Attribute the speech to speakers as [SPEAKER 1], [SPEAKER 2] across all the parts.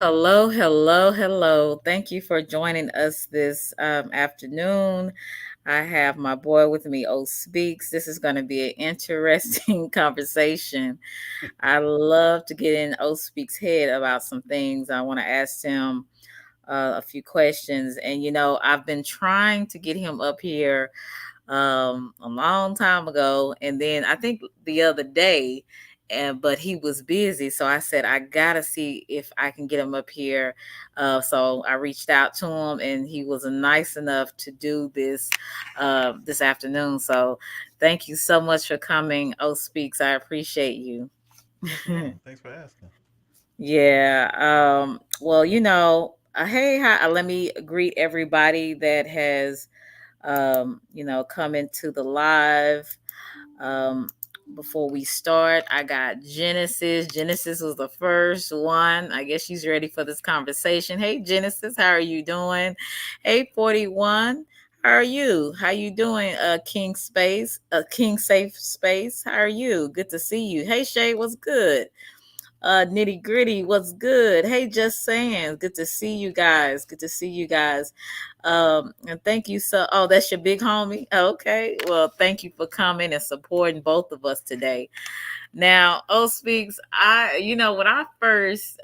[SPEAKER 1] Hello, hello, hello. Thank you for joining us this afternoon. I have my boy with me, O Speaks. This is going to be an interesting conversation. I love to get in O Speaks' head about some things. I want to ask him a few questions. And, I've been trying to get him up here a long time ago, and then I think the other day, and but he was busy, so I said I gotta see if I can get him up here. So I reached out to him, and he was nice enough to do this afternoon. So thank you so much for coming, O Speaks. I appreciate you.
[SPEAKER 2] No problem. Thanks for asking.
[SPEAKER 1] Yeah. Well, hey, hi, let me greet everybody that has come into the live. Um, Before we start, I got Genesis. Genesis was the first one. I guess she's ready for this conversation. Hey, Genesis, how are you doing? Hey, 41. How are you? How you doing, King Safe Space? How are you? Good to see you. Hey, Shay, what's good? Nitty Gritty, what's good? Hey, just saying, good to see you guys. Good to see you guys. And thank you so. Oh, that's your big homie. Okay, well, thank you for coming and supporting both of us today. Now, O Speaks, when I first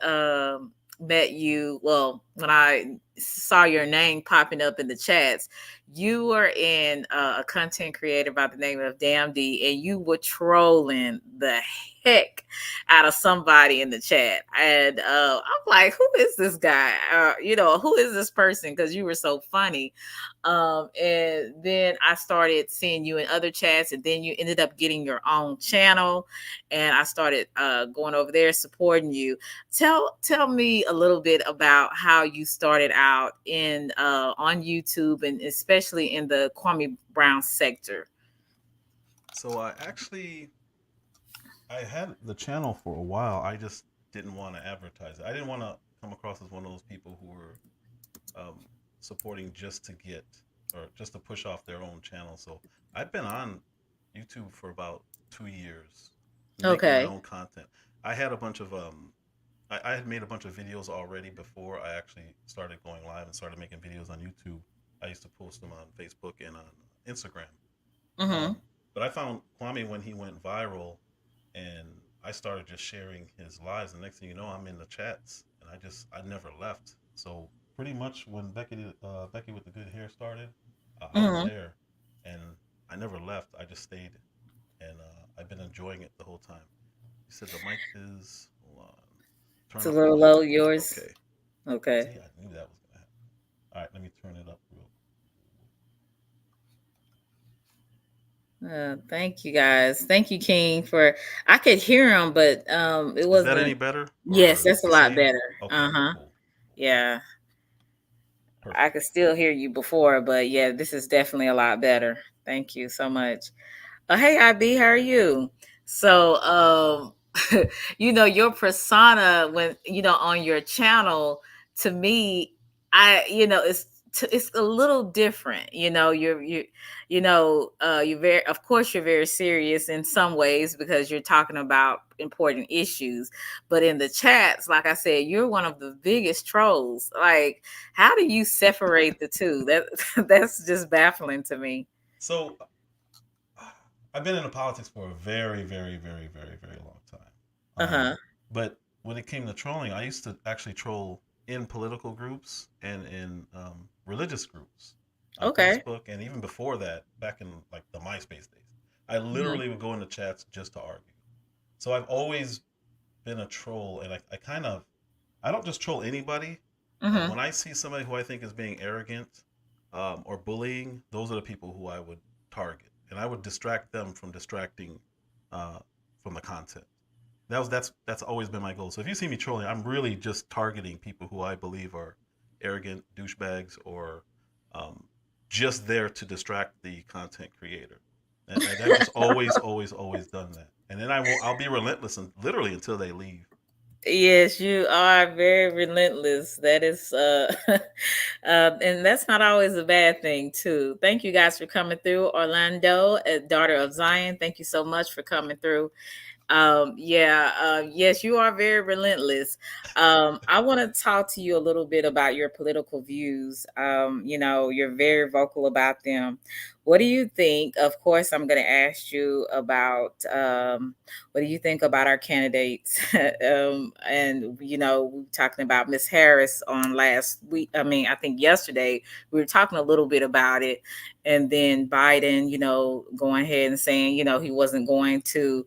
[SPEAKER 1] met you, well, when I saw your name popping up in the chats, you were in a content creator by the name of Damn D, and you were trolling the heck out of somebody in the chat. And I'm like, who is this guy? Who is this person? Because you were so funny. And then I started seeing you in other chats, and then you ended up getting your own channel, and I started going over there supporting you. Tell me a little bit about how you started out in on YouTube, and especially in the Kwame Brown sector.
[SPEAKER 2] So I had the channel for a while. I just didn't want to advertise it. I didn't want to come across as one of those people who were um, supporting just to get or just to push off their own channel. So I've been on YouTube for about 2 years, making my
[SPEAKER 1] Okay.
[SPEAKER 2] own content. I had a bunch of I had made a bunch of videos already before I actually started going live and started making videos on YouTube. I used to post them on Facebook and on Instagram.
[SPEAKER 1] Mm-hmm.
[SPEAKER 2] Um, but I found Kwame when he went viral, and I started just sharing his lives. And next thing you know, I'm in the chats, and I never left. So pretty much when Becky with the good hair started, I was
[SPEAKER 1] Mm-hmm.
[SPEAKER 2] there, and I never left. I just stayed, and I've been enjoying it the whole time. You said the mic is hold on,
[SPEAKER 1] It's
[SPEAKER 2] turn
[SPEAKER 1] a
[SPEAKER 2] up the
[SPEAKER 1] little
[SPEAKER 2] mic.
[SPEAKER 1] low, yours.
[SPEAKER 2] Okay.
[SPEAKER 1] Okay.
[SPEAKER 2] See, I knew that was gonna happen. All right, let me turn it up real.
[SPEAKER 1] Thank you guys. Thank you, King, for I could hear him, but it
[SPEAKER 2] Is that
[SPEAKER 1] wasn't.
[SPEAKER 2] any better,
[SPEAKER 1] Yes,
[SPEAKER 2] or is
[SPEAKER 1] that's
[SPEAKER 2] it
[SPEAKER 1] a
[SPEAKER 2] the
[SPEAKER 1] lot
[SPEAKER 2] same?
[SPEAKER 1] better.
[SPEAKER 2] Okay,
[SPEAKER 1] Uh-huh.
[SPEAKER 2] cool,
[SPEAKER 1] Yeah. I
[SPEAKER 2] perfect.
[SPEAKER 1] could still hear you before, but yeah, this is definitely a lot better. Thank you so much. Hey IB, how are you? So your persona when on your channel, to me, it's a little different. You're very, of course, you're very serious in some ways because you're talking about important issues, but in the chats, like I said, you're one of the biggest trolls. Like, how do you separate the two? That that's just baffling to me.
[SPEAKER 2] So I've been in politics for a very, very, very, very, very long time.
[SPEAKER 1] Uh-huh.
[SPEAKER 2] But when it came to trolling, I used to actually troll in political groups and in religious groups on
[SPEAKER 1] Okay.
[SPEAKER 2] Facebook, and even before that, back in like the MySpace days, I
[SPEAKER 1] Mhm.
[SPEAKER 2] literally would go into chats just to argue. So I've always been a troll, and I don't just troll anybody.
[SPEAKER 1] Mhm.
[SPEAKER 2] When I see somebody who I think is being arrogant or bullying, those are the people who I would target, and I would distract them from distracting uh, from the content. That's always been my goal. So if you see me trolling, I'm really just targeting people who I believe are arrogant douchebags or um, just there to distract the content creator. And I've just always, always, always done that. And then I'll be relentless and literally until they leave.
[SPEAKER 1] Yes, you are very relentless. That is, and that's not always a bad thing, too. Thank you guys for coming through, Orlando, daughter of Zion. Thank you so much for coming through. Yes, you are very relentless. I want to talk to you a little bit about your political views. You're very vocal about them. What do you think? Of course, I'm going to ask you about what do you think about our candidates? And we were talking about Miss Harris on last week. I mean, I think yesterday we were talking a little bit about it, and then Biden, going ahead and saying, he wasn't going to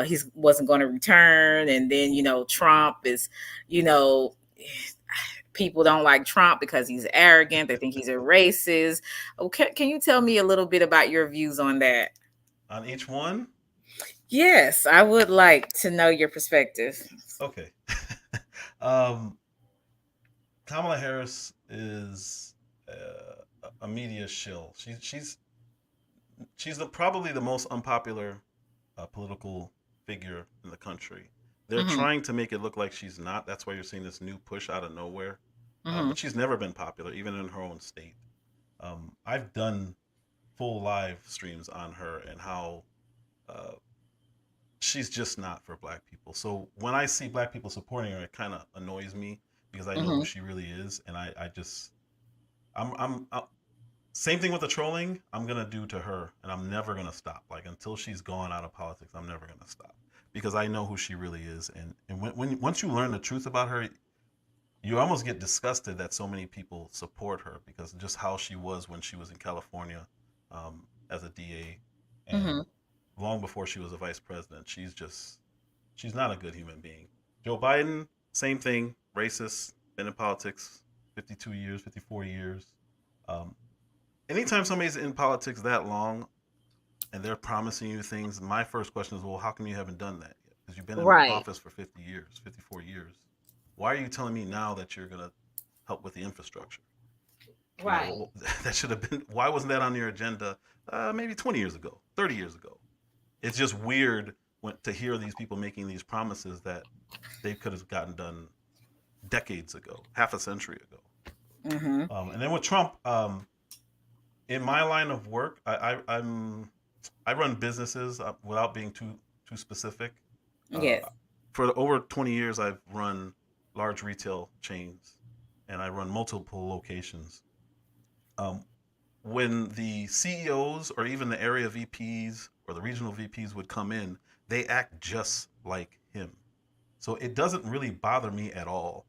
[SPEAKER 1] he wasn't going to return, and then Trump is, you know people don't like Trump because he's arrogant. They think he's a racist. Okay, can you tell me a little bit about your views on that?
[SPEAKER 2] On each one.
[SPEAKER 1] Yes, I would like to know your perspective.
[SPEAKER 2] Okay. um, Kamala Harris is a media shill. She's probably the most unpopular political figure in the country. They're
[SPEAKER 1] Hmm.
[SPEAKER 2] trying to make it look like she's not. That's why you're seeing this new push out of nowhere.
[SPEAKER 1] Hmm.
[SPEAKER 2] But she's never been popular, even in her own state. I've done full live streams on her and how uh, she's just not for black people. So when I see black people supporting her, it kind of annoys me because I know who
[SPEAKER 1] Hmm.
[SPEAKER 2] she really is, and I just I'm same thing with the trolling. I'm gonna do to her, and I'm never gonna stop. Like until she's gone out of politics, I'm never gonna stop because I know who she really is. And when once you learn the truth about her, you almost get disgusted that so many people support her because just how she was when she was in California as a DA, and
[SPEAKER 1] Hmm.
[SPEAKER 2] long before she was a vice president. She's not a good human being. Joe Biden, same thing, racist, been in politics 52 years, 54 years. Um, Anytime somebody's in politics that long and they're promising you things, my first question is, well, how come you haven't done that yet? Because you've been in
[SPEAKER 1] Right.
[SPEAKER 2] office for 50 years, 54 years. Why are you telling me now that you're going to help with the infrastructure?
[SPEAKER 1] Right.
[SPEAKER 2] That should have been, why wasn't that on your agenda maybe 20 years ago, 30 years ago? It's just weird to hear these people making these promises that they could have gotten done decades ago, half a century ago.
[SPEAKER 1] Hmm.
[SPEAKER 2] And then with Trump, in my line of work, I run businesses without being too specific. Uh,
[SPEAKER 1] Yes.
[SPEAKER 2] for over 20 years, I've run large retail chains, and I run multiple locations. Um, when the CEOs or even the area VPs or the regional VPs would come in, they act just like him. So it doesn't really bother me at all.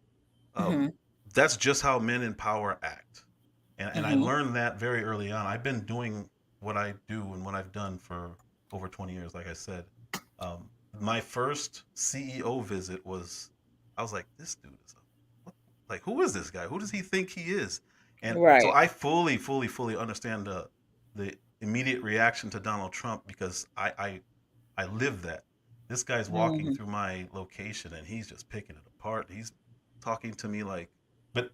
[SPEAKER 2] Um,
[SPEAKER 1] Hmm.
[SPEAKER 2] that's just how men in power act. And I
[SPEAKER 1] Hmm.
[SPEAKER 2] learned that very early on. I've been doing what I do and what I've done for over 20 years, like I said. My first CEO visit was, I was like, this dude is what, like, who is this guy? Who does he think he is? And so
[SPEAKER 1] Right.
[SPEAKER 2] I fully understand the immediate reaction to Donald Trump because I live that. This guy's walking
[SPEAKER 1] Hmm.
[SPEAKER 2] through my location and he's just picking it apart. He's talking to me like, but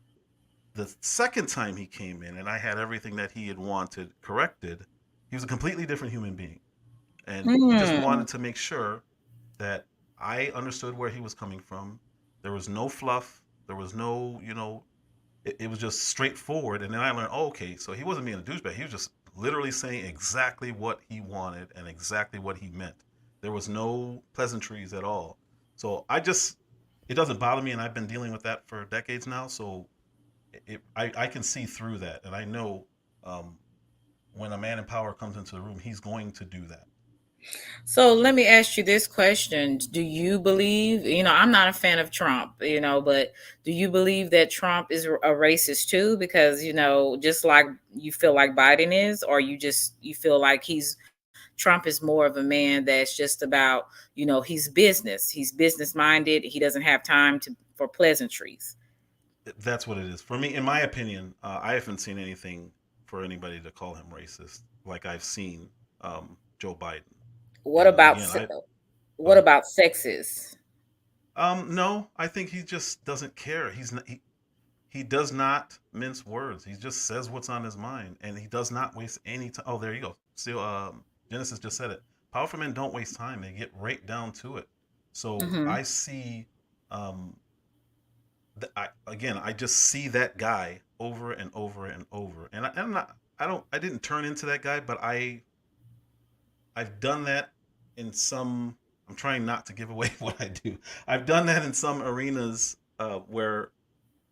[SPEAKER 2] the second time he came in and I had everything that he had wanted corrected, he was a completely different human being. And he just
[SPEAKER 1] Mm.
[SPEAKER 2] wanted to make sure that I understood where he was coming from. There was no fluff. There was no, it was just straightforward. And then I learned, oh, okay, so he wasn't being a douchebag. He was just literally saying exactly what he wanted and exactly what he meant. There was no pleasantries at all. So it doesn't bother me. And I've been dealing with that for decades now. So I can see through that. And I know um, when a man in power comes into the room, he's going to do that.
[SPEAKER 1] So let me ask you this question. Do you believe, I'm not a fan of Trump, but do you believe that Trump is a racist too? Because, just like you feel like Biden is, or you feel like Trump is more of a man that's just about, he's business minded. He doesn't have time for pleasantries.
[SPEAKER 2] That's what it is. For me, in my opinion, I haven't seen anything for anybody to call him racist like I've seen Joe Biden.
[SPEAKER 1] What
[SPEAKER 2] And
[SPEAKER 1] about,
[SPEAKER 2] again, go
[SPEAKER 1] what
[SPEAKER 2] ahead.
[SPEAKER 1] about sexist?
[SPEAKER 2] No, I think he just doesn't care. He does not mince words. He just says what's on his mind, and he does not waste any time. Oh, there you go. See, Genesis just said it. Powerful men don't waste time. They get right down to it. So
[SPEAKER 1] Hmm.
[SPEAKER 2] I see, um, I just see that guy over and over and over. I'm not, I didn't turn into that guy, but I've done that in some. I'm trying not to give away what I do. I've done that in some arenas where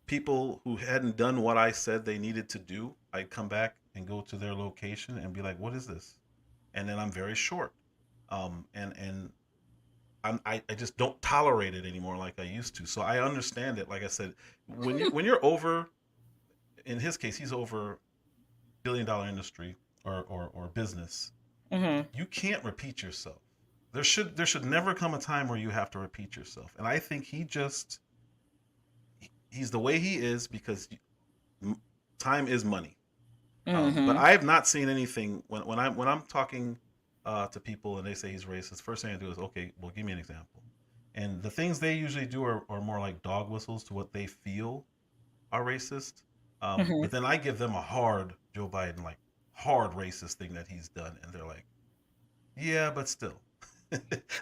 [SPEAKER 2] people who hadn't done what I said they needed to do, I'd come back and go to their location and be like, "What is this?" And then I'm very short, and I just don't tolerate it anymore like I used to. So I understand it. Like I said, when you're over, in his case, he's over $1 billion industry or business.
[SPEAKER 1] Mm-hmm.
[SPEAKER 2] You can't repeat yourself. There should never come a time where you have to repeat yourself. And I think he's the way he is because time is money. But
[SPEAKER 1] Mm-hmm.
[SPEAKER 2] I have not seen anything when I'm talking to people and they say he's racist. First thing I do is, okay, well, give me an example. And the things they usually do are more like dog whistles to what they feel are racist. But
[SPEAKER 1] Mm-hmm.
[SPEAKER 2] then I give them a hard Joe Biden, like hard racist thing that he's done, and they're like, yeah, but still.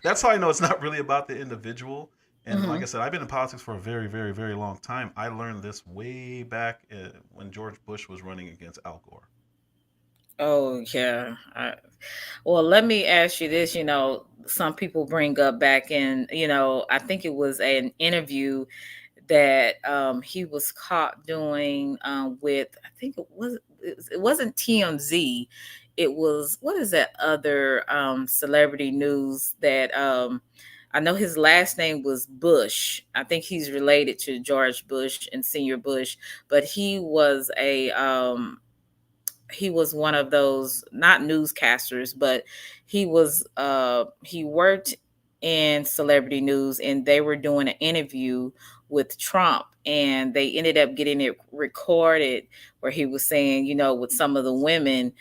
[SPEAKER 2] That's how I know it's not really about the individual. And like I
[SPEAKER 1] Mm-hmm.
[SPEAKER 2] said, I've been in politics for a very, very, very long time. I learned this way back when George Bush was running against Al Gore.
[SPEAKER 1] Oh yeah. Well, let me ask you this. Some people bring up back in. I think it was an interview that he was caught doing with. I think it wasn't TMZ. It was, what is that other celebrity news that I know his last name was Bush. I think he's related to George Bush and Senior Bush, but he was one of those, not newscasters, but he worked in celebrity news, and they were doing an interview with Trump, and they ended up getting it recorded where he was saying, with some of the women,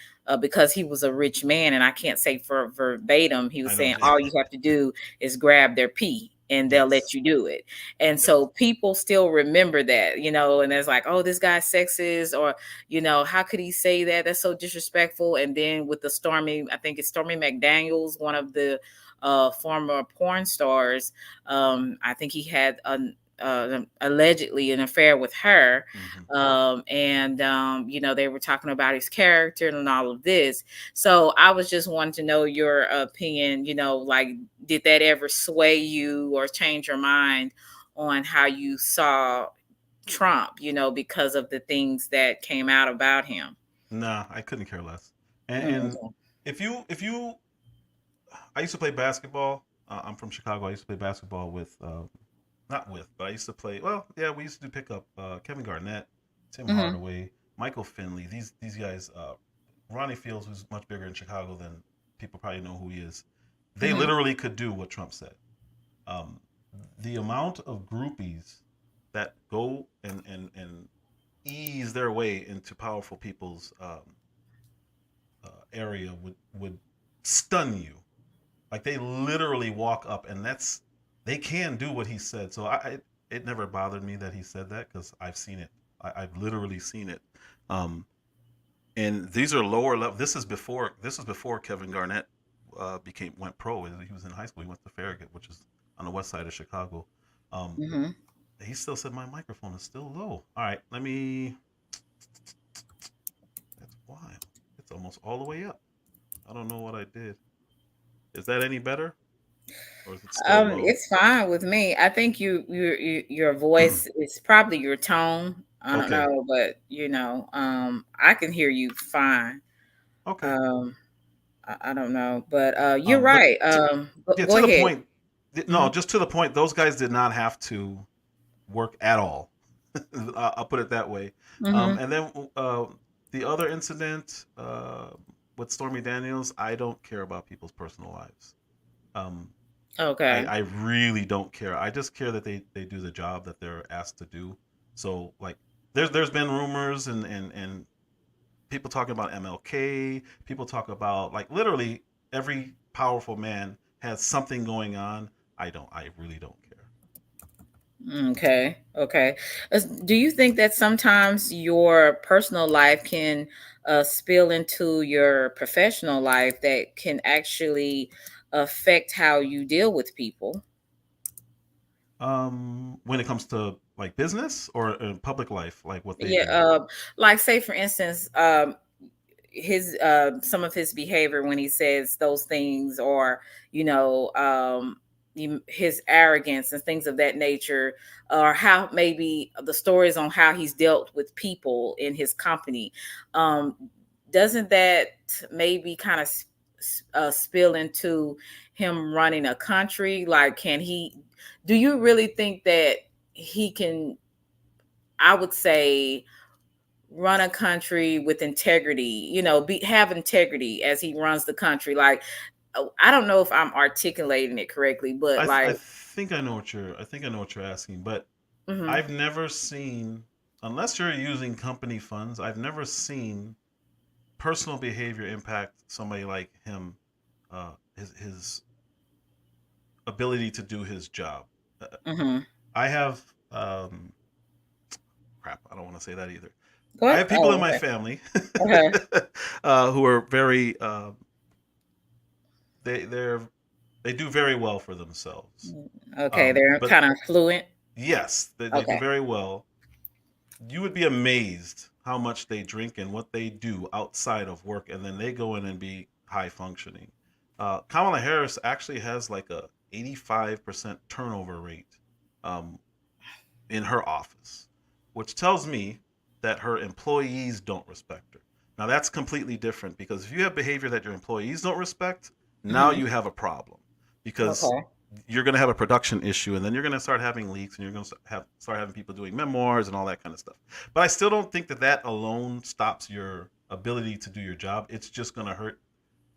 [SPEAKER 1] because he was a rich man, and I can't say for verbatim, he was
[SPEAKER 2] I know.
[SPEAKER 1] saying all you have to do is grab their pee and they'll let
[SPEAKER 2] Yes.
[SPEAKER 1] you do it. And
[SPEAKER 2] Yes.
[SPEAKER 1] so people still remember that, and it's like, oh, this guy's sexist, or how could he say that? That's so disrespectful. And then with the I think it's Stormy McDaniels, one of the former porn stars. I think he had allegedly an affair with her.
[SPEAKER 2] Hmm.
[SPEAKER 1] They were talking about his character and all of this. So I was just wanting to know your opinion, like, did that ever sway you or change your mind on how you saw Trump, because of the things that came out about him?
[SPEAKER 2] Nah, I couldn't care less. And
[SPEAKER 1] Mm-hmm.
[SPEAKER 2] if you, I used to play basketball. I'm from Chicago. I used to play basketball with, not with, but I used to play. Well, yeah, we used to do pick up Kevin Garnett, Tim
[SPEAKER 1] Mm-hmm.
[SPEAKER 2] Hardaway, Michael Finley. These guys. Ronnie Fields, who's much bigger in Chicago than people probably know who he is. They
[SPEAKER 1] Mm-hmm.
[SPEAKER 2] literally could do what Trump said. Um, the amount of groupies that go and ease their way into powerful people's area would stun you. Like they literally walk up, and they can do what he said. So it never bothered me that he said that because I've seen it. I've literally seen it. Um, and these are lower level. This is before Kevin Garnett became went pro. He was in high school. He went to Farragut, which is on the west side of Chicago. Um,
[SPEAKER 1] Mm-hmm.
[SPEAKER 2] he still said my microphone is still low. All right, let me. That's wild. It's almost all the way up. I don't know what I did. Is that any better, or is it still low?
[SPEAKER 1] It's fine with me. I think your voice is probably your tone. I don't
[SPEAKER 2] Okay.
[SPEAKER 1] know, but I can hear you fine.
[SPEAKER 2] Okay.
[SPEAKER 1] Um, I don't know, but you're
[SPEAKER 2] But
[SPEAKER 1] right.
[SPEAKER 2] yeah,
[SPEAKER 1] Go
[SPEAKER 2] to the
[SPEAKER 1] ahead.
[SPEAKER 2] point.
[SPEAKER 1] Mm-hmm.
[SPEAKER 2] No, just to the point. Those guys did not have to work at all. I'll put it that way.
[SPEAKER 1] Mm-hmm.
[SPEAKER 2] And then the other incident with Stormy Daniels, I don't care about people's personal lives. Um, I,
[SPEAKER 1] Okay.
[SPEAKER 2] I really don't care. I just care that they do the job that they're asked to do. So like there's been rumors and people talking about MLK, people talk about like literally every powerful man has something going on. I really don't care.
[SPEAKER 1] Okay. Okay. Do you think that sometimes your personal life can spill into your professional life that can actually affect how you deal with people?
[SPEAKER 2] When it comes to like business or public life, like what they
[SPEAKER 1] Yeah.
[SPEAKER 2] do.
[SPEAKER 1] Like, say, for instance, his some of his behavior when he says those things, or you know, his arrogance and things of that nature, or how maybe the stories on how he's dealt with people in his company. Um, doesn't that maybe kind of spill into him running a country? Like, can he? Do you really think that he can? I would say run a country with integrity. Have integrity as he runs the country. Like, I don't know if I'm articulating it correctly, but
[SPEAKER 2] I
[SPEAKER 1] like,
[SPEAKER 2] think I know what you're asking, but
[SPEAKER 1] hmm
[SPEAKER 2] I've never seen, unless you're using company funds, I've never seen personal behavior impact somebody like him, his ability to do his job. Uh,
[SPEAKER 1] hmm
[SPEAKER 2] I have crap. I don't want to say that either.
[SPEAKER 1] go
[SPEAKER 2] I
[SPEAKER 1] ahead.
[SPEAKER 2] have people in
[SPEAKER 1] Oh,
[SPEAKER 2] my
[SPEAKER 1] okay.
[SPEAKER 2] family
[SPEAKER 1] Okay.
[SPEAKER 2] who are very they're they do very well for themselves.
[SPEAKER 1] Okay, they're
[SPEAKER 2] But
[SPEAKER 1] kind of fluent.
[SPEAKER 2] yes, they do
[SPEAKER 1] Okay.
[SPEAKER 2] very well. You would be amazed how much they drink and what they do outside of work, and then they go in and be high functioning. Kamala Harris actually has like a 85% turnover rate um, in her office, which tells me that her employees don't respect her. Now that's completely different because if you have behavior that your employees don't respect, now
[SPEAKER 1] hmm
[SPEAKER 2] you have a problem because
[SPEAKER 1] Okay.
[SPEAKER 2] you're going to have a production issue and then you're going to start having leaks and you're going to start having people doing memoirs and all that kind of stuff. But I still don't think that that alone stops your ability to do your job. It's just going to hurt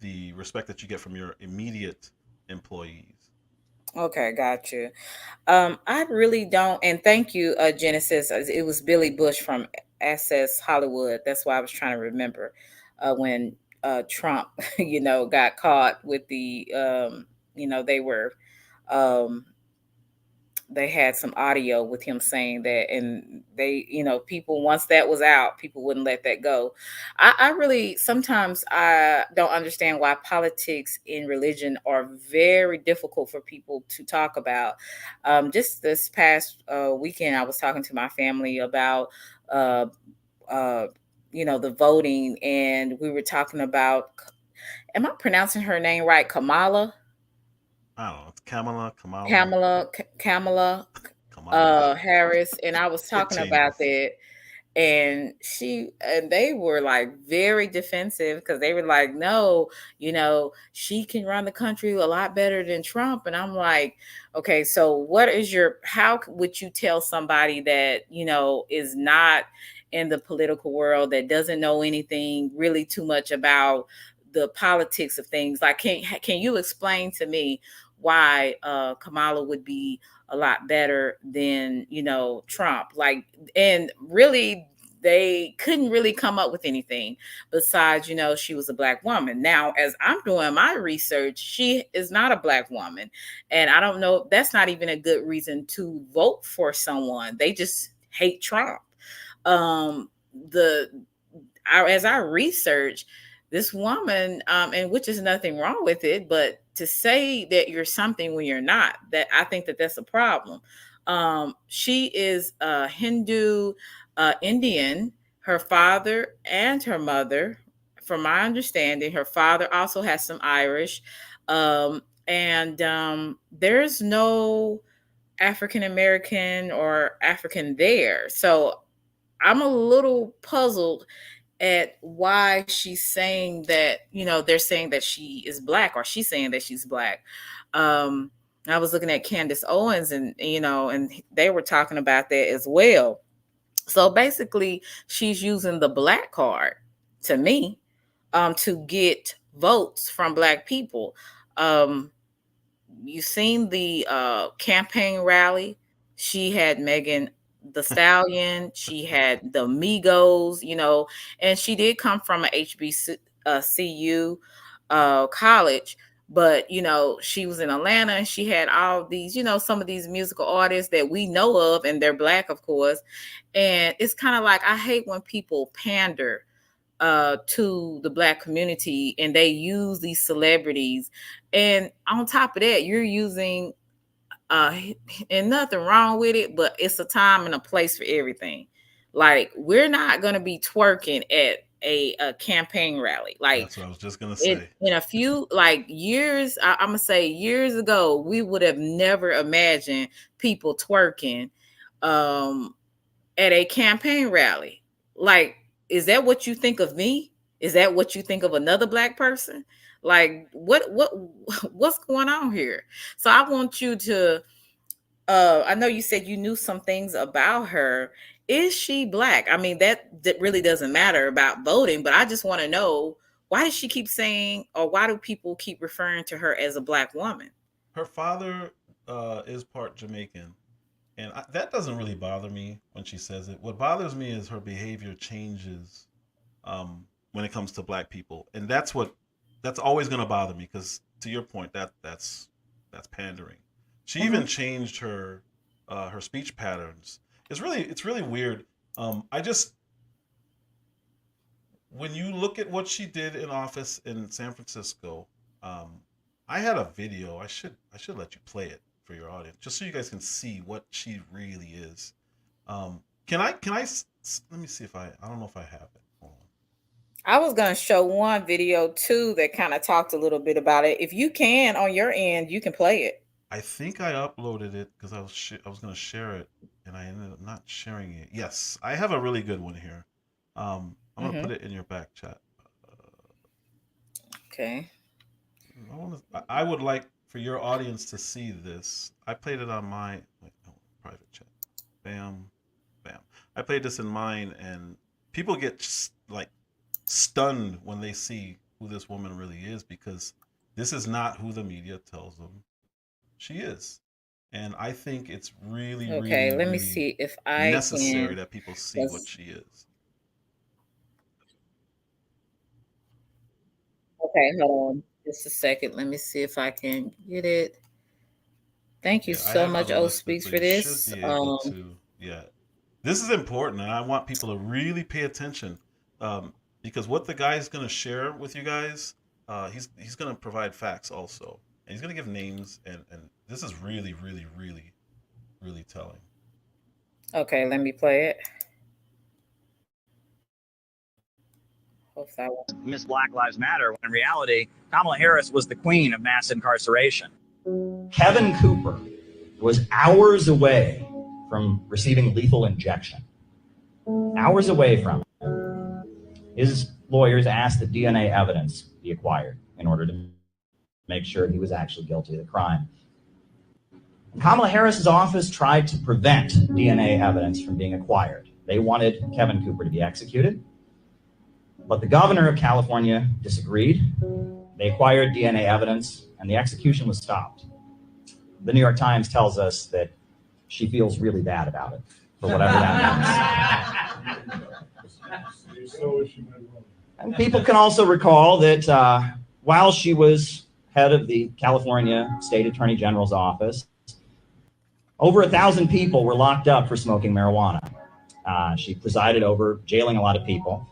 [SPEAKER 2] the respect that you get from your immediate employees.
[SPEAKER 1] Okay, got you. I really don't, and thank you, Genesis. It was Billy Bush from SS Hollywood. That's why I was trying to remember when Trump, got caught with they were um, they had some audio with him saying that, and people, once that was out, people wouldn't let that go. I really, sometimes I don't understand why politics and religion are very difficult for people to talk about. Just this past weekend, I was talking to my family about uh, uh, the voting, and we were talking about, am I pronouncing her name right, Kamala?
[SPEAKER 2] I don't know. It's Kamala, Kamala,
[SPEAKER 1] Kamala
[SPEAKER 2] Kamala.
[SPEAKER 1] Harris, and I was
[SPEAKER 2] It
[SPEAKER 1] talking about
[SPEAKER 2] changes.
[SPEAKER 1] that, and they were like very defensive because they were like, no, she can run the country a lot better than Trump. And I'm like, okay, so how would you tell somebody that is not in the political world, that doesn't know anything really too much about the politics of things? Like, can you explain to me why Kamala would be a lot better than Trump? Like, and really, they couldn't really come up with anything besides she was a black woman. Now, as I'm doing my research, she is not a black woman, and I don't know, that's not even a good reason to vote for someone. They just hate Trump. The As I research this woman, and which is nothing wrong with it, but to say that you're something when you're not, that I think that that's a problem. She is a Hindu, Indian. Her father and her mother, from my understanding, her father also has some Irish, and there's no African American or African there. So I'm a little puzzled at why she's saying that, they're saying that she is black, or she's saying that she's black. Um, I was looking at Candace Owens, and and they were talking about that as well. So basically, she's using the black card, to me, to get votes from black people. Um, you seen the campaign rally? She had Megan the Stallion. She had the Migos. And she did come from a HBCU college. But she was in Atlanta, and she had all these, some of these musical artists that we know of, and they're black, of course. And it's kind of like, I hate when people pander to the black community, and they use these celebrities. And on top of that, you're using uh and nothing wrong with it, but it's a time and a place for everything. Like, we're not going to be twerking at a campaign rally. Like
[SPEAKER 2] That's what I was just gonna
[SPEAKER 1] it
[SPEAKER 2] say.
[SPEAKER 1] in a few like years, I'm gonna say years ago, we would have never imagined people twerking um at a campaign rally. Like, is that what you think of me? Is that what you think of another black person? Like, what's going on here? So I want you to I know you said you knew some things about her. Is she black? I mean, that really doesn't matter about voting, but I just want to know, why does she keep saying, or why do people keep referring to her as a black woman?
[SPEAKER 2] Her father is part Jamaican, and that doesn't really bother me when she says it. What bothers me is her behavior changes when it comes to black people, and that's always going to bother me because, to your point, that's pandering. She even
[SPEAKER 1] Hmm.
[SPEAKER 2] changed her speech patterns. It's really weird. I just When you look at what she did in office in San Francisco, um, I had a video. I should let you play it for your audience, just so you guys can see what she really is. Let me see if I don't know if I have it. Hold on.
[SPEAKER 1] I was going to show one video too that kind of talked a little bit about it. If you can, on your end, you can play it.
[SPEAKER 2] I think I uploaded it because I was going to share it, and I ended up not sharing it. Yes, I have a really good one here. I'm going to put
[SPEAKER 1] Hmm.
[SPEAKER 2] it in your back chat.
[SPEAKER 1] Okay.
[SPEAKER 2] I would like for your audience to see this. I played it on my private chat. Bam, bam. I played this in mine, and people get like stunned when they see who this woman really is, because this is not who the media tells them she is. And I think it's really,
[SPEAKER 1] Okay.
[SPEAKER 2] really,
[SPEAKER 1] Let me
[SPEAKER 2] really
[SPEAKER 1] see if I
[SPEAKER 2] necessary
[SPEAKER 1] can.
[SPEAKER 2] that people see what
[SPEAKER 1] 'Cause-
[SPEAKER 2] she is.
[SPEAKER 1] Okay, hold on just a second. Let me see if I can get it. Thank you
[SPEAKER 2] Yeah, I
[SPEAKER 1] so
[SPEAKER 2] have it
[SPEAKER 1] much, O
[SPEAKER 2] unlisted,
[SPEAKER 1] Speaks,
[SPEAKER 2] so
[SPEAKER 1] for
[SPEAKER 2] you should
[SPEAKER 1] this.
[SPEAKER 2] be able to. Yeah, this is important, and I want people to really pay attention, um, because what the guy is going to share with you guys, he's going to provide facts also, and he's going to give names, and this is really, really, really, really telling.
[SPEAKER 1] Okay, let me play it. Hope that one.
[SPEAKER 3] Miss Black Lives Matter, when in reality, Kamala Harris was the queen of mass incarceration. Kevin Cooper was hours away from receiving lethal injection. Hours away from it. His lawyers asked that DNA evidence be acquired in order to make sure he was actually guilty of the crime. Kamala Harris's office tried to prevent DNA evidence from being acquired. They wanted Kevin Cooper to be executed, but the governor of California disagreed. They acquired DNA evidence, and the execution was stopped. The New York Times tells us that she feels really bad about it, for whatever that means. And people can also recall that while she was head of the California State Attorney General's office, over 1,000 people were locked up for smoking marijuana. She presided over jailing a lot of people.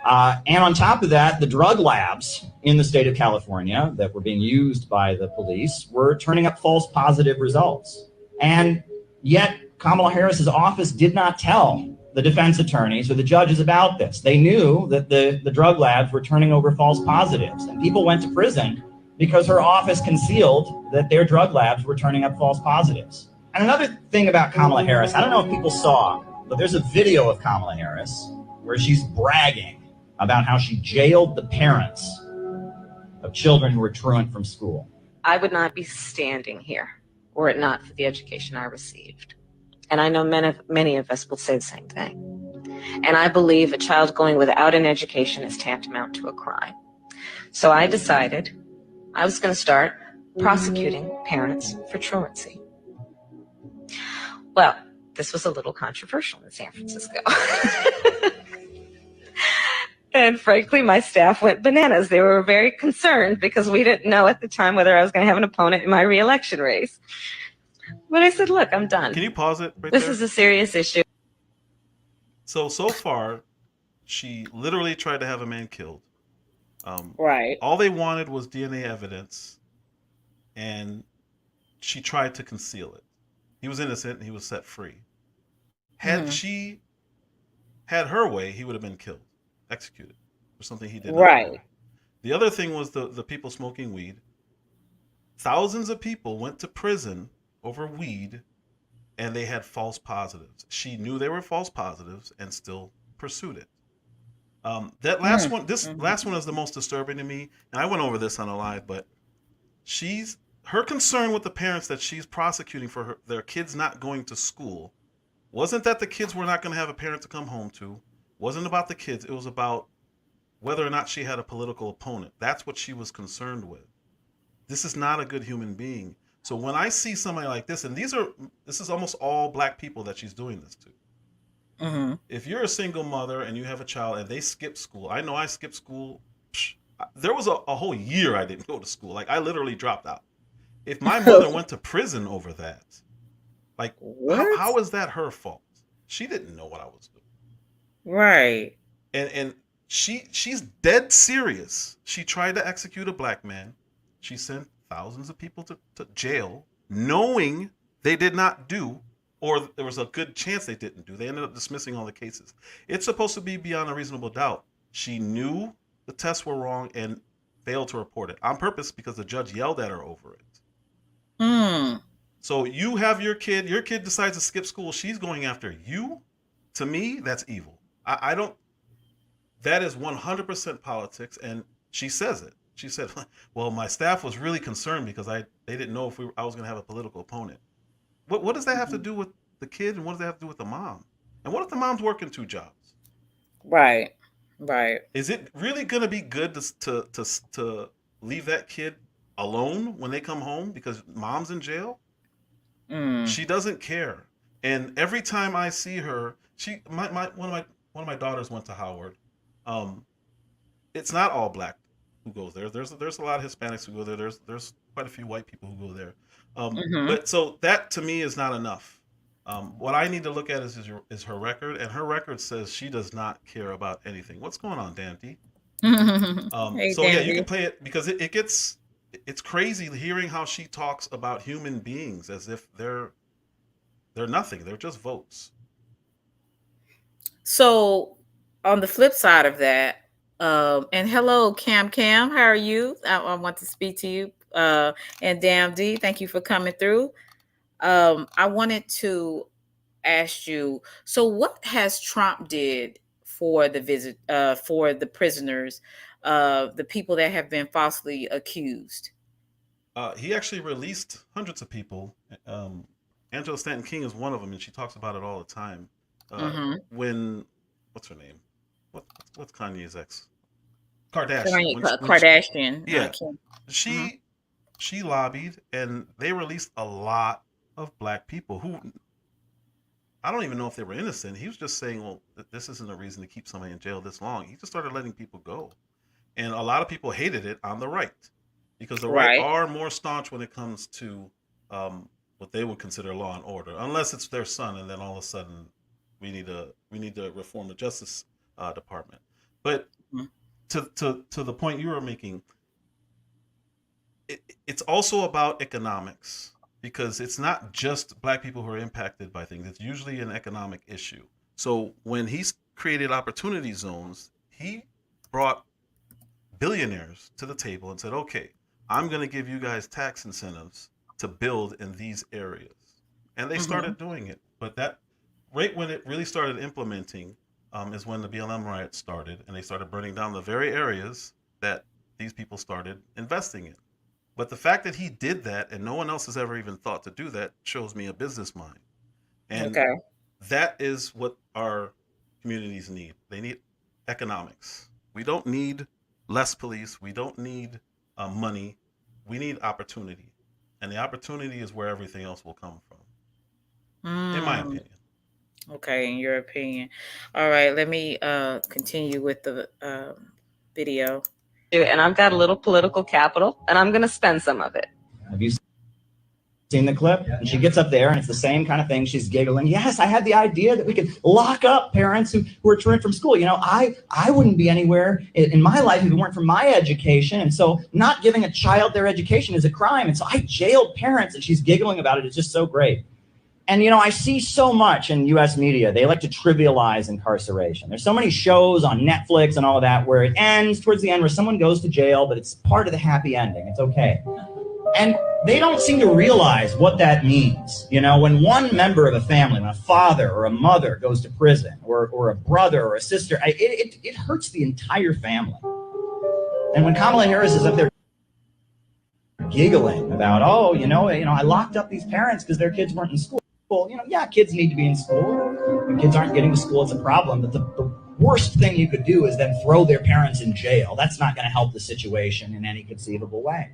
[SPEAKER 3] And on top of that, the drug labs in the state of California that were being used by the police were turning up false positive results. And yet, Kamala Harris's office did not tell the defense attorneys or the judges about this. They knew that the drug labs were turning over false positives, and people went to prison because her office concealed that their drug labs were turning up false positives. And another thing about Kamala Harris, I don't know if people saw, but there's a video of Kamala Harris where she's bragging about how she jailed the parents of children who were truant from school.
[SPEAKER 4] I would not be standing here were it not for the education I received. And I know many of us will say the same thing. And I believe a child going without an education is tantamount to a crime. So I decided I was going to start prosecuting parents for truancy. Well, this was a little controversial in San Francisco. And frankly, my staff went bananas. They were very concerned because we didn't know at the time whether I was going to have an opponent in my reelection race. But I said, look, I'm done.
[SPEAKER 2] Can you pause it right
[SPEAKER 4] This
[SPEAKER 2] there?
[SPEAKER 4] is a serious issue.
[SPEAKER 2] So far, she literally tried to have a man killed.
[SPEAKER 1] Right.
[SPEAKER 2] All they wanted was DNA evidence, and she tried to conceal it. He was innocent, and he was set free. Had
[SPEAKER 1] Hmm.
[SPEAKER 2] she had her way, he would have been killed, executed. for something he did not do.
[SPEAKER 1] Right.
[SPEAKER 2] The other thing was the people smoking weed. Thousands of people went to prison over weed, and they had false positives. She knew they were false positives and still pursued it. That last one, this last one is the most disturbing to me. And I went over this on a live, but her concern with the parents that she's prosecuting for their kids not going to school wasn't that the kids were not going to have a parent to come home to. Wasn't about the kids. It was about whether or not she had a political opponent. That's what she was concerned with. This is not a good human being. So when I see somebody like this, and this is almost all black people that she's doing this to.
[SPEAKER 1] Mm-hmm.
[SPEAKER 2] If you're a single mother and you have a child and they skip school, I know I skipped school. There was a whole year I didn't go to school. Like I literally dropped out. If my mother went to prison over that, like how is that her fault? She didn't know what I was doing.
[SPEAKER 1] Right.
[SPEAKER 2] And she's dead serious. She tried to execute a black man. She sent thousands of people to jail, knowing they did not do, or there was a good chance they didn't do. They ended up dismissing all the cases. It's supposed to be beyond a reasonable doubt. She knew the tests were wrong and failed to report it on purpose because the judge yelled at her over it. So you have your kid decides to skip school, she's going after you. To me, that's evil. I don't, that is 100% politics, and she says it. She said, well, my staff was really concerned because they didn't know if I was going to have a political opponent. What does that have to do with the kid, and what does that have to do with the mom? And what if the mom's working 2 jobs?
[SPEAKER 1] Right. Right.
[SPEAKER 2] Is it really going to be good to leave that kid alone when they come home because mom's in jail? She doesn't care. And every time I see her, one of my daughters went to Howard. It's not all black who goes there. There's a lot of Hispanics who go there. There's quite a few white people who go there. But so that to me is not enough. What I need to look at is her record, and her record says she does not care about anything. What's going on, Dandy?
[SPEAKER 1] Hey,
[SPEAKER 2] So
[SPEAKER 1] Dandy.
[SPEAKER 2] yeah, you can play it because it's crazy hearing how she talks about human beings as if they're nothing. They're just votes.
[SPEAKER 1] So on the flip side of that, and hello, Cam, how are you? I want to speak to you. And Damn D, thank you for coming through. I wanted to ask you, so what has Trump did for the prisoners, the people that have been falsely accused?
[SPEAKER 2] He actually released hundreds of people. Angela Stanton King is one of them, and she talks about it all the time. When what's her name? What's Kanye's ex? Kardashian.
[SPEAKER 1] Kardashian.
[SPEAKER 2] Yeah, she lobbied, and they released a lot of black people who I don't even know if they were innocent. He was just saying, well, this isn't a reason to keep somebody in jail this long. He just started letting people go, and a lot of people hated it on the right because the right are more staunch when it comes to what they would consider law and order, unless it's their son, and then all of a sudden we need to reform the Justice Department. But to the point you were making, it's also about economics, because it's not just black people who are impacted by things. It's usually an economic issue. So when he's created opportunity zones, he brought billionaires to the table and said, okay, I'm going to give you guys tax incentives to build in these areas. And they started doing it. But that right when it really started implementing is when the BLM riots started, and they started burning down the very areas that these people started investing in. But the fact that he did that and no one else has ever even thought to do that shows me a business mind. And that is what our communities need. They need economics. We don't need less police. We don't need money. We need opportunity. And the opportunity is where everything else will come from, in my opinion.
[SPEAKER 1] Okay, in your opinion. All right, let me continue with the video.
[SPEAKER 4] And I've got a little political capital, and I'm going to spend some of it.
[SPEAKER 3] Have you seen the clip? And she gets up there, and it's the same kind of thing. She's giggling. Yes, I had the idea that we could lock up parents who are returned from school. You know, I wouldn't be anywhere in my life if it weren't for my education. And so not giving a child their education is a crime. And so I jailed parents, and she's giggling about it. It's just so great. And, I see so much in U.S. media. They like to trivialize incarceration. There's so many shows on Netflix and all of that where it ends towards the end where someone goes to jail, but it's part of the happy ending. It's okay. And they don't seem to realize what that means. When one member of a family, when a father or a mother goes to prison, or a brother or a sister, it hurts the entire family. And when Kamala Harris is up there giggling about, I locked up these parents because their kids weren't in school. Yeah, kids need to be in school. When kids aren't getting to school, it's a problem. But the worst thing you could do is then throw their parents in jail. That's not going to help the situation in any conceivable way.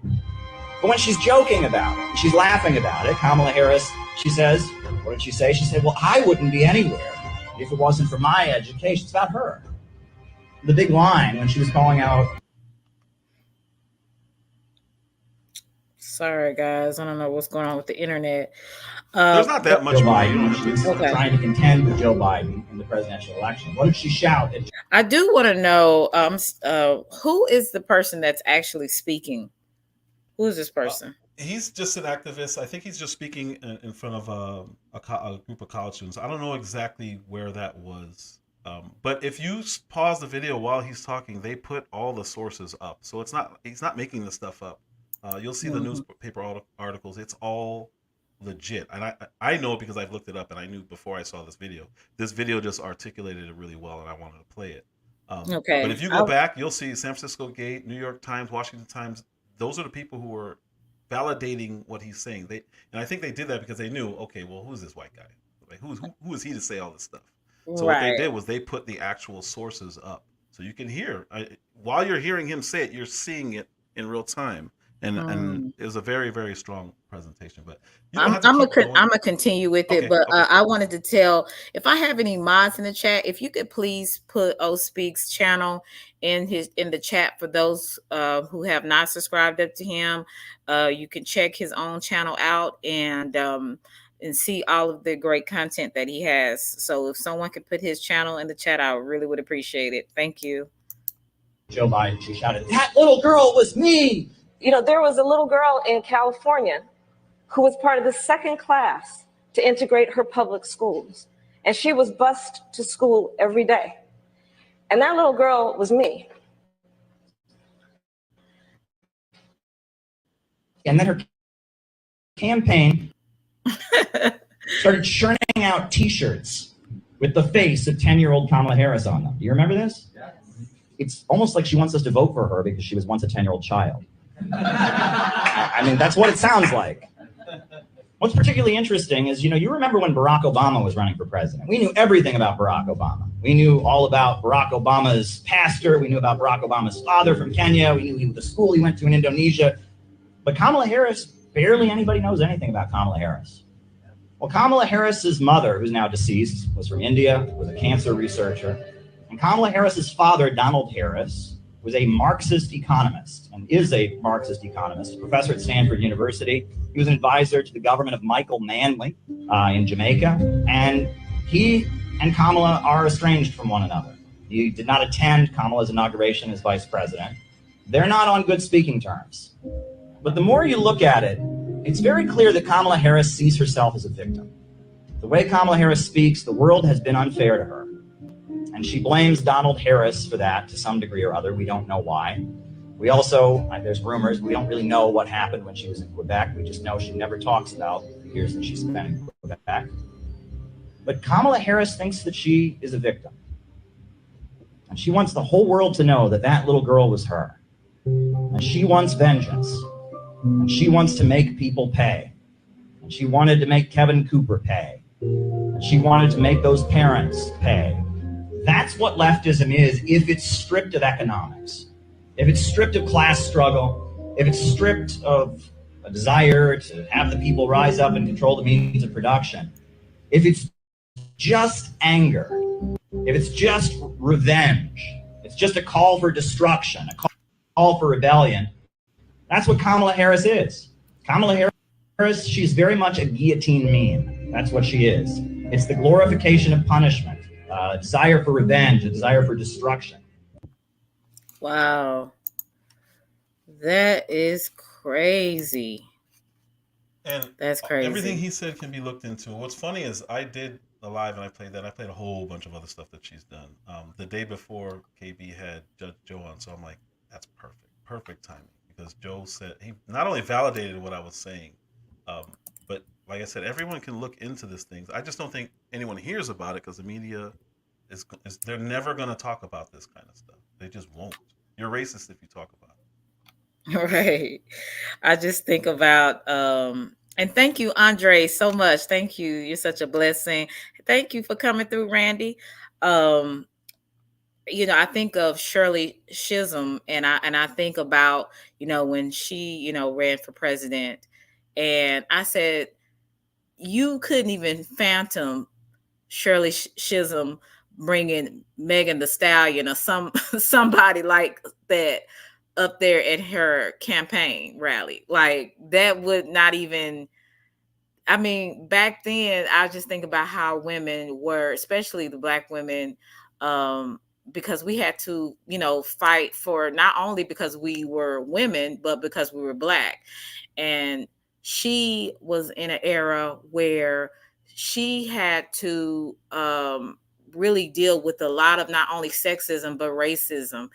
[SPEAKER 3] But when she's joking about it, she's laughing about it, Kamala Harris, she says, what did she say? She said, well, I wouldn't be anywhere if it wasn't for my education. It's about her. The big line when she was calling out.
[SPEAKER 1] Sorry, guys. I don't know what's going on with the internet.
[SPEAKER 2] There's not that much
[SPEAKER 3] Joe
[SPEAKER 2] more.
[SPEAKER 3] Biden. She's trying to contend with Joe Biden in the presidential election. What did she shout?
[SPEAKER 1] I do want to know who is the person that's actually speaking? Who is this person?
[SPEAKER 2] He's just an activist. I think he's just speaking in front of a group of college students. I don't know exactly where that was. But if you pause the video while he's talking, they put all the sources up. So he's not making this stuff up. You'll see the newspaper articles. It's all legit. And I know because I've looked it up and I knew before I saw this video. This video just articulated it really well and I wanted to play it.
[SPEAKER 1] Okay.
[SPEAKER 2] But if you go back, you'll see San Francisco Gate, New York Times, Washington Times. Those are the people who are validating what he's saying. And I think they did that because they knew, okay, well, who's this white guy? Like, who is he to say all this stuff? So what they did was they put the actual sources up. So you can hear, while you're hearing him say it, you're seeing it in real time. And it was a very, very strong presentation. But
[SPEAKER 1] I'm gonna continue with it. But I wanted to tell, if I have any mods in the chat, if you could please put O Speaks channel in the chat for those who have not subscribed up to him. You can check his own channel out and see all of the great content that he has. So if someone could put his channel in the chat, I really would appreciate it. Thank you.
[SPEAKER 3] Joe Biden, she shouted, "That little girl was me."
[SPEAKER 4] There was a little girl in California who was part of the second class to integrate her public schools. And she was bused to school every day. And that little girl was me.
[SPEAKER 3] And then her campaign started churning out T-shirts with the face of 10-year-old Kamala Harris on them. Do you remember this? Yes. It's almost like she wants us to vote for her because she was once a 10-year-old child. I mean, that's what it sounds like. What's particularly interesting is, you remember when Barack Obama was running for president. We knew everything about Barack Obama. We knew all about Barack Obama's pastor. We knew about Barack Obama's father from Kenya. We knew the school he went to in Indonesia. But Kamala Harris, barely anybody knows anything about Kamala Harris. Well, Kamala Harris's mother, who's now deceased, was from India, was a cancer researcher. And Kamala Harris's father, Donald Harris, was a Marxist economist and is a Marxist economist, a professor at Stanford University. He was an advisor to the government of Michael Manley in Jamaica. And he and Kamala are estranged from one another. He did not attend Kamala's inauguration as vice president. They're not on good speaking terms. But the more you look at it, it's very clear that Kamala Harris sees herself as a victim. The way Kamala Harris speaks, the world has been unfair to her. And she blames Donald Harris for that to some degree or other. We don't know why. We also, there's rumors, we don't really know what happened when she was in Quebec. We just know she never talks about the years that she spent in Quebec. But Kamala Harris thinks that she is a victim. And she wants the whole world to know that that little girl was her. And she wants vengeance. And she wants to make people pay. And she wanted to make Kevin Cooper pay. And she wanted to make those parents pay. That's what leftism is if it's stripped of economics, if it's stripped of class struggle, if it's stripped of a desire to have the people rise up and control the means of production, if it's just anger, if it's just revenge, it's just a call for destruction, a call for rebellion, that's what Kamala Harris is. Kamala Harris, she's very much a guillotine meme. That's what she is. It's the glorification of punishment. A desire for revenge, a desire for destruction.
[SPEAKER 1] Wow. That is crazy.
[SPEAKER 2] And
[SPEAKER 1] That's
[SPEAKER 2] everything
[SPEAKER 1] crazy.
[SPEAKER 2] he said can be looked into. What's funny is I did a live and I played that. I played a whole bunch of other stuff that she's done. The day before KB had Judge Joe on, so I'm like, that's perfect, perfect timing because Joe said he not only validated what I was saying, but like I said, everyone can look into these things. I just don't think anyone hears about it because the media is they're never going to talk about this kind of stuff. They just won't. You're racist if you talk about
[SPEAKER 1] Right. I just think about and thank you, Andre, so much. Thank you. You're such a blessing. Thank you for coming through, Randy. Um, I think of Shirley Chisholm, and I think about, when she, ran for president, and I said, you couldn't even phantom Shirley Chisholm bringing Megan the Stallion or somebody like that up there at her campaign rally. Like that would not even. I mean, back then, I just think about how women were, especially the black women, because we had to, fight for not only because we were women, but because we were black. And she was in an era where she had to really deal with a lot of not only sexism but racism,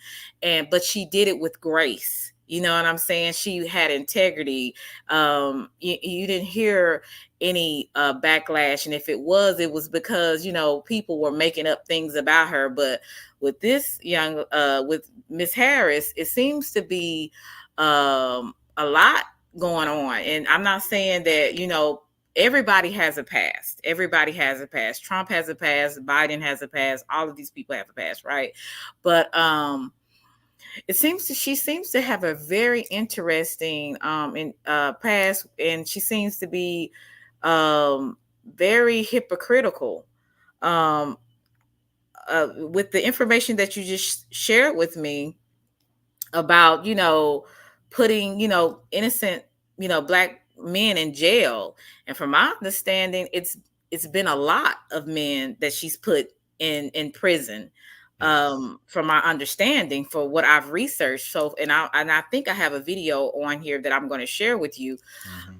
[SPEAKER 1] but she did it with grace. You know what I'm saying? She had integrity. You didn't hear any backlash, and if it was because people were making up things about her. But with this with Miss Harris, it seems to be a lot going on. And I'm not saying that, everybody has a past. Everybody has a past. Trump has a past. Biden has a past. All of these people have a past, right? But she seems to have a very interesting past, and she seems to be very hypocritical. Um, with the information that you just shared with me about putting innocent black men in jail, and from my understanding, it's been a lot of men that she's put in prison,
[SPEAKER 2] it. Yes.
[SPEAKER 1] from my understanding, for what I've researched. So, and I think I have a video on here that I'm going to share with you.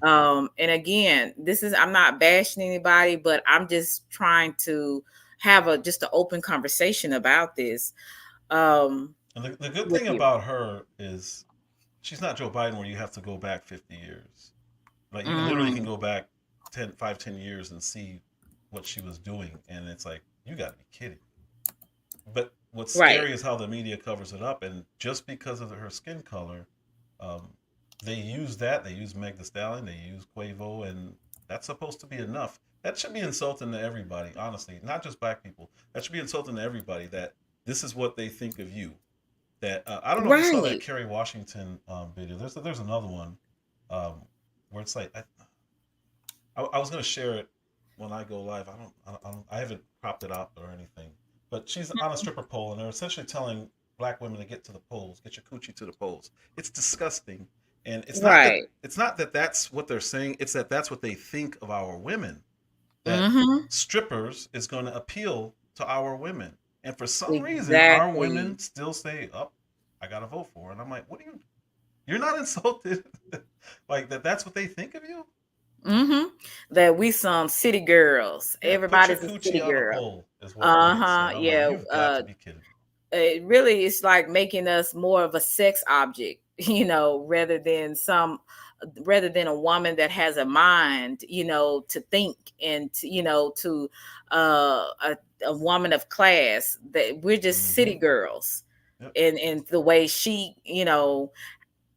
[SPEAKER 2] Mm-hmm.
[SPEAKER 1] And again, I'm not bashing anybody, but I'm just trying to have just an open conversation about this, um
[SPEAKER 2] And the good
[SPEAKER 1] with
[SPEAKER 2] thing
[SPEAKER 1] you.
[SPEAKER 2] about her is she's not Joe Biden where you have to go back 50 years. Like you literally can
[SPEAKER 1] Mm,
[SPEAKER 2] go back 10 years and see what she was doing. And it's like, you got to be kidding. But what's
[SPEAKER 1] right.
[SPEAKER 2] scary is how the media covers it up. And just because of her skin color, um, they use that. They use Meg the Stallion. They use Quavo. And that's supposed to be enough. That should be insulting to everybody, honestly, not just black people. That should be insulting to everybody that this is what they think of you. That I don't know if you saw that
[SPEAKER 1] Right.
[SPEAKER 2] Kerry Washington video. There's another one um, where it's like I was gonna share it when I go live. I haven't cropped it out or anything, but she's on a stripper pole and they're essentially telling black women to get to the poles, get your coochie to the poles. It's disgusting, and
[SPEAKER 1] Right.
[SPEAKER 2] it's not that that's what they're saying. It's that that's what they think of our women. That
[SPEAKER 1] Mm-hmm.
[SPEAKER 2] strippers is going to appeal to our women, and for some reason, our
[SPEAKER 1] Exactly.
[SPEAKER 2] women still say, "Oh, I got to vote for," her. And I'm like, "What are you? You're not insulted, like that? That's what they think of you."
[SPEAKER 1] Mm-hmm. That we some city girls.
[SPEAKER 2] Yeah, put your
[SPEAKER 1] Everybody's a
[SPEAKER 2] coochie
[SPEAKER 1] city
[SPEAKER 2] on a
[SPEAKER 1] girl.
[SPEAKER 2] pole is what Meg
[SPEAKER 1] Uh-huh.
[SPEAKER 2] said. I'm like,
[SPEAKER 1] Yeah.
[SPEAKER 2] you've got to be kidding me.
[SPEAKER 1] It really is like making us more of a sex object, rather than a woman that has a mind, to think, and to, a woman of class. That we're just
[SPEAKER 2] Mm-hmm.
[SPEAKER 1] city girls,
[SPEAKER 2] Yep.
[SPEAKER 1] and the way she,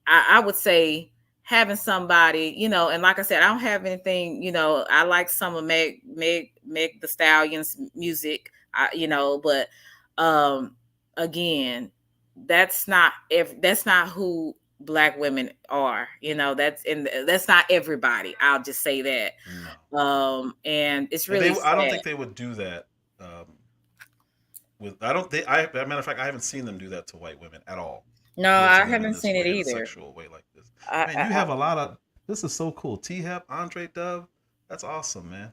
[SPEAKER 1] I would say, having somebody, and like I said, I don't have anything, I like some of Meg the Stallion's music, but um again, that's not who black women are, that's not everybody. I'll just say that.
[SPEAKER 2] No, no.
[SPEAKER 1] And it's
[SPEAKER 2] And
[SPEAKER 1] really
[SPEAKER 2] I don't
[SPEAKER 1] sad.
[SPEAKER 2] think they would do that. With I don't. As a matter of fact, I haven't seen them do that to white women at all.
[SPEAKER 1] No,
[SPEAKER 2] Appeal to
[SPEAKER 1] I
[SPEAKER 2] them in
[SPEAKER 1] haven't
[SPEAKER 2] this
[SPEAKER 1] seen it
[SPEAKER 2] way, in a
[SPEAKER 1] either.
[SPEAKER 2] sexual way like this.
[SPEAKER 1] I,
[SPEAKER 2] Man,
[SPEAKER 1] I,
[SPEAKER 2] you
[SPEAKER 1] I
[SPEAKER 2] have a lot of. This is so cool. T Hep, Andre Dove. That's awesome, man.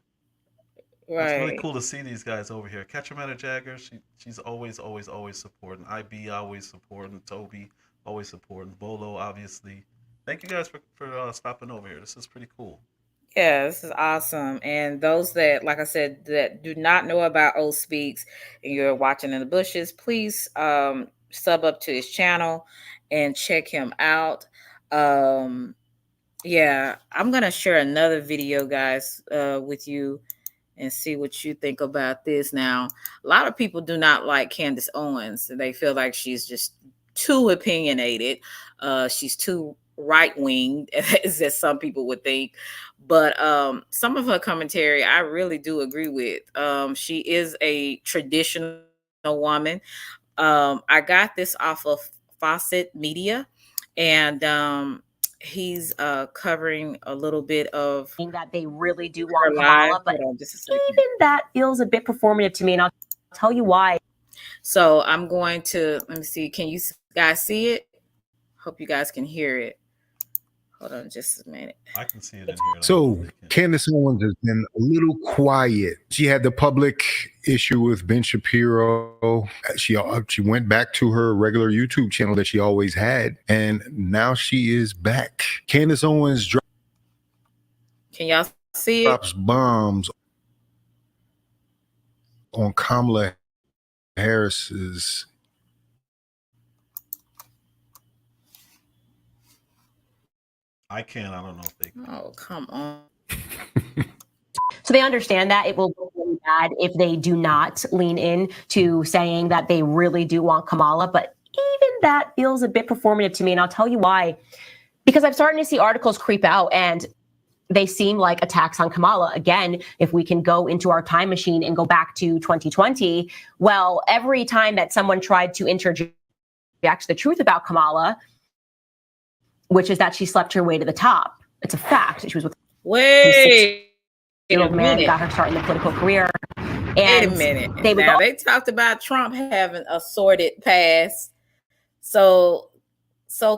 [SPEAKER 2] That's really
[SPEAKER 1] right.
[SPEAKER 2] cool to see these guys over here. Catch them at a Jagger. She's always, always, always supporting. IB always supporting. Toby always supporting. Bolo obviously. Thank you guys for stopping over here. This is pretty cool.
[SPEAKER 1] Yeah, this is awesome. And those that, like I said, that do not know about O Speaks and you're watching in the bushes, please sub up to his channel and check him out. Um, yeah, I'm gonna share another video, guys, with you and see what you think about this. Now, a lot of people do not like Candace Owens. They feel like she's just too opinionated. She's too right wing, as some people would think. But some of her commentary, I really do agree with. She is a traditional woman. I got this off of Fawcett Media, and he's covering a little bit of
[SPEAKER 5] that they really do
[SPEAKER 1] her
[SPEAKER 5] want
[SPEAKER 1] live.
[SPEAKER 5] Kamala, but
[SPEAKER 1] Hold on just a second.
[SPEAKER 5] even that feels a bit performative to me, and I'll tell you why.
[SPEAKER 1] So I'm going to, let me see. Can you guys see it? Hope you guys can hear it. Hold on just a minute.
[SPEAKER 2] I can see it in here.
[SPEAKER 6] So Candace Owens has been a little quiet. She had the public issue with Ben Shapiro. She went back to her regular YouTube channel that she always had, and now she is back. Candace Owens
[SPEAKER 1] Can y'all see it?
[SPEAKER 6] drops bombs on Kamala Harris's.
[SPEAKER 2] I can. I don't know if they can.
[SPEAKER 1] Oh, come on.
[SPEAKER 5] So they understand that it will go really bad if they do not lean in to saying that they really do want Kamala. But even that feels a bit performative to me. And I'll tell you why. Because I'm starting to see articles creep out and they seem like attacks on Kamala. Again, if we can go into our time machine and go back to 2020, well, every time that someone tried to interject the truth about Kamala, which is that she slept her way to the top. It's a fact. She was with
[SPEAKER 1] Wait
[SPEAKER 5] an
[SPEAKER 1] a
[SPEAKER 5] old man,
[SPEAKER 1] minute.
[SPEAKER 5] got her start in the political career. And
[SPEAKER 1] Wait a minute. Now they talked about Trump having a sordid past. So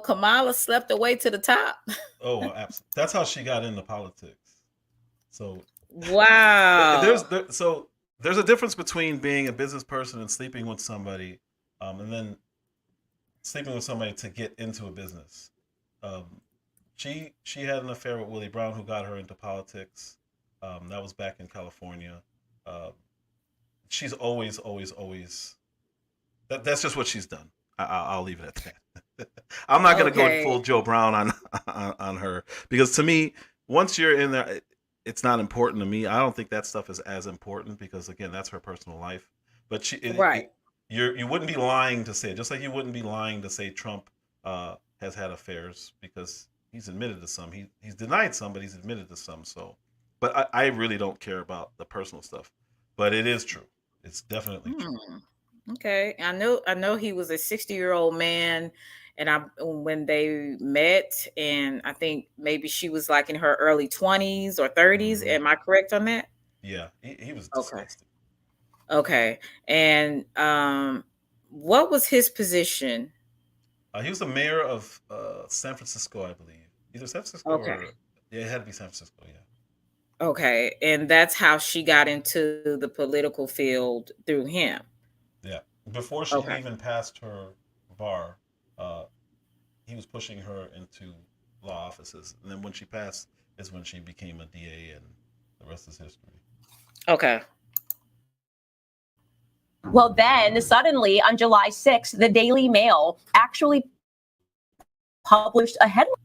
[SPEAKER 1] Kamala slept her way to the top.
[SPEAKER 2] Oh, absolutely. That's how she got into politics. So
[SPEAKER 1] wow.
[SPEAKER 2] There's a difference between being a business person and sleeping with somebody, and then sleeping with somebody to get into a business. She had an affair with Willie Brown, who got her into politics. That was back in California. She's always. That's just what she's done. I'll leave it at that. I'm not going to go full Joe Brown on her, because to me, once you're in there, it's not important to me. I don't think that stuff is as important, because again, that's her personal life. But you wouldn't be lying to say it, just like you wouldn't be lying to say Trump has had affairs, because he's admitted to some. He's denied some, but he's admitted to some. So, but I really don't care about the personal stuff. But it is true. It's definitely true.
[SPEAKER 1] Okay, I know he was a 60-year-old man, and when they met, and I think maybe she was like in her early 20s or 30s. Mm-hmm. Am I correct on that?
[SPEAKER 2] Yeah, he was disgusting.
[SPEAKER 1] Okay, and what was his position?
[SPEAKER 2] He was the mayor of San Francisco, I believe. Either San Francisco or it had to be San Francisco. Yeah.
[SPEAKER 1] Okay, and that's how she got into the political field, through him.
[SPEAKER 2] Yeah, before she even passed her bar, he was pushing her into law offices, and then when she passed is when she became a DA, and the rest is history.
[SPEAKER 1] Okay.
[SPEAKER 5] Well, then suddenly on July 6th, the Daily Mail actually published a headline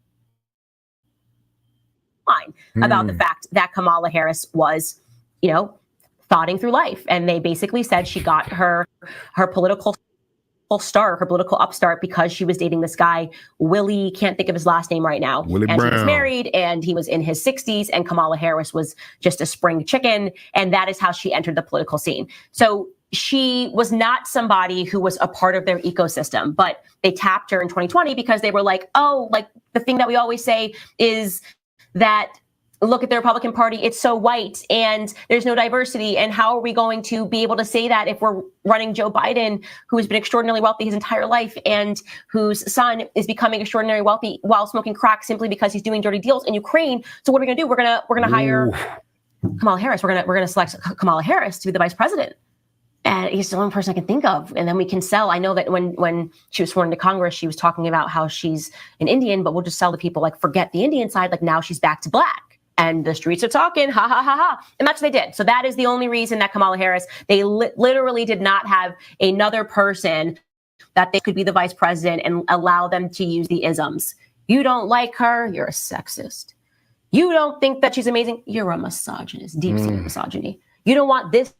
[SPEAKER 5] about the fact that Kamala Harris was, thoughting through life. And they basically said she got her political start, her political upstart, because she was dating this guy, Willie, can't think of his last name right now.
[SPEAKER 6] Willie
[SPEAKER 5] and
[SPEAKER 6] Brown.
[SPEAKER 5] He was married and he was in his 60s, and Kamala Harris was just a spring chicken. And that is how she entered the political scene. So she was not somebody who was a part of their ecosystem, but they tapped her in 2020 because they were like, oh, like the thing that we always say is that, look at the Republican Party, it's so white and there's no diversity. And how are we going to be able to say that if we're running Joe Biden, who has been extraordinarily wealthy his entire life and whose son is becoming extraordinarily wealthy while smoking crack simply because he's doing dirty deals in Ukraine? So what are we going to do? We're going to hire Kamala Harris. We're going to select Kamala Harris to be the vice president. And he's the only person I can think of. And then we can sell. I know that when she was sworn into Congress, she was talking about how she's an Indian, but we'll just sell the people, like, forget the Indian side. Like, now she's back to black. and the streets are talking, ha ha ha ha. And that's what they did. So that is the only reason that Kamala Harris, they literally did not have another person that they could be the vice president and allow them to use the isms. You don't like her, you're a sexist. You don't think that she's amazing, you're a misogynist, deep-seated misogyny. You don't want this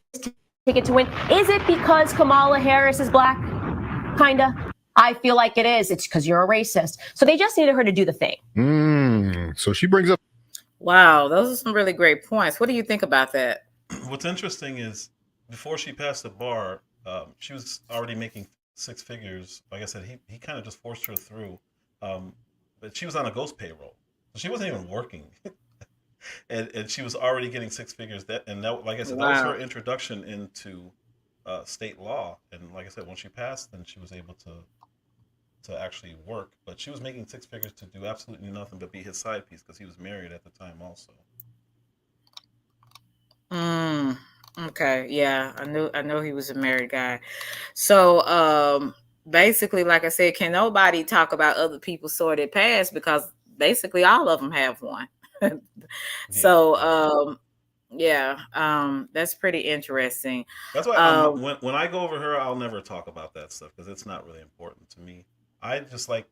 [SPEAKER 5] ticket to win. Is it because Kamala Harris is black? Kinda. I feel like it is. It's because you're a racist. So they just needed her to do the thing.
[SPEAKER 6] So she brings up.
[SPEAKER 1] Wow, those are some really great points. What do you think about that?
[SPEAKER 2] What's interesting is before she passed the bar, she was already making six figures. Like I said, he kind of just forced her through. But she was on a ghost payroll. So she wasn't even working. and she was already getting six figures. Like I said, that was her introduction into state law. And like I said, when she passed, then she was able to actually work. But she was making six figures to do absolutely nothing but be his side piece because he was married at the time also.
[SPEAKER 1] Okay, yeah, I know he was a married guy. So basically, like I said, can nobody talk about other people's sordid past because basically all of them have one. So that's pretty interesting.
[SPEAKER 2] That's why when I go over her, I'll never talk about that stuff because it's not really important to me. I just like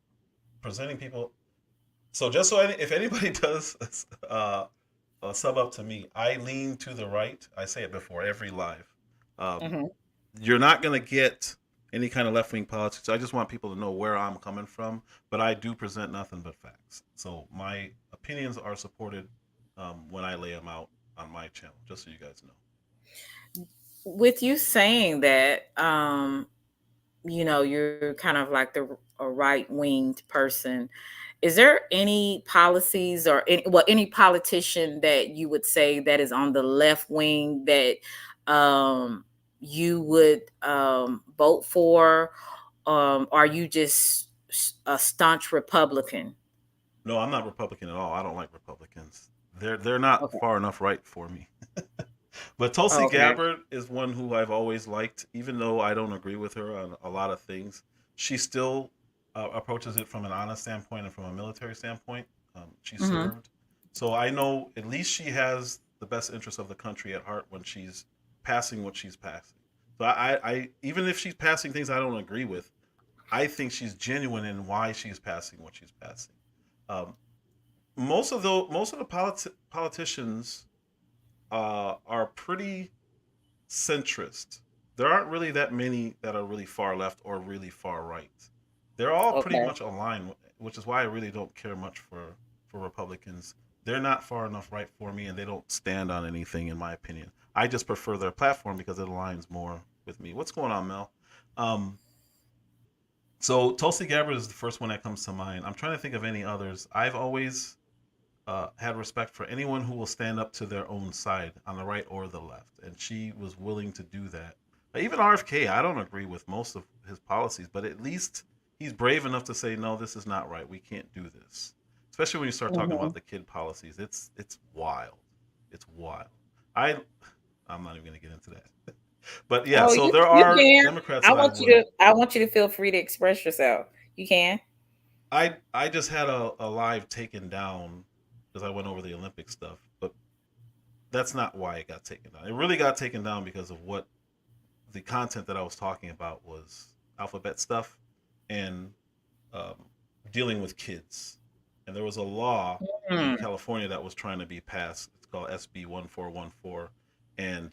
[SPEAKER 2] presenting people. So just so if anybody does sub up to me, I lean to the right. I say it before every live. You're not going to get any kind of left-wing politics. I just want people to know where I'm coming from, but I do present nothing but facts. So my opinions are supported when I lay them out on my channel, just so you guys know.
[SPEAKER 1] With you saying that, you're kind of like a right-winged person. Is there any policies or any politician that you would say that is on the left wing that you would vote for? Are you just a staunch Republican?
[SPEAKER 2] No, I'm not Republican at all. I don't like Republicans. They're not far enough right for me. But Tulsi Gabbard is one who I've always liked, even though I don't agree with her on a lot of things. She still approaches it from an honest standpoint and from a military standpoint. She served. So I know at least she has the best interest of the country at heart when she's passing what she's passing. So I even if she's passing things I don't agree with, I think she's genuine in why she's passing what she's passing. Most of the politicians are pretty centrist. There aren't really that many that are really far left or really far right. They're all pretty much aligned, which is why I really don't care much for Republicans. They're not far enough right for me, and they don't stand on anything, in my opinion. I just prefer their platform because it aligns more with me. What's going on, Mel? So Tulsi Gabbard is the first one that comes to mind. I'm trying to think of any others. I've always had respect for anyone who will stand up to their own side on the right or the left, and she was willing to do that. Even RFK, I don't agree with most of his policies, but at least he's brave enough to say, no, this is not right. We can't do this. Especially when you start talking about the kid policies. It's wild. It's wild. I'm not even going to get into that. But yeah, there are Democrats.
[SPEAKER 1] I want you to feel free to express yourself. You can.
[SPEAKER 2] I just had a live taken down because I went over the Olympic stuff, but that's not why it got taken down. It really got taken down because of what the content that I was talking about was alphabet stuff and dealing with kids. And there was a law in California that was trying to be passed. It's called SB 1414. And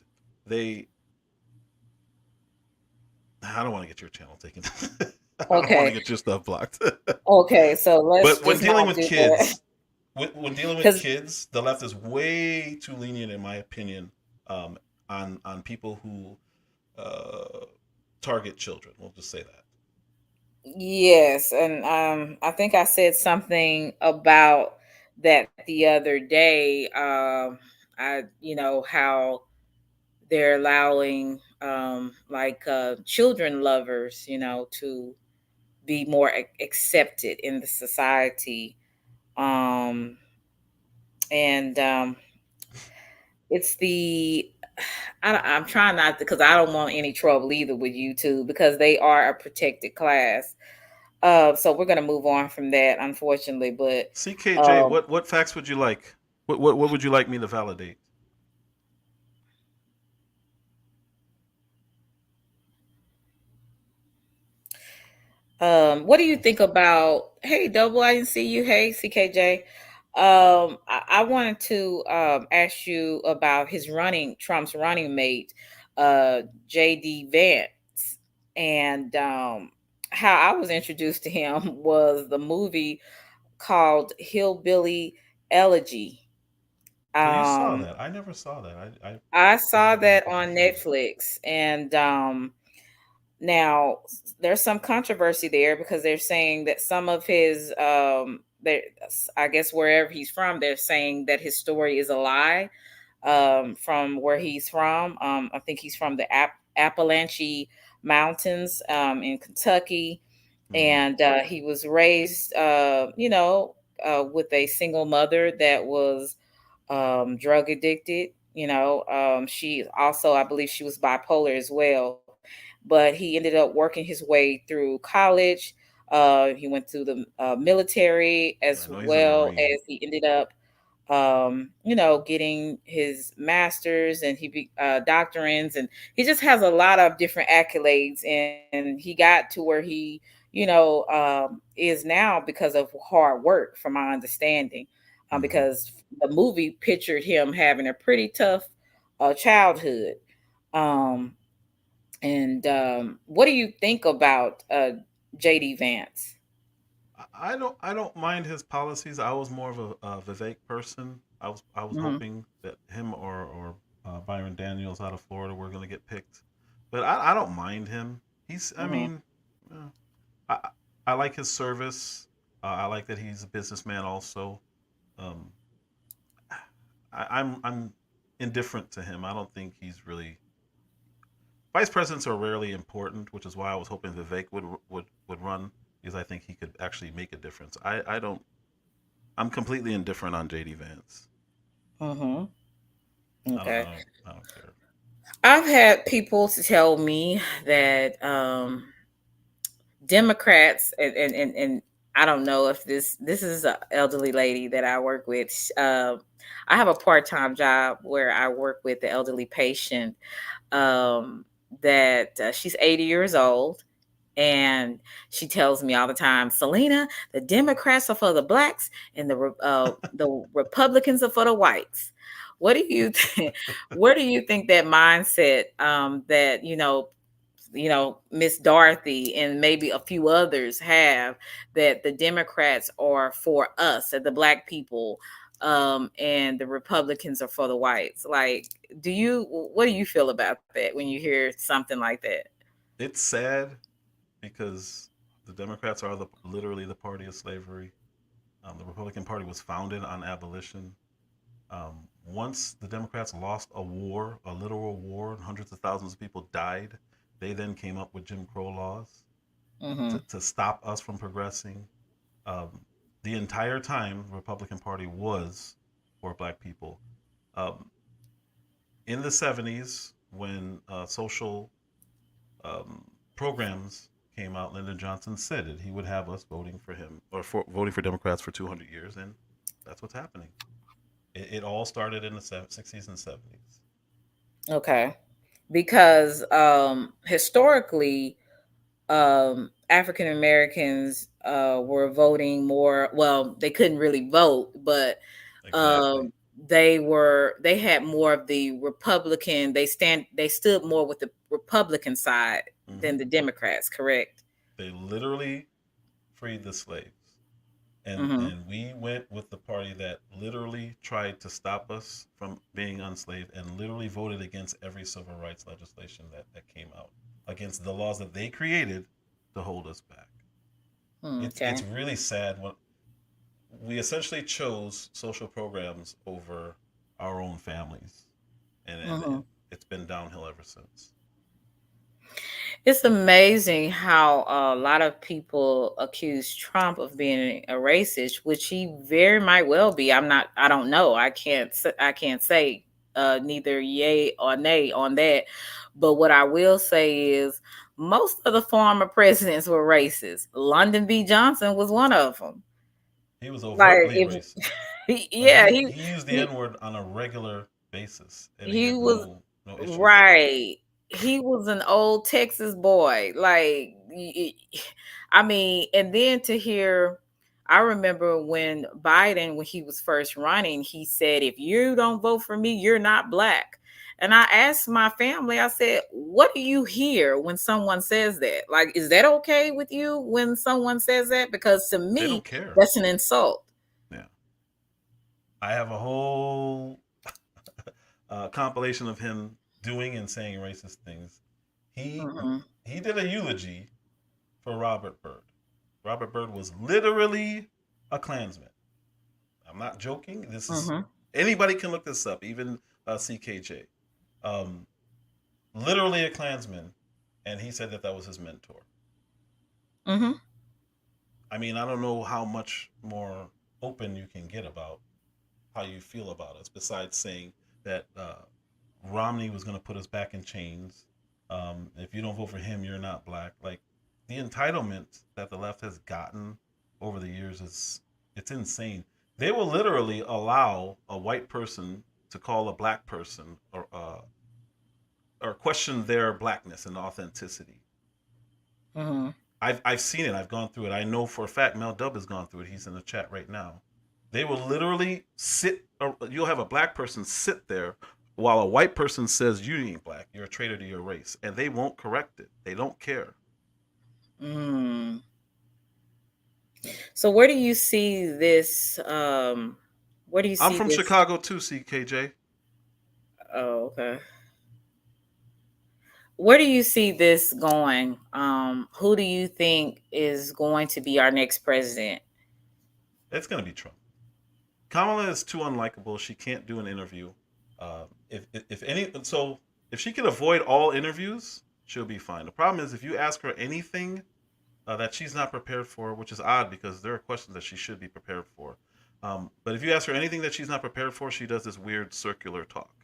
[SPEAKER 2] I don't want to get your channel taken. I don't want to get your stuff blocked.
[SPEAKER 1] So let's.
[SPEAKER 2] But when dealing with kids, when dealing with kids, the left is way too lenient, in my opinion, on people who target children. We'll just say that.
[SPEAKER 1] Yes, and I think I said something about that the other day. How they're allowing children lovers, to be more accepted in the society. It's I'm trying not to, because I don't want any trouble either with YouTube because they are a protected class. So we're going to move on from that, unfortunately. But
[SPEAKER 2] CKJ, what facts would you like? What would you like me to validate?
[SPEAKER 1] What do you think about? Hey, Double, I didn't see you. Hey, CKJ. I wanted to ask you about Trump's running mate, JD Vance, and how I was introduced to him was the movie called Hillbilly Elegy.
[SPEAKER 2] So you saw
[SPEAKER 1] Um,
[SPEAKER 2] that? I never saw that.
[SPEAKER 1] I
[SPEAKER 2] I
[SPEAKER 1] saw
[SPEAKER 2] never got a
[SPEAKER 1] that
[SPEAKER 2] chance to
[SPEAKER 1] on
[SPEAKER 2] see that.
[SPEAKER 1] Netflix, and now there's some controversy there because they're saying that some of his, I guess wherever he's from, they're saying that his story is a lie. From where he's from, I think he's from the Appalachian Mountains in Kentucky,
[SPEAKER 2] Mm-hmm.
[SPEAKER 1] and he was raised, with a single mother that was drug addicted. She also, I believe, she was bipolar as well. But he ended up working his way through college. He went through the military
[SPEAKER 2] I
[SPEAKER 1] as
[SPEAKER 2] know he's a
[SPEAKER 1] well
[SPEAKER 2] Marine.
[SPEAKER 1] as he ended up, getting his master's and doctorants, and he just has a lot of different accolades. And he got to where he, is now because of hard work, from my understanding,
[SPEAKER 2] Mm-hmm.
[SPEAKER 1] because the movie pictured him having a pretty tough childhood. Um, and what do you think about JD Vance?
[SPEAKER 2] I don't mind his policies. I was more of a Vivek person. I was
[SPEAKER 1] Hmm.
[SPEAKER 2] hoping that him or Byron Daniels out of Florida were going to get picked, but I don't mind him. He's I
[SPEAKER 1] Hmm.
[SPEAKER 2] mean, uh, I I like his service. I like that he's a businessman also. Um, I'm indifferent to him. I don't think he's really. Vice presidents are rarely important, which is why I was hoping Vivek would run, because I think he could actually make a difference. I don't. I'm completely indifferent on JD Vance.
[SPEAKER 1] Hmm. Okay.
[SPEAKER 2] I don't care.
[SPEAKER 1] I've had people to tell me that Democrats, and I don't know if this is an elderly lady that I work with. I have a part-time job where I work with the elderly patient, that she's 80 years old, and she tells me all the time, Selena, the Democrats are for the blacks and the Republicans are for the whites. What do you think? Where do you think that mindset, that Miss Dorothy and maybe a few others have, that the Democrats are for us, and the black people, and the Republicans are for the whites? Like, what do you feel about that when you hear something like that?
[SPEAKER 2] It's sad because the Democrats are literally the party of slavery. The Republican Party was founded on abolition. Once the Democrats lost a war, a literal war, and hundreds of thousands of people died, they then came up with Jim Crow laws
[SPEAKER 1] Mm-hmm.
[SPEAKER 2] to stop us from progressing. Um, the entire time, the Republican Party was for black people. Um, in the 70s, when social programs came out, Lyndon Johnson said it. He would have us voting for him or voting for Democrats for 200 years, and that's what's happening. It all started in the 60s and 70s.
[SPEAKER 1] Okay. Because historically, African Americans were voting more. Well, they couldn't really vote, but
[SPEAKER 2] Exactly.
[SPEAKER 1] um, they had more of the Republican. They stood more with the Republican side
[SPEAKER 2] Hmm.
[SPEAKER 1] than the Democrats. Correct.
[SPEAKER 2] They literally freed the slaves,
[SPEAKER 1] Mm-hmm.
[SPEAKER 2] and we went with the party that literally tried to stop us from being enslaved and literally voted against every civil rights legislation that came out, against the laws that they created to hold us back. It's
[SPEAKER 1] Okay.
[SPEAKER 2] really sad when we essentially chose social programs over our own families, and
[SPEAKER 1] Mm-hmm.
[SPEAKER 2] it's been downhill ever since.
[SPEAKER 1] It's amazing how a lot of people accuse Trump of being a racist, which he very might well be. I don't know. I can't say neither yay or nay on that. But what I will say is most of the former presidents were racist. Lyndon B. Johnson was one of them.
[SPEAKER 2] He was
[SPEAKER 1] Like
[SPEAKER 2] overtly
[SPEAKER 1] if
[SPEAKER 2] racist. Like
[SPEAKER 1] yeah,
[SPEAKER 2] he used the
[SPEAKER 1] he
[SPEAKER 2] N word on a regular basis, and he
[SPEAKER 1] he
[SPEAKER 2] had
[SPEAKER 1] was
[SPEAKER 2] no issues with it.
[SPEAKER 1] right. He was an old Texas boy. Like I mean, and then to hear I remember when Biden, when he was first running, he said, if you don't vote for me, you're not black. And I asked my family, I said, what do you hear when someone says that? Like, is that okay with you when someone says that? Because to
[SPEAKER 2] They
[SPEAKER 1] me,
[SPEAKER 2] don't care.
[SPEAKER 1] that's an insult.
[SPEAKER 2] Yeah, I have a whole compilation of him doing and saying racist things. He
[SPEAKER 1] Hmm.
[SPEAKER 2] he did a eulogy for Robert Byrd. Robert Byrd was literally a Klansman. I'm not joking. This is
[SPEAKER 1] Hmm.
[SPEAKER 2] anybody can look this up, even CKJ. Um, Literally a Klansman, and he said that that was his mentor.
[SPEAKER 1] Hmm.
[SPEAKER 2] I mean, I don't know how much more open you can get about how you feel about us, besides saying that Romney was going to put us back in chains. If you don't vote for him, you're not black. Like the entitlement that the left has gotten over the years is it's insane. They will literally allow a white person to call a black person or question their blackness and authenticity.
[SPEAKER 1] Hmm.
[SPEAKER 2] I've seen it. I've gone through it. I know for a fact Mel Dub has gone through it. He's in the chat right now. They will literally sit. You'll have a black person sit there while a white person says you ain't black. You're a traitor to your race, and they won't correct it. They don't care.
[SPEAKER 1] Mm. So where do you see this? Where do you
[SPEAKER 2] I'm
[SPEAKER 1] see
[SPEAKER 2] from
[SPEAKER 1] this?
[SPEAKER 2] Chicago too, CKJ.
[SPEAKER 1] Oh, okay. Where do you see this going? Who do you think is going to be our next president?
[SPEAKER 2] It's gonna be Trump. Kamala is too unlikable. She can't do an interview. If any, so if she can avoid all interviews, she'll be fine. The problem is if you ask her anything that she's not prepared for, which is odd because there are questions that she should be prepared for. But if you ask her anything that she's not prepared for, she does this weird circular talk,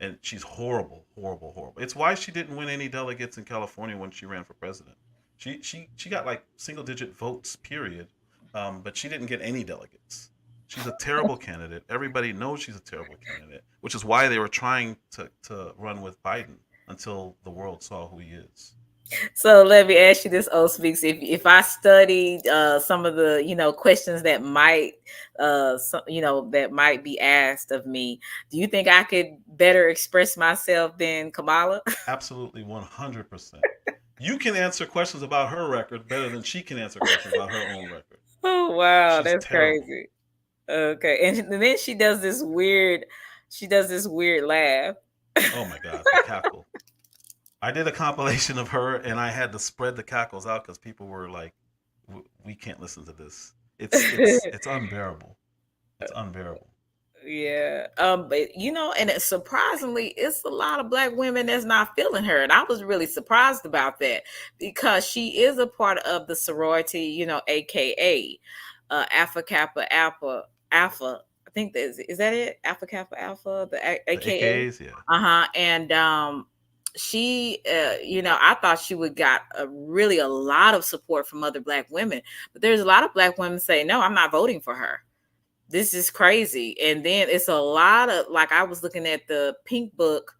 [SPEAKER 2] and she's horrible, horrible, horrible. It's why she didn't win any delegates in California when she ran for president. She got like single digit votes, period, but she didn't get any delegates. She's a terrible candidate. Everybody knows she's a terrible candidate, which is why they were trying to run with Biden until the world saw who he is.
[SPEAKER 1] So let me ask you this, O Speaks. If I studied some of the questions that might that might be asked of me, do you think I could better express myself than Kamala?
[SPEAKER 2] Absolutely, 100%. You can answer questions about her record better than she can answer questions about her own record.
[SPEAKER 1] Oh wow,
[SPEAKER 2] She's
[SPEAKER 1] that's
[SPEAKER 2] terrible.
[SPEAKER 1] crazy. Okay, and then she does this weird laugh.
[SPEAKER 2] Oh my God, the cackle. I did a compilation of her, and I had to spread the cackles out because people were like, "We can't listen to this. It's unbearable. It's unbearable."
[SPEAKER 1] Yeah. But and surprisingly, it's a lot of black women that's not feeling her. And I was really surprised about that because she is a part of the sorority, aka Alpha Kappa Alpha. I think is that it? Alpha Kappa Alpha, the
[SPEAKER 2] The
[SPEAKER 1] aka.
[SPEAKER 2] AKAs, yeah.
[SPEAKER 1] Uh-huh. And she I thought she would got a lot of support from other black women, but there's a lot of black women say, no, I'm not voting for her. This is crazy. And then it's a lot of, like, I was looking at the Pink Book,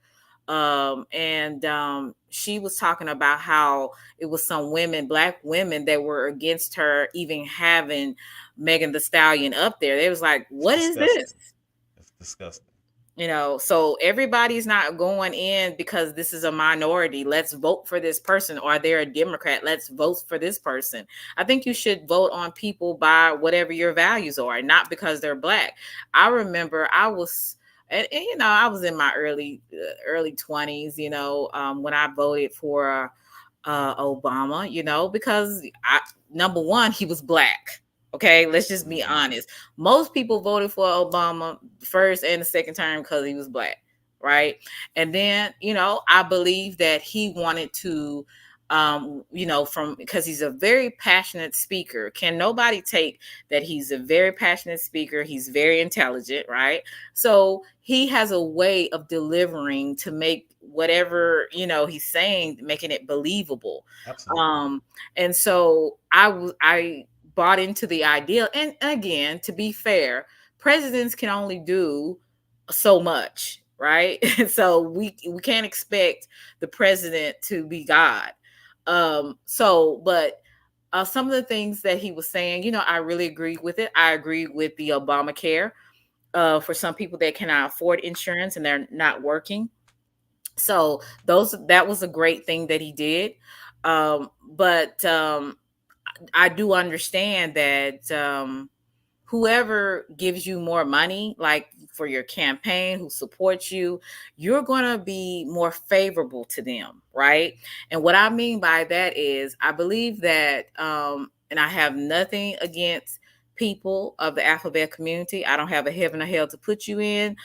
[SPEAKER 1] and she was talking about how it was some women, black women, that were against her even having Megan the Stallion up there. They was like,
[SPEAKER 2] It's
[SPEAKER 1] what is this?
[SPEAKER 2] disgusting. It's disgusting.
[SPEAKER 1] So everybody's not going in because this is a minority. Let's vote for this person, or they're a Democrat. Let's vote for this person. I think you should vote on people by whatever your values are, not because they're black. I remember I was, and I was in my early 20s, when I voted for Obama, because number one, he was black. Okay, let's just be
[SPEAKER 2] Mm-hmm.
[SPEAKER 1] honest. Most people voted for Obama first and the second term because he was black, right? And then, I believe that he wanted to, from because he's a very passionate speaker. Can nobody take that he's a very passionate speaker? He's very intelligent, right? So he has a way of delivering to make whatever he's saying, making it believable.
[SPEAKER 2] Absolutely.
[SPEAKER 1] Um, and so I bought into the idea. And again, to be fair, presidents can only do so much, right? So we can't expect the president to be God. But some of the things that he was saying, I really agree with it. I agree with the Obamacare for some people that cannot afford insurance and they're not working. So that was a great thing that he did. But I do understand that whoever gives you more money, like for your campaign, who supports you, you're going to be more favorable to them, right? And what I mean by that is, I believe that, and I have nothing against people of the alphabet community. I don't have a heaven or hell to put you in,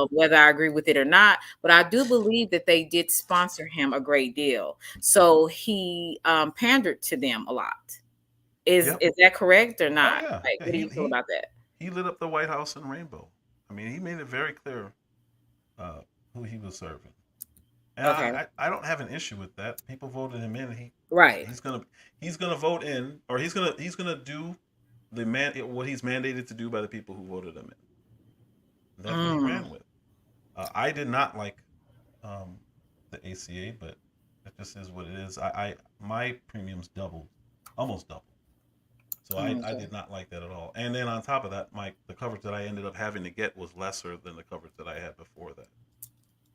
[SPEAKER 1] whether I agree with it or not. But I do believe that they did sponsor him a great deal. So he pandered to them a lot.
[SPEAKER 2] Yep.
[SPEAKER 1] Is that correct or
[SPEAKER 2] Oh
[SPEAKER 1] not?
[SPEAKER 2] yeah.
[SPEAKER 1] Like,
[SPEAKER 2] Yeah.
[SPEAKER 1] what do you feel about that?
[SPEAKER 2] He lit up the White House in rainbow. I mean, he made it very clear uh, who he was serving, and
[SPEAKER 1] Okay.
[SPEAKER 2] I don't have an issue with that. People voted him in.
[SPEAKER 1] Right.
[SPEAKER 2] He's gonna vote in, or he's gonna do what he's mandated to do by the people who voted him in. That's what he
[SPEAKER 1] Mm.
[SPEAKER 2] ran with. I did not like um, the ACA, but it just is what it is. My premiums doubled, almost doubled. So I
[SPEAKER 1] Okay.
[SPEAKER 2] did not like that at all. And then on top of that, the coverage that I ended up having to get was lesser than the coverage that I had before that.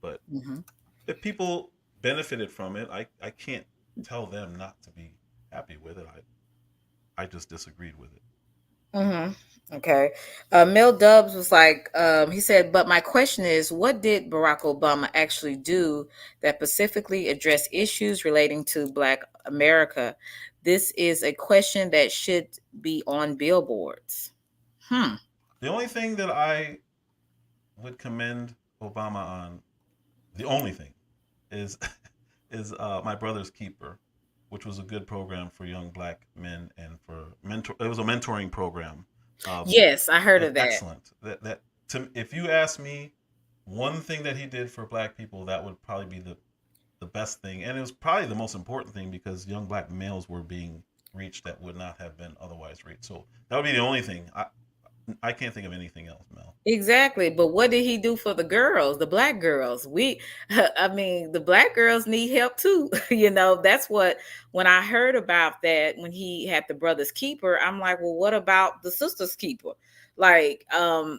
[SPEAKER 2] But
[SPEAKER 1] Hmm.
[SPEAKER 2] if people benefited from it, I can't tell them not to be happy with it. I just disagreed with it.
[SPEAKER 1] Hmm. Okay. Mel Dubs was like, he said, but my question is, what did Barack Obama actually do that specifically addressed issues relating to Black America? This is a question that should be on billboards. Hmm.
[SPEAKER 2] The only thing that I would commend Obama on, the only thing, is is My Brother's Keeper, which was a good program for young Black men and for mentor. It was a mentoring program. Um,
[SPEAKER 1] Yes, I heard
[SPEAKER 2] That's
[SPEAKER 1] of that.
[SPEAKER 2] excellent. If you ask me, one thing that he did for Black people, that would probably be the best thing, and it was probably the most important thing because young Black males were being reached that would not have been otherwise reached. So that would be the only thing. I can't think of anything else, Mel.
[SPEAKER 1] Exactly. But what did he do for the girls, the Black girls? I mean, the Black girls need help too. That's when I heard about that, when he had the Brother's Keeper, I'm like, well, what about the Sister's Keeper? Like,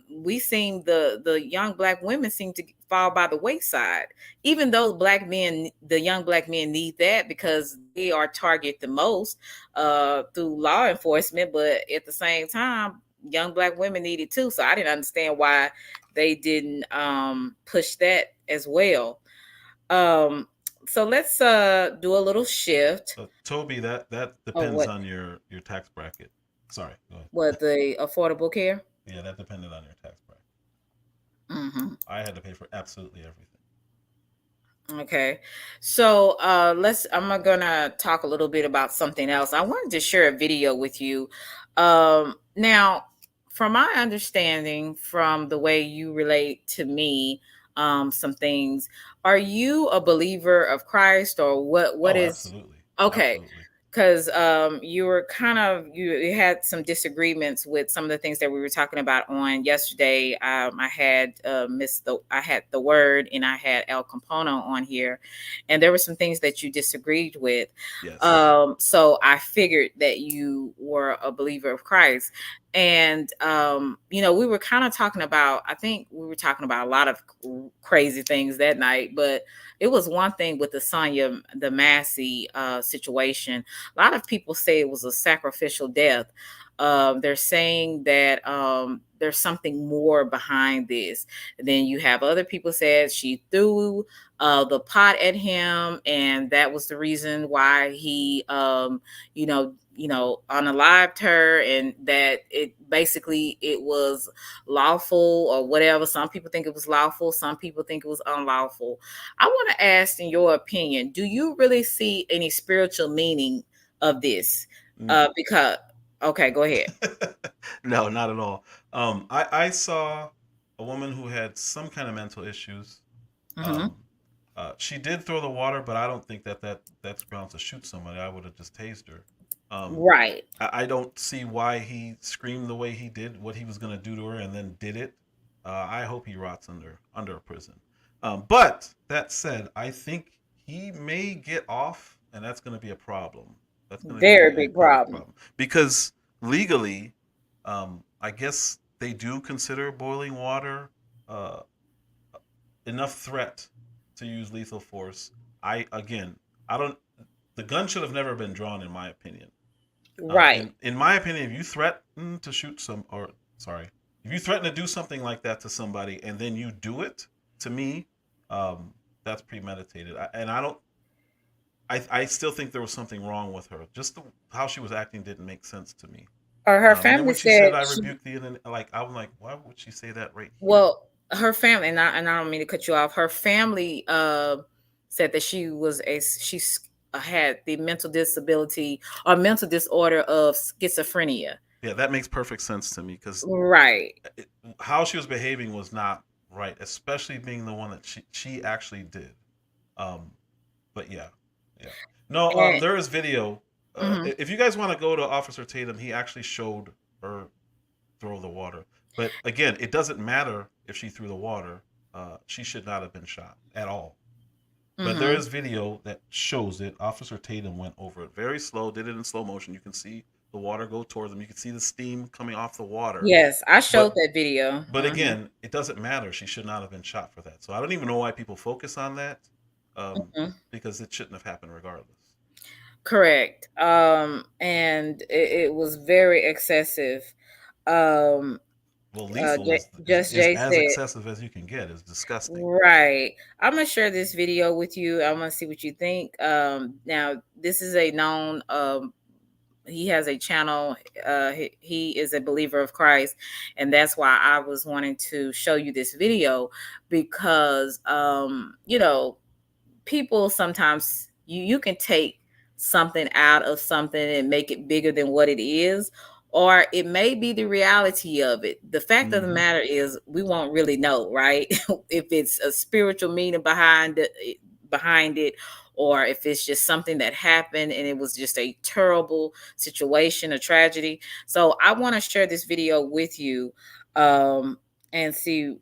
[SPEAKER 1] we seem the young Black women seem to fall by the wayside, even though the young Black men need that because they are targeted the most through law enforcement. But at the same time, young Black women need it too. So I didn't understand why they didn't push that as well. Um, so let's do a little shift.
[SPEAKER 2] Toby, that
[SPEAKER 1] Oh,
[SPEAKER 2] depends
[SPEAKER 1] what
[SPEAKER 2] on your tax bracket. Sorry, go ahead.
[SPEAKER 1] what the Affordable Care?
[SPEAKER 2] Yeah, that depended on your tax bracket.
[SPEAKER 1] Hmm.
[SPEAKER 2] I had to pay for absolutely everything.
[SPEAKER 1] Okay. So I'm gonna talk a little bit about something else. I wanted to share a video with you. Now, from my understanding, from the way you relate to me, some things, are you a believer of Christ, or what
[SPEAKER 2] Oh,
[SPEAKER 1] is
[SPEAKER 2] absolutely,
[SPEAKER 1] okay?
[SPEAKER 2] absolutely.
[SPEAKER 1] Because you were you had some disagreements with some of the things that we were talking about on yesterday. I had I had the word and I had El Compono on here, and there were some things that you disagreed with.
[SPEAKER 2] Yes.
[SPEAKER 1] So I figured that you were a believer of Christ, and we were kind of talking about. I think we were talking about a lot of crazy things that night, but it was one thing with the Sonya the Massey situation. A lot of people say it was a sacrificial death. They're saying that there's something more behind this. Then you have other people said she threw the pot at him, and that was the reason why he, unalived her, and that it was lawful or whatever. Some people think it was lawful. Some people think it was unlawful. I want to ask, in your opinion, do you really see any spiritual meaning of this?
[SPEAKER 2] No.
[SPEAKER 1] Because okay, go ahead.
[SPEAKER 2] No, not at all. I saw a woman who had some kind of mental issues.
[SPEAKER 1] Hmm.
[SPEAKER 2] Um, she did throw the water, but I don't think that's grounds to shoot somebody. I would have just tased her.
[SPEAKER 1] Right.
[SPEAKER 2] I don't see why he screamed the way he did, what he was going to do to her, and then did it. I hope he rots under a prison. But that said, I think he may get off, and that's going to be a problem. That's going to be
[SPEAKER 1] Very
[SPEAKER 2] a
[SPEAKER 1] big
[SPEAKER 2] big
[SPEAKER 1] problem.
[SPEAKER 2] problem because legally, I guess they do consider boiling water uh, enough threat to use lethal force. I don't. The gun should have never been drawn, in my opinion.
[SPEAKER 1] Right.
[SPEAKER 2] In my opinion, if you threaten to shoot if you threaten to do something like that to somebody and then you do it, to me, that's premeditated. I still think there was something wrong with her. Just how she was acting didn't make sense to me.
[SPEAKER 1] Or her
[SPEAKER 2] And then
[SPEAKER 1] family
[SPEAKER 2] when she said,
[SPEAKER 1] said
[SPEAKER 2] "I
[SPEAKER 1] she,
[SPEAKER 2] rebuke the internet," like I'm like, why would she say that right here?
[SPEAKER 1] well, her family, and I don't mean to cut you off. Her family said that had the mental disability or mental disorder of schizophrenia.
[SPEAKER 2] Yeah, that makes perfect sense to me because
[SPEAKER 1] Right.
[SPEAKER 2] how she was behaving was not right, especially being the one that she actually did. Um, but yeah, yeah. No,
[SPEAKER 1] And
[SPEAKER 2] there is video.
[SPEAKER 1] mhm.
[SPEAKER 2] If you guys want to go to Officer Tatum, he actually showed her throw the water. But again, it doesn't matter if she threw the water. She should not have been shot at all. But there
[SPEAKER 1] Mhm.
[SPEAKER 2] is video that shows it. Officer Tatum went over it very slow, did it in slow motion. You can see the water go towards him. You can see the steam coming off the water.
[SPEAKER 1] Yes, I showed
[SPEAKER 2] But
[SPEAKER 1] that video.
[SPEAKER 2] but again, it doesn't matter. She should not have been shot for that. So I don't even know why people focus on that,
[SPEAKER 1] Mhm.
[SPEAKER 2] because it shouldn't have happened regardless.
[SPEAKER 1] Correct. And it was very excessive. Um,
[SPEAKER 2] Well, lethal
[SPEAKER 1] Just
[SPEAKER 2] is
[SPEAKER 1] Jay
[SPEAKER 2] as
[SPEAKER 1] said,
[SPEAKER 2] excessive as you can get. It's disgusting.
[SPEAKER 1] right. I'm gonna share this video with you. I'm gonna see what you think. Now this is a known. He has a channel. He is a believer of Christ, and that's why I was wanting to show you this video because, people sometimes you can take something out of something and make it bigger than what it is, or it may be the reality of it. The fact of the
[SPEAKER 2] Mm-hmm.
[SPEAKER 1] matter is we won't really know, right? If it's a spiritual meaning behind it, or if it's just something that happened and it was just a terrible situation, a tragedy. So I want to share this video with you, um and see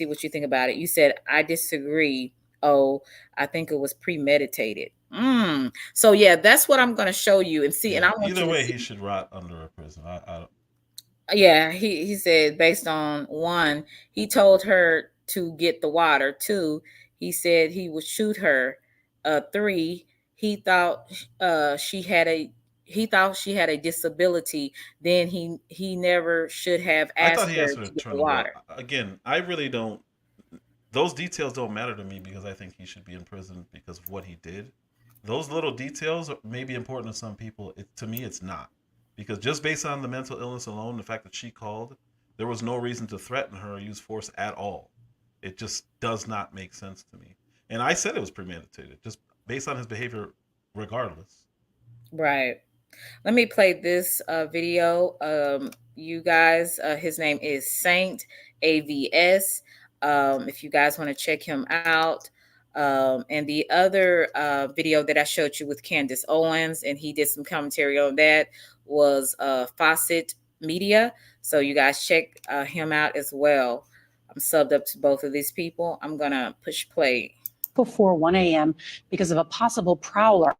[SPEAKER 1] what you think about it. You said I disagree. Oh, I think it was premeditated. So yeah, that's what I'm going to show you and see. And
[SPEAKER 2] Yeah.
[SPEAKER 1] I want you
[SPEAKER 2] Either
[SPEAKER 1] to
[SPEAKER 2] way,
[SPEAKER 1] see.
[SPEAKER 2] he should rot under a prison.
[SPEAKER 1] Yeah, he said based on one, he told her to get the water. Two, he said he would shoot her. Three, he thought she had a disability. Then he never should have
[SPEAKER 2] I thought
[SPEAKER 1] asked
[SPEAKER 2] he asked
[SPEAKER 1] her
[SPEAKER 2] her
[SPEAKER 1] to
[SPEAKER 2] to
[SPEAKER 1] get
[SPEAKER 2] turn
[SPEAKER 1] the
[SPEAKER 2] the water.
[SPEAKER 1] water.
[SPEAKER 2] Again, I really don't. Those details don't matter to me because I think he should be in prison because of what he did. Those little details may be important to some people. To me, it's not. Because just based on the mental illness alone, the fact that she called, there was no reason to threaten her or use force at all. It just does not make sense to me. And I said it was premeditated, just based on his behavior, regardless.
[SPEAKER 1] Right. Let me play this video. You guys, his name is Saint AVS. If you guys want to check him out. And the other video that I showed you with Candace Owens, and he did some commentary on that, was Fawcett Media. So you guys check him out as well. I'm subbed up to both of these people. I'm going to push play.
[SPEAKER 7] Before 1 a.m. because of a possible prowler.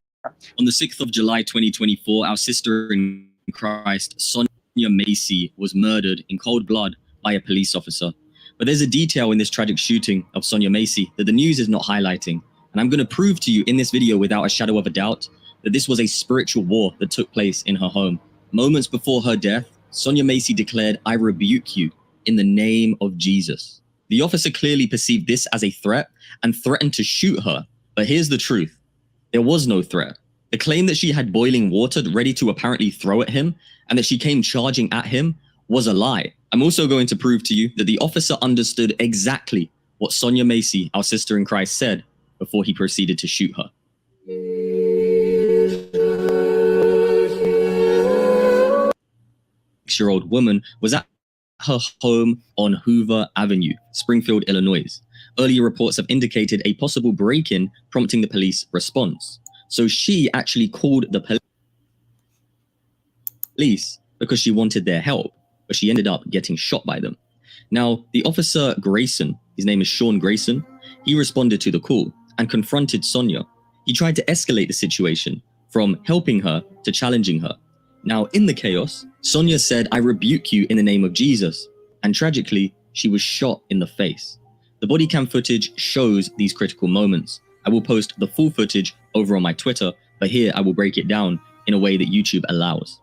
[SPEAKER 8] On the 6th of July 2024, our sister in Christ, Sonia Macy, was murdered in cold blood by a police officer. But there's a detail in this tragic shooting of Sonia Macy that the news is not highlighting. And I'm going to prove to you in this video without a shadow of a doubt that this was a spiritual war that took place in her home. Moments before her death, Sonia Macy declared, "I rebuke you in the name of Jesus." The officer clearly perceived this as a threat and threatened to shoot her. But here's the truth. There was no threat. The claim that she had boiling water ready to apparently throw at him and that she came charging at him was a lie. I'm also going to prove to you that the officer understood exactly what Sonia Macy, our sister in Christ, said before he proceeded to shoot her. Six-year-old woman was at her home on Hoover Avenue, Springfield, Illinois. Earlier reports have indicated a possible break-in, prompting the police response. So she actually called the police. police because she wanted their help, but she ended up getting shot by them. Now, the officer Grayson, his name is Sean Grayson, he responded to the call and confronted Sonia. He tried to escalate the situation from helping her to challenging her. Now, in the chaos, Sonia said, "I rebuke you in the name of Jesus." And tragically, she was shot in the face. The body cam footage shows these critical moments. I will post the full footage over on my Twitter, but here I will break it down in a way that YouTube allows.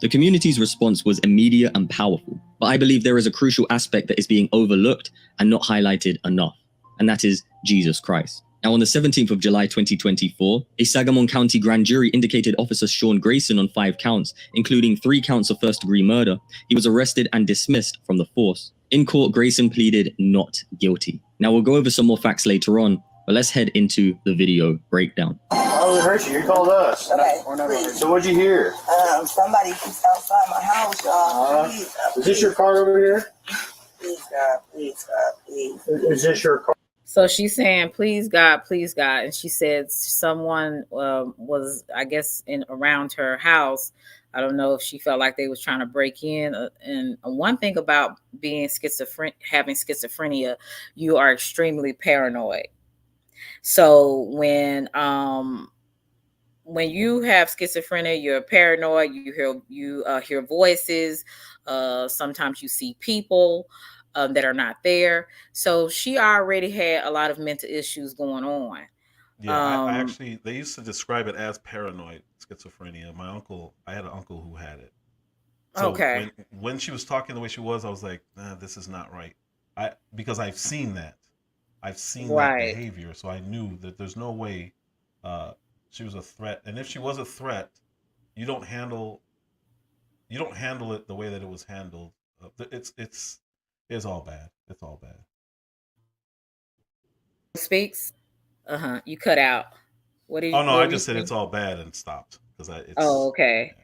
[SPEAKER 8] The community's response was immediate and powerful, but I believe there is a crucial aspect that is being overlooked and not highlighted enough, and that is Jesus Christ. Now, on the 17th of July 2024, a Sangamon County grand jury indicated Officer Sean Grayson on 5 counts, including 3 counts of first-degree murder. He was arrested and dismissed from the force. In court, Grayson pleaded not guilty. Now, we'll go over some more facts later on, but let's head into the video breakdown.
[SPEAKER 9] Oh, Hershey, you called us.
[SPEAKER 10] Okay,
[SPEAKER 9] So what'd you hear?
[SPEAKER 10] somebody keeps outside my house, y'all. Please,
[SPEAKER 9] Is this your car over here?
[SPEAKER 10] please, God, please, God, please.
[SPEAKER 9] Is this your car?
[SPEAKER 1] So she's saying, please God, and she said someone was, I guess, in around her house. I don't know if she felt like they was trying to break in. And one thing about being having schizophrenia, you are extremely paranoid. So when you have schizophrenia, you're paranoid. You hear voices. Sometimes you see people that are not there. So she already had a lot of mental issues going on.
[SPEAKER 2] Yeah, I actually, they used to describe it as paranoid schizophrenia. I had an uncle who had it. So
[SPEAKER 1] okay.
[SPEAKER 2] When she was talking the way she was, I was like, nah, this is not right. Because I've seen that. I've seen that behavior. So I knew that there's no way she was a threat. And if she was a threat, you don't handle it the way that it was handled. It's all bad. It's all bad.
[SPEAKER 1] Speaks. You cut out. What do you?
[SPEAKER 2] Oh no, I just said it's all bad and stopped because
[SPEAKER 1] Oh, okay.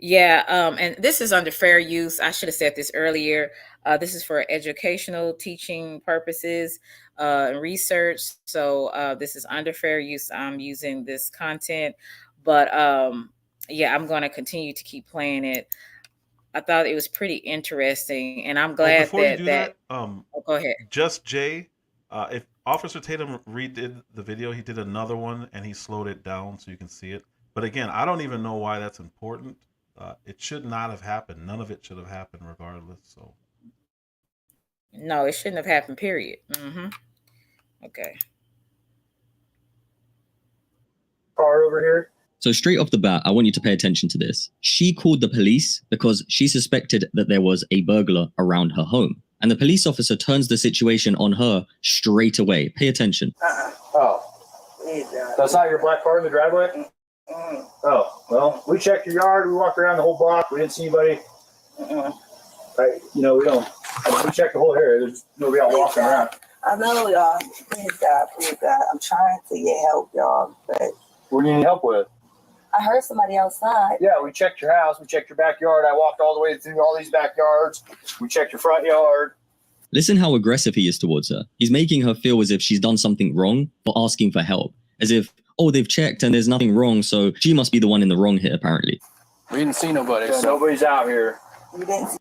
[SPEAKER 1] Yeah. And this is under fair use. I should have said this earlier. This is for educational teaching purposes and research. So this is under fair use. I'm using this content, but yeah, I'm going to continue to keep playing it. I thought it was pretty interesting, and I'm glad
[SPEAKER 2] before you do that,
[SPEAKER 1] oh, go ahead.
[SPEAKER 2] Just Jay, if Officer Tatum redid the video, he did another one and he slowed it down so you can see it. But again, I don't even know why that's important. It should not have happened. None of it should have happened, regardless. So,
[SPEAKER 1] no, it shouldn't have happened. Period. Okay.
[SPEAKER 9] Car over here.
[SPEAKER 8] So straight off the bat, I want you to pay attention to this. She called the police because she suspected that there was a burglar around her home. And the police officer turns the situation on her straight away. Pay attention.
[SPEAKER 9] Oh. That's not your black car in the driveway? Oh, well, we checked your yard. We walked around the whole block. We didn't see anybody. Right, we don't. We checked the whole area. There's nobody out walking around.
[SPEAKER 10] I know, y'all. Please, God. I'm trying to get help, y'all, but
[SPEAKER 9] What do you need help with?
[SPEAKER 10] I heard somebody outside.
[SPEAKER 9] Yeah, we checked your house. We checked your backyard. I walked all the way through all these backyards. We checked your front yard.
[SPEAKER 8] Listen how aggressive he is towards her. He's making her feel as if she's done something wrong for asking for help. As if, oh, they've checked and there's nothing wrong, so she must be the one in the wrong here, apparently.
[SPEAKER 9] We didn't see nobody. So nobody's out here.
[SPEAKER 10] You didn't see.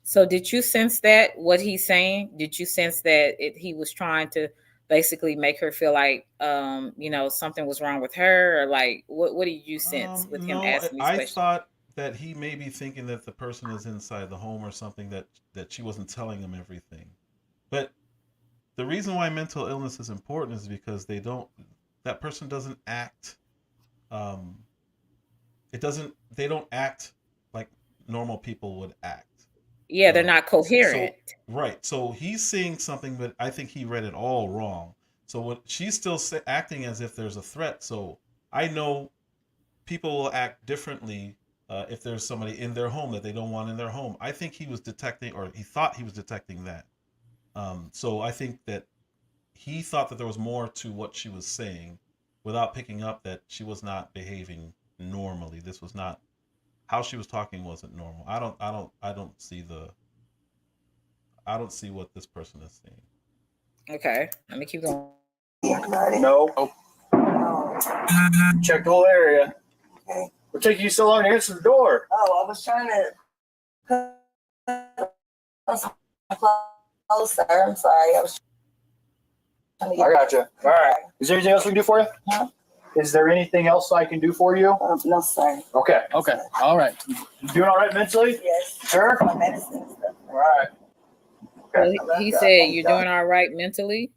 [SPEAKER 1] So did you sense that, what he's saying? Did you sense that he was trying to basically make her feel like, something was wrong with her? Or like, what did you sense with him asking these questions?
[SPEAKER 2] I thought that he may be thinking that the person is inside the home or something, that she wasn't telling him everything. But the reason why mental illness is important is because that person doesn't act, they don't act like normal people would act.
[SPEAKER 1] Yeah, they're not coherent.
[SPEAKER 2] Right. So he's seeing something, but I think he read it all wrong. So she's still acting as if there's a threat. So I know people will act differently if there's somebody in their home that they don't want in their home. I think he was detecting, or he thought he was detecting that. So I think that he thought that there was more to what she was saying without picking up that she was not behaving normally. This was not how she was talking, wasn't normal. I don't see what this person is saying.
[SPEAKER 1] Okay, let me keep going.
[SPEAKER 9] No. Check the whole area.
[SPEAKER 10] Okay.
[SPEAKER 9] What took you so long to answer the door?
[SPEAKER 10] Oh, I was trying to put some clothes, sir. I'm sorry. I was trying to get.
[SPEAKER 9] I gotcha. All right. Is there anything else we can do for you?
[SPEAKER 10] Huh?
[SPEAKER 9] Is there anything else I can do for you?
[SPEAKER 10] No, sir.
[SPEAKER 9] Okay. Okay. All right. You doing all right mentally?
[SPEAKER 10] Yes.
[SPEAKER 9] Sure.
[SPEAKER 10] My medicine and stuff.
[SPEAKER 9] All right.
[SPEAKER 1] Well,
[SPEAKER 9] Okay.
[SPEAKER 1] he said you're doing all right mentally.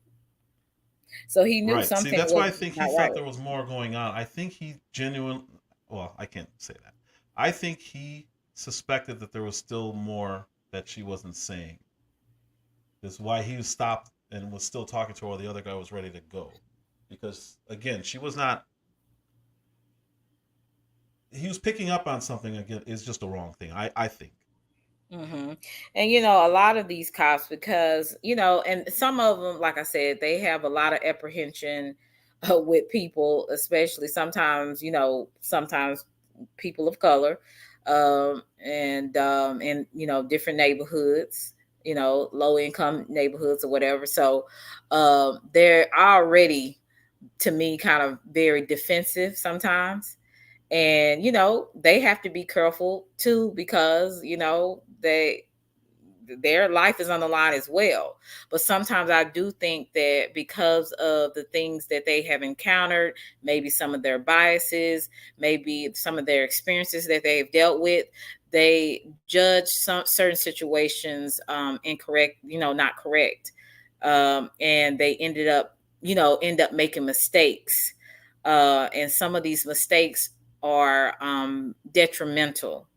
[SPEAKER 1] So he knew
[SPEAKER 2] Right. See,
[SPEAKER 1] something
[SPEAKER 2] that's
[SPEAKER 1] was
[SPEAKER 2] why I think he
[SPEAKER 1] not
[SPEAKER 2] thought
[SPEAKER 1] right.
[SPEAKER 2] there was more going on. I think he genuinely, well, I can't say that. I think he suspected that there was still more that she wasn't saying. That's why he stopped and was still talking to her while the other guy was ready to go. Because, again, she was not, he was picking up on something, again, is just the wrong thing, I think.
[SPEAKER 1] Mm-hmm. And you know, a lot of these cops, because you know, and some of them, like I said, they have a lot of apprehension with people, especially sometimes, you know, sometimes people of color, and you know, different neighborhoods, you know, low income neighborhoods or whatever. So they're already, to me, kind of very defensive sometimes. And you know, they have to be careful too, because you know, their life is on the line as well. But sometimes I do think that because of the things that they have encountered, maybe some of their biases, maybe some of their experiences that they've dealt with, they judge some certain situations incorrect, you know, not correct. And they end up making mistakes. And some of these mistakes are detrimental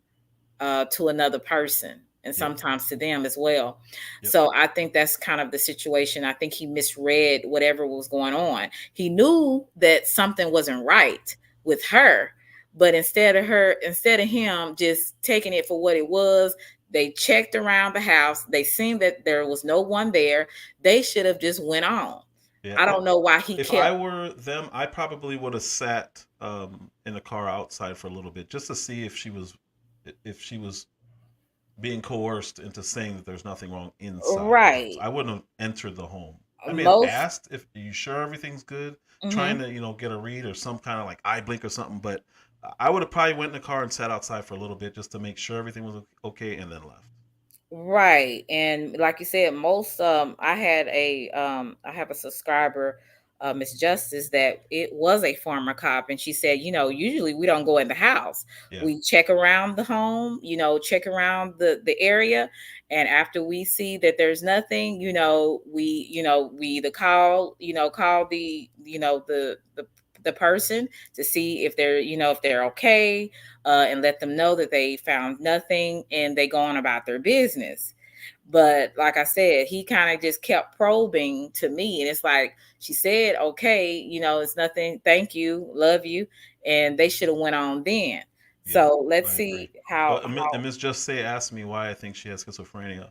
[SPEAKER 1] to another person, and sometimes to them as well.
[SPEAKER 2] Yep.
[SPEAKER 1] So I think that's kind of the situation. I think he misread whatever was going on. He knew that something wasn't right with her, but instead of him just taking it for what it was, they checked around the house. They seen that there was no one there. They should have just went on.
[SPEAKER 2] Yeah.
[SPEAKER 1] I don't know why he
[SPEAKER 2] If
[SPEAKER 1] kept.
[SPEAKER 2] I were them, I probably would have sat in the car outside for a little bit just to see if she was being coerced into saying that there's nothing wrong inside the house.
[SPEAKER 1] Right.
[SPEAKER 2] I wouldn't have entered the home. I may have
[SPEAKER 1] Most.
[SPEAKER 2] asked if are you sure everything's good, trying to, you know, get a read or some kind of like eye blink or something, but I would have probably went in the car and sat outside for a little bit just to make sure everything was okay and then left.
[SPEAKER 1] Right. And like you said, most I have a subscriber, Miss Justice, that it was a former cop, and she said, you know, usually we don't go in the house.
[SPEAKER 2] Yeah.
[SPEAKER 1] We check around the home, you know, check around the area, and after we see that there's nothing, we either call the the person to see if they're okay, and let them know that they found nothing, and they go on about their business. But like I said, he kind of just kept probing to me, and it's like, she said, okay, it's nothing, thank you, love you, and they should have went on then. So let's see how.
[SPEAKER 2] And Miss Just Say asked me why I think she has schizophrenia.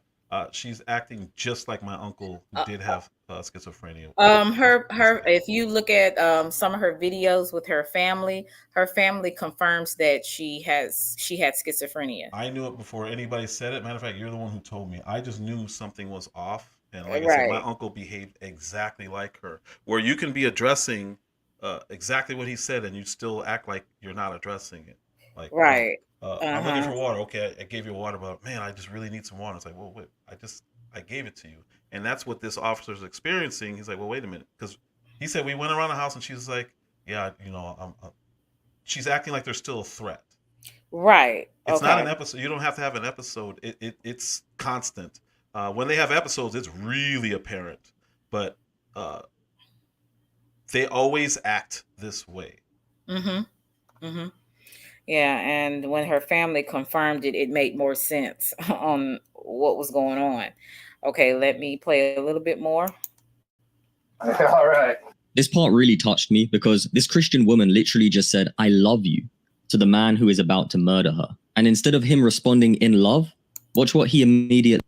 [SPEAKER 2] She's acting just like my uncle who did have schizophrenia.
[SPEAKER 1] If you look at some of her videos with her family confirms that she had schizophrenia.
[SPEAKER 2] I knew it before anybody said it. Matter of fact, you're the one who told me. I just knew something was off, and like I said, my uncle behaved exactly like her. Where you can be addressing exactly what he said, and you still act like you're not addressing it. Like,
[SPEAKER 1] right.
[SPEAKER 2] I'm looking for water. Okay, I gave you water, but man, I just really need some water. It's like, well, wait, I gave it to you, and that's what this officer's experiencing. He's like, well, wait a minute, because he said we went around the house, and she's like, yeah, she's acting like there's still a threat.
[SPEAKER 1] Right.
[SPEAKER 2] It's not an episode. You don't have to have an episode. It's constant. When they have episodes, it's really apparent, but they always act this way.
[SPEAKER 1] Mm-hmm. Mm-hmm. Yeah, and when her family confirmed it, it made more sense on what was going on. Okay, let me play a little bit more.
[SPEAKER 9] All right.
[SPEAKER 8] This part really touched me because this Christian woman literally just said, I love you, to the man who is about to murder her. And instead of him responding in love, watch what he immediately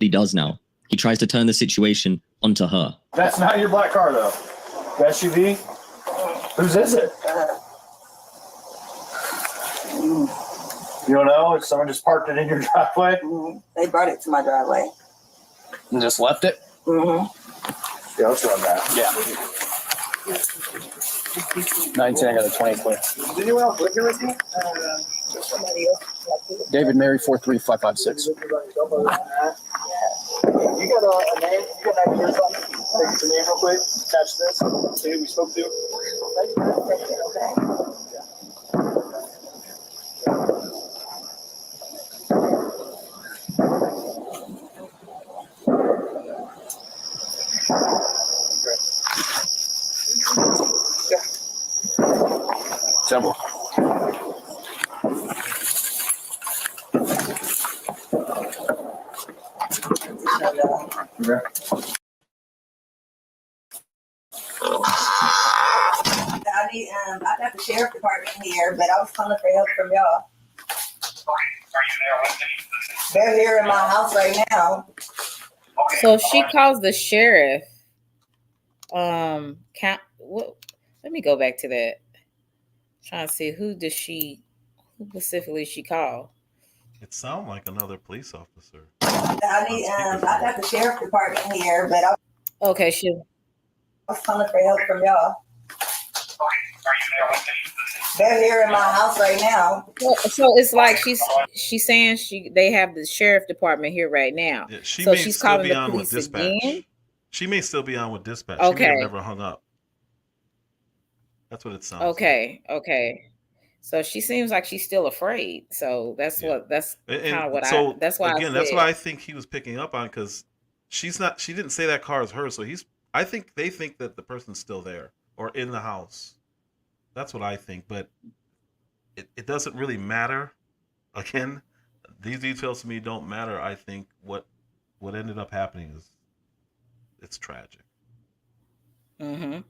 [SPEAKER 8] does now. He tries to turn the situation onto her.
[SPEAKER 9] That's not your black car, though. The SUV? Whose is it? You don't know? Someone just parked it in your driveway?
[SPEAKER 10] They brought it to my driveway.
[SPEAKER 9] And just left it?
[SPEAKER 10] Mm-hmm.
[SPEAKER 9] Yeah, let's run that. Yeah. 19, I got a 20 clear. Is anyone else live here with you?
[SPEAKER 10] Somebody else.
[SPEAKER 9] David Mary 43556. You got a name? You got an idea or something? Take your name real quick. Attach this. See who we spoke to. Several. Okay.
[SPEAKER 10] I got the sheriff department here, but I was calling for help from y'all. They're here in my house right now.
[SPEAKER 1] So she calls the sheriff. What? Let me go back to that. Trying to see who specifically she call.
[SPEAKER 2] It sounds like another police officer.
[SPEAKER 10] I got the sheriff department here, but I
[SPEAKER 1] Okay,
[SPEAKER 10] was calling for help from y'all. They're here in my house right now.
[SPEAKER 1] So it's like she's saying they have the sheriff department here right now.
[SPEAKER 2] Yeah, she
[SPEAKER 1] so
[SPEAKER 2] may
[SPEAKER 1] she's
[SPEAKER 2] still
[SPEAKER 1] calling
[SPEAKER 2] be
[SPEAKER 1] the
[SPEAKER 2] on with
[SPEAKER 1] police
[SPEAKER 2] dispatch.
[SPEAKER 1] again.
[SPEAKER 2] She may still be on with dispatch.
[SPEAKER 1] Okay.
[SPEAKER 2] She may have never hung up. That's what it sounds like.
[SPEAKER 1] Okay. So she seems like she's still afraid. So that's kind of what that's why
[SPEAKER 2] again,
[SPEAKER 1] I
[SPEAKER 2] that's
[SPEAKER 1] said.
[SPEAKER 2] what I think he was picking up on, because she didn't say that car is hers. So I think they think that the person's still there or in the house. That's what I think, but it doesn't really matter. Again, these details to me don't matter. I think what ended up happening is it's tragic.
[SPEAKER 1] Mm-hmm.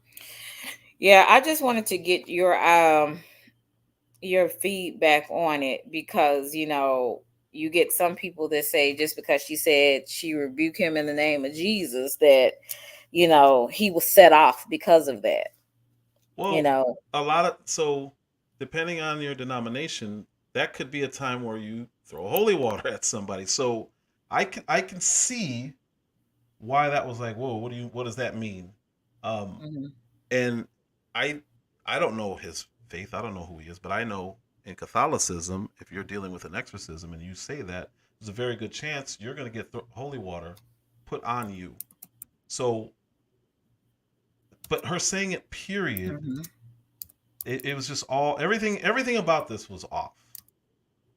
[SPEAKER 1] Yeah, I just wanted to get your feedback on it, because you get some people that say just because she said she rebuked him in the name of Jesus that he was set off because of that.
[SPEAKER 2] Well, so depending on your denomination, that could be a time where you throw holy water at somebody. So I can see why that was like, whoa, what does that mean?
[SPEAKER 1] Mm-hmm.
[SPEAKER 2] And I don't know his faith. I don't know who he is, but I know in Catholicism, if you're dealing with an exorcism and you say that, there's a very good chance you're going to get holy water put on you. So, but her saying it, period,
[SPEAKER 1] Mm-hmm.
[SPEAKER 2] it was just everything about this was off.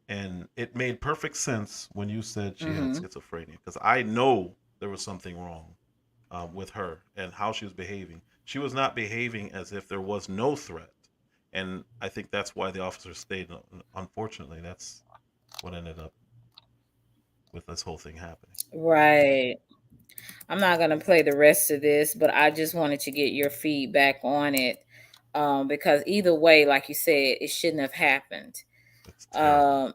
[SPEAKER 2] And it made perfect sense when you said she had schizophrenia, because I know there was something wrong with her and how she was behaving. She was not behaving as if there was no threat. And I think that's why the officer stayed. Unfortunately, that's what ended up with this whole thing happening.
[SPEAKER 1] Right. I'm not going to play the rest of this, but I just wanted to get your feedback on it, because either way, like you said, it shouldn't have happened.
[SPEAKER 2] It's terrible.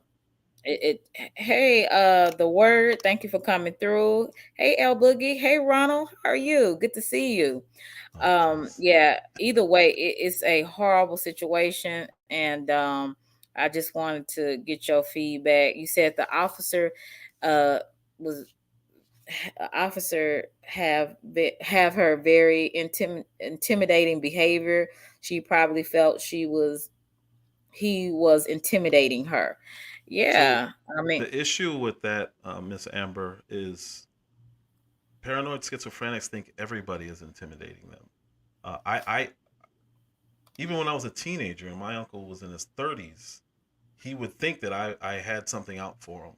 [SPEAKER 1] Hey, the word, thank you for coming through. Hey, El Boogie. Hey, Ronald. How are you? Good to see you. Yeah, either way, it's a horrible situation. And I just wanted to get your feedback. You said the officer was have her very intimidating behavior. She probably felt he was intimidating her. Yeah,
[SPEAKER 2] So
[SPEAKER 1] I mean,
[SPEAKER 2] the issue with that, Miss Amber, is paranoid schizophrenics think everybody is intimidating them. I even when I was a teenager and my uncle was in his 30s, he would think that I had something out for him.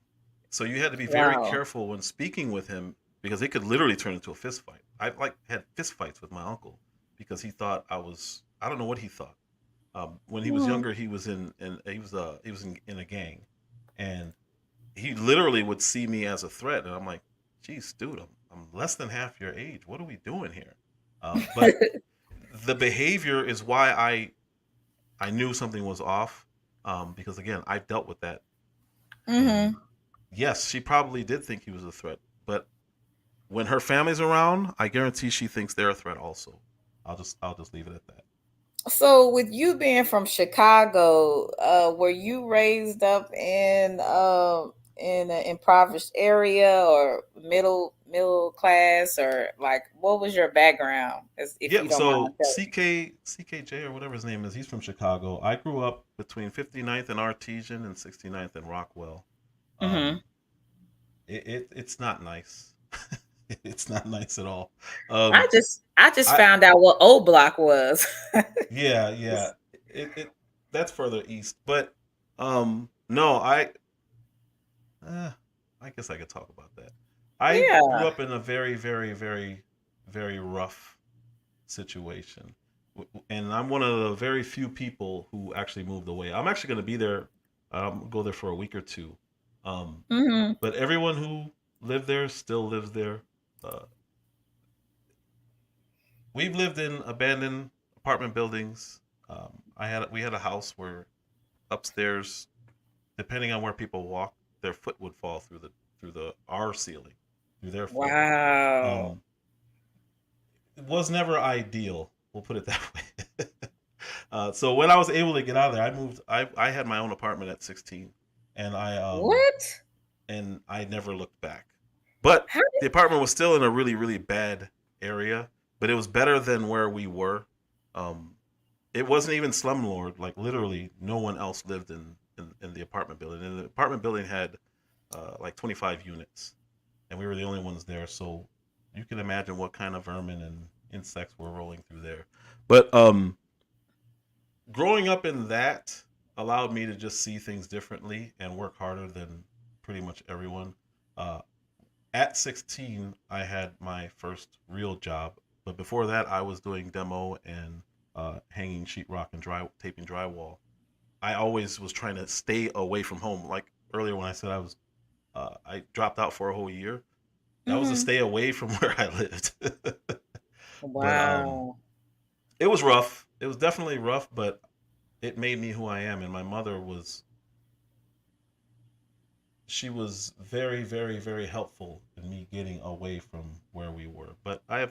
[SPEAKER 2] So you had to be very
[SPEAKER 1] wow.
[SPEAKER 2] careful when speaking with him, because it could literally turn into a fist fight. I had fist fights with my uncle because he thought I don't know what he thought. When he was younger, he was in a gang, and he literally would see me as a threat, and I'm like, geez, dude, I'm less than half your age. What are we doing here? But the behavior is why I knew something was off, because again, I've dealt with that. And yes, she probably did think he was a threat, but when her family's around, I guarantee she thinks they're a threat also. I'll just leave it at that.
[SPEAKER 1] So, with you being from Chicago, were you raised up in an impoverished area or middle class, or like what was your background? If
[SPEAKER 2] Yeah,
[SPEAKER 1] you don't mind
[SPEAKER 2] so
[SPEAKER 1] telling.
[SPEAKER 2] CKJ or whatever his name is, he's from Chicago. I grew up between 59th and Artesian and 69th and Rockwell.
[SPEAKER 1] Mm-hmm.
[SPEAKER 2] Um, it's not nice. It's not nice at all.
[SPEAKER 1] I
[SPEAKER 2] Um,
[SPEAKER 1] just I just
[SPEAKER 2] I
[SPEAKER 1] found out what O Block was.
[SPEAKER 2] yeah. It that's further east, but no, uh, I guess I could talk about that. I grew
[SPEAKER 1] Yeah.
[SPEAKER 2] up in a very rough situation. And I'm one of the very few people who actually moved away. I'm actually going to be there, go there for a week or two. Um,
[SPEAKER 1] Mm-hmm.
[SPEAKER 2] but everyone who lived there still lives there. Uh, we've lived in abandoned apartment buildings. We had a house where upstairs, depending on where people walk, their foot would fall through the our ceiling, through their foot.
[SPEAKER 1] Wow.
[SPEAKER 2] Um, it was never ideal. We'll put it that way. So when I was able to get out of there, I moved. I had my own apartment at 16, and
[SPEAKER 1] What?
[SPEAKER 2] I never looked back. But
[SPEAKER 1] How
[SPEAKER 2] the apartment was still in a really bad area, but it was better than where we were. Um, it wasn't even slumlord. Like literally, no one else lived in the apartment building. And the apartment building had like 25 units, and we were the only ones there. So you can imagine what kind of vermin and insects were rolling through there. But growing up in that allowed me to just see things differently and work harder than pretty much everyone. Uh, at 16, I had my first real job, but before that, I was doing demo and hanging sheetrock and taping drywall. I always was trying to stay away from home. Like earlier when I said I dropped out for a whole year. That was to
[SPEAKER 1] Mm-hmm.
[SPEAKER 2] stay away from where I lived. But
[SPEAKER 1] Wow.
[SPEAKER 2] it was rough. It was definitely rough, but it made me who I am. And my mother was she was very helpful in me getting away from where we were. But I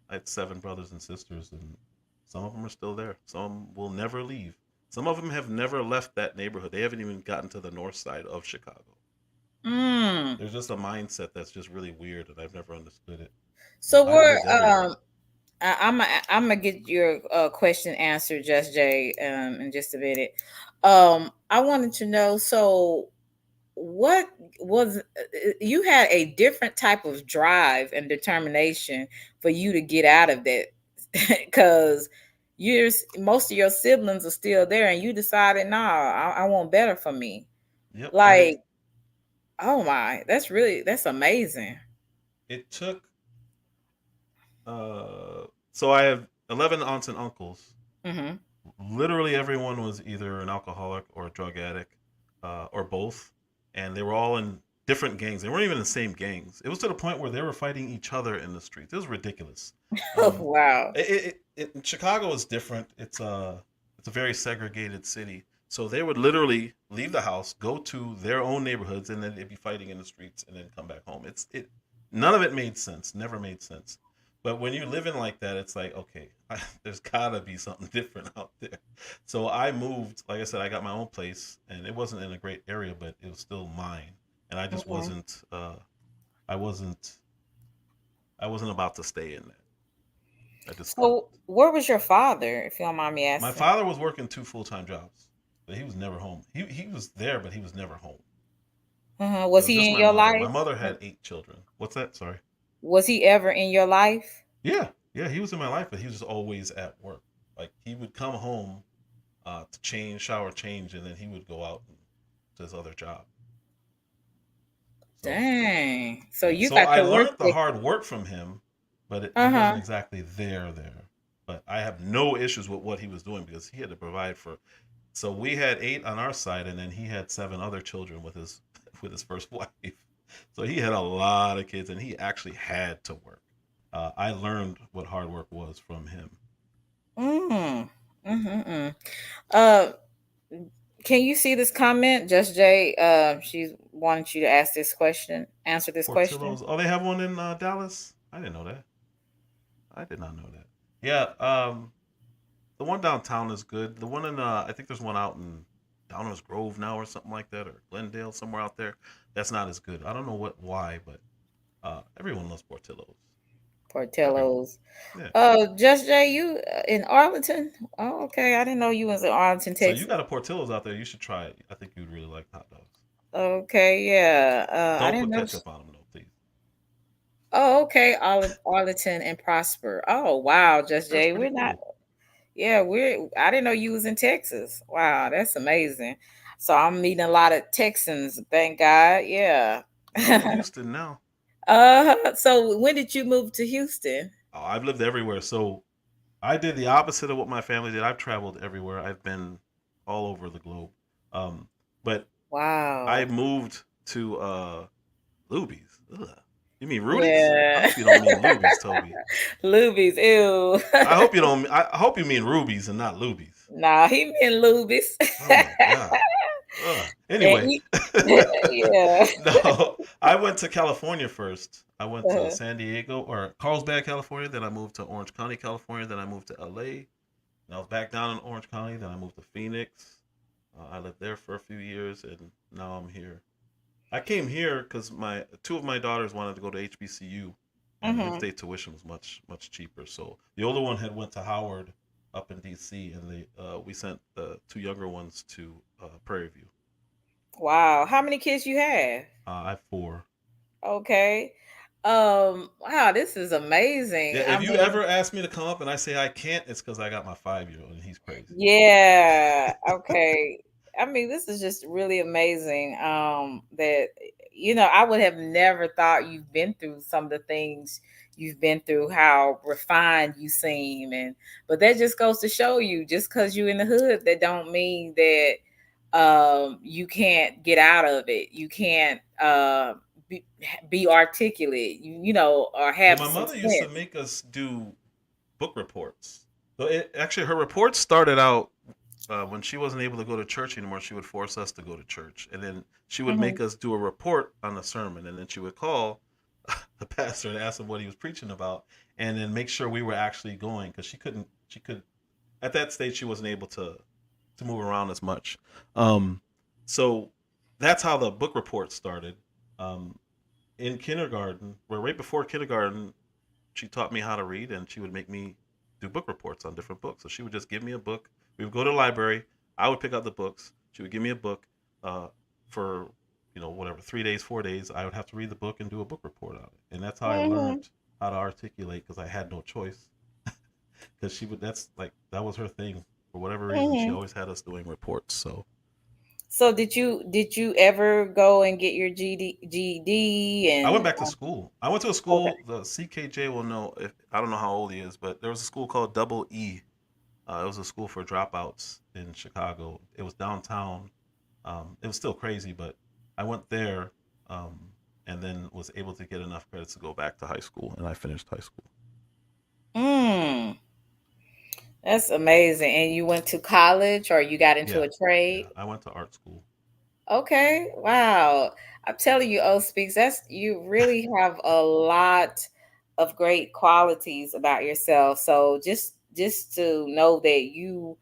[SPEAKER 2] had seven brothers and sisters, and some of them are still there. Some will never leave. Some of them have never left that neighborhood. They haven't even gotten to the north side of Chicago.
[SPEAKER 1] Mm.
[SPEAKER 2] There's just a mindset that's just really weird, and I've never understood it.
[SPEAKER 1] So
[SPEAKER 2] I've
[SPEAKER 1] we're
[SPEAKER 2] lived everywhere.
[SPEAKER 1] I'm gonna get your question answered, Just Jay, in just a minute. I wanted to know. So, what was you had a different type of drive and determination for you to get out of that? Because most of your siblings are still there, and you decided, nah, I want better for me.
[SPEAKER 2] Yep,
[SPEAKER 1] Like, oh my, that's amazing.
[SPEAKER 2] it took. So I have 11 aunts and uncles.
[SPEAKER 1] Mm-hmm.
[SPEAKER 2] Literally everyone was either an alcoholic or a drug addict, or both, and they were all in different gangs. They weren't even in the same gangs. It was to the point where they were fighting each other in the streets. It was ridiculous. Um,
[SPEAKER 1] Wow.
[SPEAKER 2] Chicago is different. It's a very segregated city. So they would literally leave the house, go to their own neighborhoods, and then they'd be fighting in the streets, and then come back home. None of it made sense. Never made sense. But when you live in like that, it's like, okay, there's gotta be something different out there. So I moved. Like I said, I got my own place, and it wasn't in a great area, but it was still mine. And I just
[SPEAKER 1] Okay.
[SPEAKER 2] wasn't. I wasn't. I wasn't about to stay in that. I just couldn't.
[SPEAKER 1] So, where was your father, if you don't mind me
[SPEAKER 2] My
[SPEAKER 1] asking?
[SPEAKER 2] father was working two full-time jobs, but he was never home. He was there, but he was never home. It
[SPEAKER 1] Was
[SPEAKER 2] was
[SPEAKER 1] he
[SPEAKER 2] just
[SPEAKER 1] in
[SPEAKER 2] my
[SPEAKER 1] your
[SPEAKER 2] mother. My
[SPEAKER 1] life?
[SPEAKER 2] mother had 8 children. What's that? Sorry.
[SPEAKER 1] Was he ever in your life?
[SPEAKER 2] Yeah, he was in my life, but he was always at work. Like he would come home to change, shower, change, and then he would go out to his other job. So
[SPEAKER 1] Dang. So
[SPEAKER 2] yeah,
[SPEAKER 1] you
[SPEAKER 2] so
[SPEAKER 1] got
[SPEAKER 2] I
[SPEAKER 1] your work
[SPEAKER 2] learned the
[SPEAKER 1] ethic.
[SPEAKER 2] hard work from him, but he
[SPEAKER 1] Uh-huh.
[SPEAKER 2] wasn't exactly there. But I have no issues with what he was doing because he had to provide for. So we had 8 on our side, and then he had 7 other children with his with his first wife. So he had a lot of kids, and he actually had to work. I learned what hard work was from him.
[SPEAKER 1] Mm. Mm-hmm. Uh, can you see this comment? Just Jay, she wanted you to ask this question, answer this question.
[SPEAKER 2] Portillo's. Oh, they have one in Dallas. I didn't know that. I did not know that. Yeah. The one downtown is good. The one in I think there's one out in Downers Grove now or something like that, or Glendale somewhere out there. That's not as good. I don't know why, but everyone loves Portillo's. Everyone.
[SPEAKER 1] Portillo's.
[SPEAKER 2] Yeah.
[SPEAKER 1] Just Jay, you in Arlington? Oh, okay. I didn't know you was in Arlington,
[SPEAKER 2] So you
[SPEAKER 1] Texas.
[SPEAKER 2] got a Portillo's out there. You should try it. I think you'd really like hot dogs.
[SPEAKER 1] Okay, yeah. I
[SPEAKER 2] Don't
[SPEAKER 1] didn't
[SPEAKER 2] put
[SPEAKER 1] know.
[SPEAKER 2] ketchup on them though, please.
[SPEAKER 1] Oh, okay. Arlington and Prosper. Oh, wow, Just
[SPEAKER 2] That's
[SPEAKER 1] Jay.
[SPEAKER 2] pretty
[SPEAKER 1] We're not.
[SPEAKER 2] cool.
[SPEAKER 1] Yeah, I didn't know you was in Texas. Wow, that's amazing. So I'm meeting a lot of Texans. Thank God. Yeah.
[SPEAKER 2] I'm in Houston now.
[SPEAKER 1] So when did you move to Houston?
[SPEAKER 2] Oh, I've lived everywhere. So I did the opposite of what my family did. I've traveled everywhere. I've been all over the globe. Um, but I
[SPEAKER 1] Wow.
[SPEAKER 2] moved to Luby's. Ugh. You mean Rudy's? I
[SPEAKER 1] Yeah.
[SPEAKER 2] hope you don't mean Luby's, Toby.
[SPEAKER 1] Lubies. Ew.
[SPEAKER 2] I hope you don't. I hope you mean Ruby's and not Luby's.
[SPEAKER 1] Nah, he meant Lubies.
[SPEAKER 2] Oh my god. Ugh.
[SPEAKER 1] And
[SPEAKER 2] Anyway,
[SPEAKER 1] he, yeah.
[SPEAKER 2] no, I went to California first. I went to
[SPEAKER 1] Uh-huh.
[SPEAKER 2] San Diego or Carlsbad, California. Then I moved to Orange County, California. Then I moved to LA. And I was back down in Orange County. Then I moved to Phoenix. I lived there for a few years, and now I'm here. I came here because my two of my daughters wanted to go to HBCU, and
[SPEAKER 1] Hmm.
[SPEAKER 2] in-state tuition was much cheaper. So the older one had went to Howard up in DC, and we sent the two younger ones to Prairie View.
[SPEAKER 1] Wow. How many kids you have?
[SPEAKER 2] I have four.
[SPEAKER 1] Okay. Wow, this is
[SPEAKER 2] Yeah,
[SPEAKER 1] amazing. I
[SPEAKER 2] if you
[SPEAKER 1] mean,
[SPEAKER 2] ever ask me to come up and I say I can't, it's because I got my 5-year-old and he's crazy.
[SPEAKER 1] yeah. Okay. I mean, this is just really amazing. That I would have never thought you've been through some of the things you've been through, how refined you seem, and but that just goes to show you, just because you're in the hood, that don't mean that you can't get out of it. You can't be, be articulate. Or
[SPEAKER 2] Well,
[SPEAKER 1] have
[SPEAKER 2] my
[SPEAKER 1] some
[SPEAKER 2] mother used to
[SPEAKER 1] sense.
[SPEAKER 2] make us do book reports. So actually, her reports started out when she wasn't able to go to church anymore. She would force us to go to church, and then she would
[SPEAKER 1] Hmm.
[SPEAKER 2] make us do a report on the sermon, and then she would call the pastor and ask him what he was preaching about, and then make sure we were actually going because she couldn't. She could at that stage she wasn't able to move around as much. Um, so that's how the book report started. Um, in kindergarten, or right before kindergarten, she taught me how to read, and she would make me do book reports on different books. So she would just give me a book. We would go to the library. I would pick out the books. She would give me a book for whatever 3 days, 4 days. I would have to read the book and do a book report on it, and that's how I
[SPEAKER 1] Hmm.
[SPEAKER 2] learned how to articulate because I had no choice. Because she would that was her thing for whatever reason. She
[SPEAKER 1] Hmm.
[SPEAKER 2] always had us doing reports. So
[SPEAKER 1] So did you ever go and get your GED
[SPEAKER 2] I went
[SPEAKER 1] and
[SPEAKER 2] back to school. I went to a
[SPEAKER 1] okay.
[SPEAKER 2] school. The CKJ will know if I don't know how old he is, but there was a school called Double E. It was a school for dropouts in Chicago. It was downtown. It was still crazy, but I went there um, and then was able to get enough credits to go back to high school, and I finished high school.
[SPEAKER 1] Mm, that's amazing. And you went to college or you got into
[SPEAKER 2] Yeah,
[SPEAKER 1] a
[SPEAKER 2] yeah.
[SPEAKER 1] trade?
[SPEAKER 2] I went to art school.
[SPEAKER 1] Okay. Wow. I'm telling you, O Speaks, you really have a lot of great qualities about yourself. So just to know that you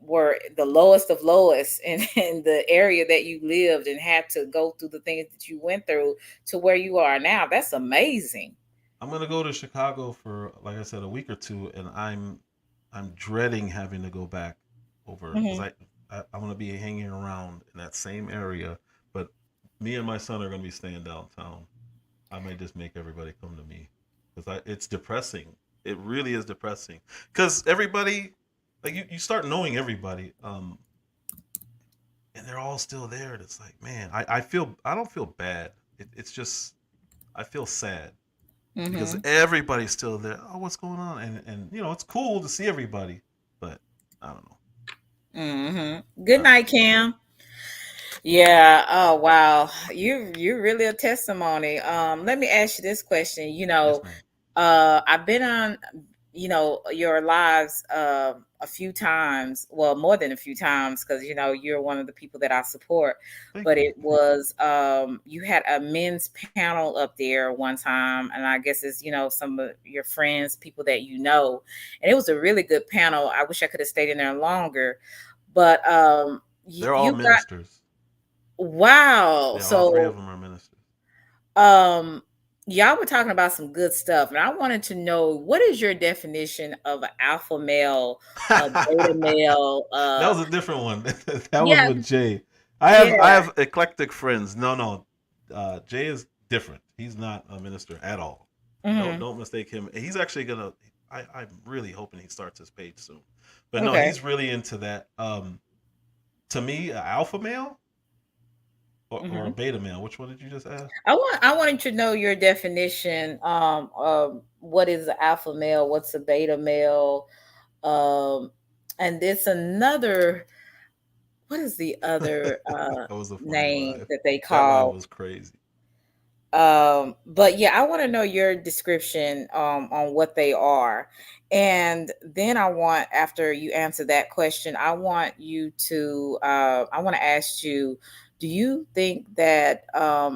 [SPEAKER 1] were the lowest of lowest in the area that you lived and had to go through the things that you went through to where you are now. That's amazing.
[SPEAKER 2] I'm gonna go to Chicago for, like I said, a week or two, and I'm dreading having to go back over because
[SPEAKER 1] Hmm.
[SPEAKER 2] I'm gonna be hanging around in that same area, but me and my son are gonna be staying downtown. I might just make everybody come to me because it's depressing. It really is depressing because everybody, like you start knowing everybody, and they're all still there. And it's like, man, I don't feel bad. It's just I feel sad because
[SPEAKER 1] Hmm.
[SPEAKER 2] everybody's still there. Oh, what's going on? And it's cool to see everybody, but I don't know.
[SPEAKER 1] Hmm. Good
[SPEAKER 2] I don't
[SPEAKER 1] night,
[SPEAKER 2] know.
[SPEAKER 1] Cam. Yeah. Oh wow. You're really a testimony. Let me ask you this question.
[SPEAKER 2] Yes, ma'am.
[SPEAKER 1] I've been on, your lives a few times. Well, more than a few times, because you're one of the people that I support.
[SPEAKER 2] Thank
[SPEAKER 1] But
[SPEAKER 2] you.
[SPEAKER 1] it was you had a men's panel up there one time, and I guess it's some of your friends, people that and it was a really good panel. I wish I could have stayed in there longer, but
[SPEAKER 2] They're all
[SPEAKER 1] you got
[SPEAKER 2] ministers.
[SPEAKER 1] wow.
[SPEAKER 2] Yeah, all three of
[SPEAKER 1] So
[SPEAKER 2] them are ministers.
[SPEAKER 1] um y'all were talking about some good stuff, and I wanted to know, what is your definition of an alpha male, a beta male?
[SPEAKER 2] That was a different one. That was
[SPEAKER 1] Yeah,
[SPEAKER 2] with Jay. I
[SPEAKER 1] yeah.
[SPEAKER 2] have eclectic friends. No. Jay is different. He's not a minister at all.
[SPEAKER 1] Hmm.
[SPEAKER 2] Don't mistake him. He's actually gonna. I'm really hoping he starts his page soon. But no,
[SPEAKER 1] Okay.
[SPEAKER 2] he's really into that. To me, an alpha male or a
[SPEAKER 1] Hmm.
[SPEAKER 2] beta male. Which one did you just ask?
[SPEAKER 1] I wanted to know your definition. What is an alpha male? What's a beta male? Um, and it's another. What is the other
[SPEAKER 2] That was a funny
[SPEAKER 1] name
[SPEAKER 2] live.
[SPEAKER 1] that they
[SPEAKER 2] That live
[SPEAKER 1] call?
[SPEAKER 2] was crazy.
[SPEAKER 1] But yeah, I want to know your description on what they are. And then I want, after you answer that question, I want you to I want to ask you, do you think that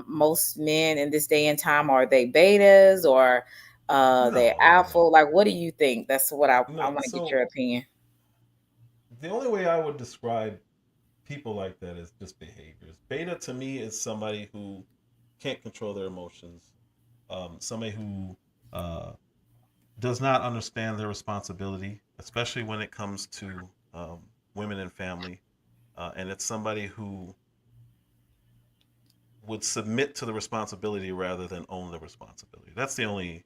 [SPEAKER 1] most men in this day and time, are they betas, or they alpha?
[SPEAKER 2] No.
[SPEAKER 1] Like, what do you think? That's what I
[SPEAKER 2] No.
[SPEAKER 1] want to get
[SPEAKER 2] So
[SPEAKER 1] your opinion.
[SPEAKER 2] the only way I would describe people like that is just behaviors. Beta to me is somebody who can't control their emotions. Somebody who uh, does not understand their responsibility, especially when it comes to women and family. And it's somebody who would submit to the responsibility rather than own the responsibility. That's the only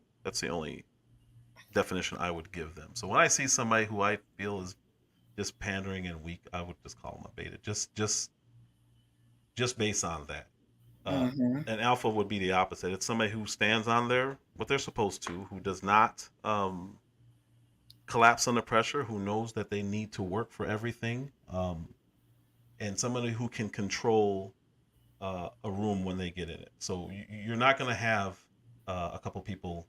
[SPEAKER 2] definition I would give them. So when I see somebody who I feel is just pandering and weak, I would just call them a beta. Just based on that. Uh,
[SPEAKER 1] Hmm.
[SPEAKER 2] an alpha would be the opposite. It's somebody who stands on their what they're supposed to, who does not collapse under pressure, who knows that they need to work for everything, and somebody who can control a room when they get in it. So you're not going to have a couple people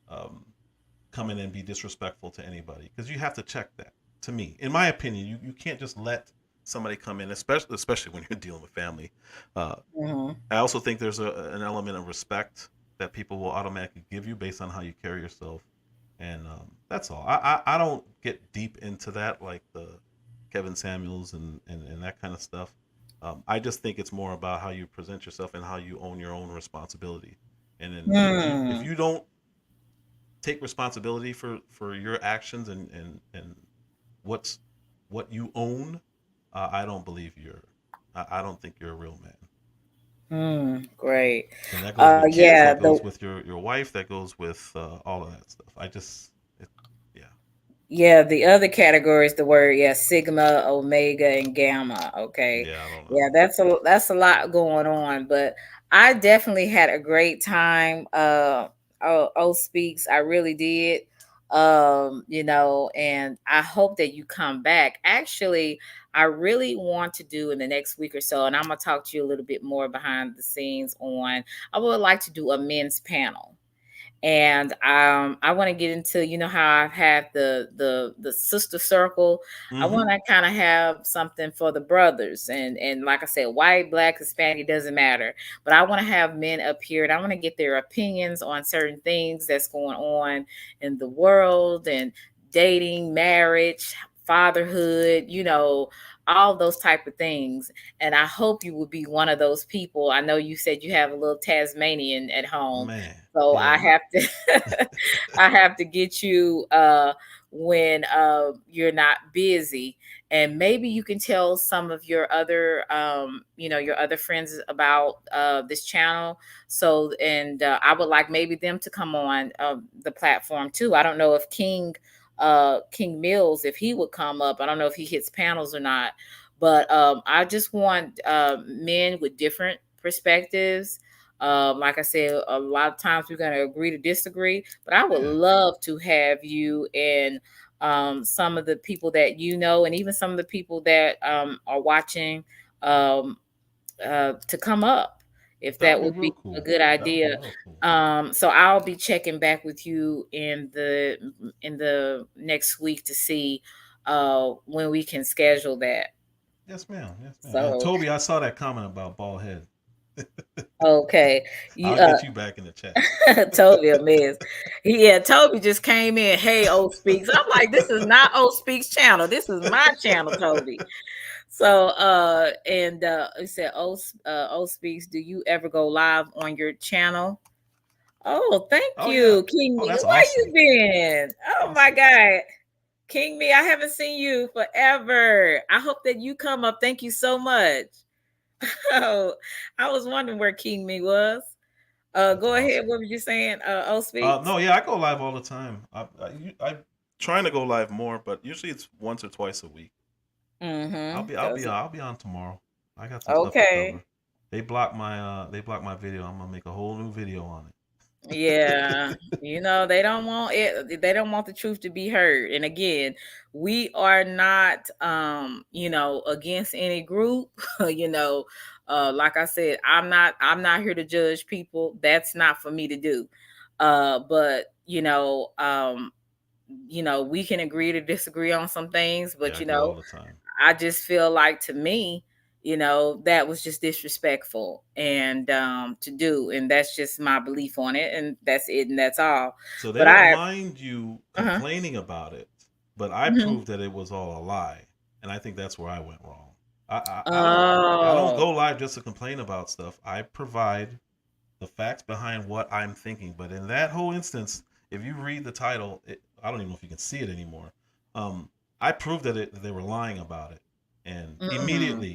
[SPEAKER 2] um, come in and be disrespectful to anybody, because you have to check that. To me, in my opinion, you can't just let somebody come in, especially when you're dealing with family. Uh,
[SPEAKER 1] Hmm.
[SPEAKER 2] I also think there's an element of respect that people will automatically give you based on how you carry yourself, and that's all. I don't get deep into that, like the Kevin Samuels and that kind of stuff. I just think it's more about how you present yourself and how you own your own responsibility. And then if
[SPEAKER 1] Hmm.
[SPEAKER 2] you don't take responsibility for your actions and what's what you own, I don't believe I don't think you're a real man.
[SPEAKER 1] Great.
[SPEAKER 2] And that goes with kids.
[SPEAKER 1] Yeah.
[SPEAKER 2] That
[SPEAKER 1] The
[SPEAKER 2] goes with your wife. That goes with all of that stuff. Yeah.
[SPEAKER 1] Yeah, the other categories, the word, yeah, sigma, omega, and gamma. Okay.
[SPEAKER 2] Yeah, I don't
[SPEAKER 1] Yeah,
[SPEAKER 2] know.
[SPEAKER 1] that's a lot going on, but I definitely had a great time. Speaks, I really did. And I hope that you come back. Actually, I really want to do in the next week or so, and I'm gonna talk to you a little bit more behind the scenes on. I would like to do a men's panel, and I want to get into, how I've had the sister circle. I want
[SPEAKER 2] Mm-hmm.
[SPEAKER 1] to kind of have something for the brothers, and like I said, white, black, Hispanic, doesn't matter, but I want to have men up here, and I want to get their opinions on certain things that's going on in the world, and dating, marriage, fatherhood, all those type of things. And I hope you will be one of those people. I know you said you have a little Tasmanian at home,
[SPEAKER 2] Man.
[SPEAKER 1] so
[SPEAKER 2] Yeah.
[SPEAKER 1] I have to I have to get you when you're not busy. And maybe you can tell some of your other your other friends about this channel. So, and I would like maybe them to come on the platform too. I don't know if King Mills, if he would come up. I don't know if he hits panels or not. But I just want men with different perspectives. Like I said, a lot of times we're going to agree to disagree, but I would
[SPEAKER 2] Yeah.
[SPEAKER 1] love to have you and some of the people that and even some of the people that are watching, um, to come up, if
[SPEAKER 2] That would
[SPEAKER 1] that
[SPEAKER 2] be
[SPEAKER 1] would
[SPEAKER 2] real
[SPEAKER 1] be a
[SPEAKER 2] cool.
[SPEAKER 1] good
[SPEAKER 2] That would be
[SPEAKER 1] idea.
[SPEAKER 2] real cool.
[SPEAKER 1] So I'll be checking back with you in the next week to see when we can schedule that.
[SPEAKER 2] Yes, ma'am. Yes, ma'am. And
[SPEAKER 1] So,
[SPEAKER 2] Toby, I saw that comment about bald head.
[SPEAKER 1] okay, you
[SPEAKER 2] I'll get you back in the chat.
[SPEAKER 1] Toby a mess. Yeah, Toby just came in. Hey, O Speaks. I'm like, this is not O Speaks channel. This is my channel, Toby. So and it said, O Speaks, do you ever go live on your channel? Oh, thank
[SPEAKER 2] Oh yeah.
[SPEAKER 1] you, King
[SPEAKER 2] Oh,
[SPEAKER 1] Me.
[SPEAKER 2] that's
[SPEAKER 1] Where you
[SPEAKER 2] awesome.
[SPEAKER 1] been? Oh my
[SPEAKER 2] Awesome.
[SPEAKER 1] God. King Me, I haven't seen you forever. I hope that you come up. Thank you so much. Oh, I was wondering where King Me was.
[SPEAKER 2] That's
[SPEAKER 1] Go ahead.
[SPEAKER 2] awesome.
[SPEAKER 1] What were you saying? O Speaks?
[SPEAKER 2] No, yeah, I go live all the time. I'm trying to go live more, but usually it's once or twice a week.
[SPEAKER 1] Mm-hmm.
[SPEAKER 2] I'll be on tomorrow. I got some stuff to
[SPEAKER 1] Okay.
[SPEAKER 2] cover. They blocked my video. I'm gonna make a whole new video on
[SPEAKER 1] Yeah,
[SPEAKER 2] it.
[SPEAKER 1] they don't want it, they don't want the truth to be heard. And again, we are not against any group. you know, like I said, I'm not here to judge people. That's not for me to do. But we can agree to disagree on some things,
[SPEAKER 2] Yeah,
[SPEAKER 1] but
[SPEAKER 2] I do all the time.
[SPEAKER 1] I just feel like, to me, that was just disrespectful and to do, and that's just my belief on it, and that's it, and that's all.
[SPEAKER 2] So they
[SPEAKER 1] But
[SPEAKER 2] don't
[SPEAKER 1] I,
[SPEAKER 2] mind you
[SPEAKER 1] uh-huh.
[SPEAKER 2] complaining about it, but I
[SPEAKER 1] Hmm.
[SPEAKER 2] proved that it was all a lie, and I think that's where I went wrong. I don't
[SPEAKER 1] Oh,
[SPEAKER 2] go live just to complain about stuff. I provide the facts behind what I'm thinking. But in that whole instance, if you read the title, I don't even know if you can see it anymore. Um, I proved that they were lying about it, and
[SPEAKER 1] mm,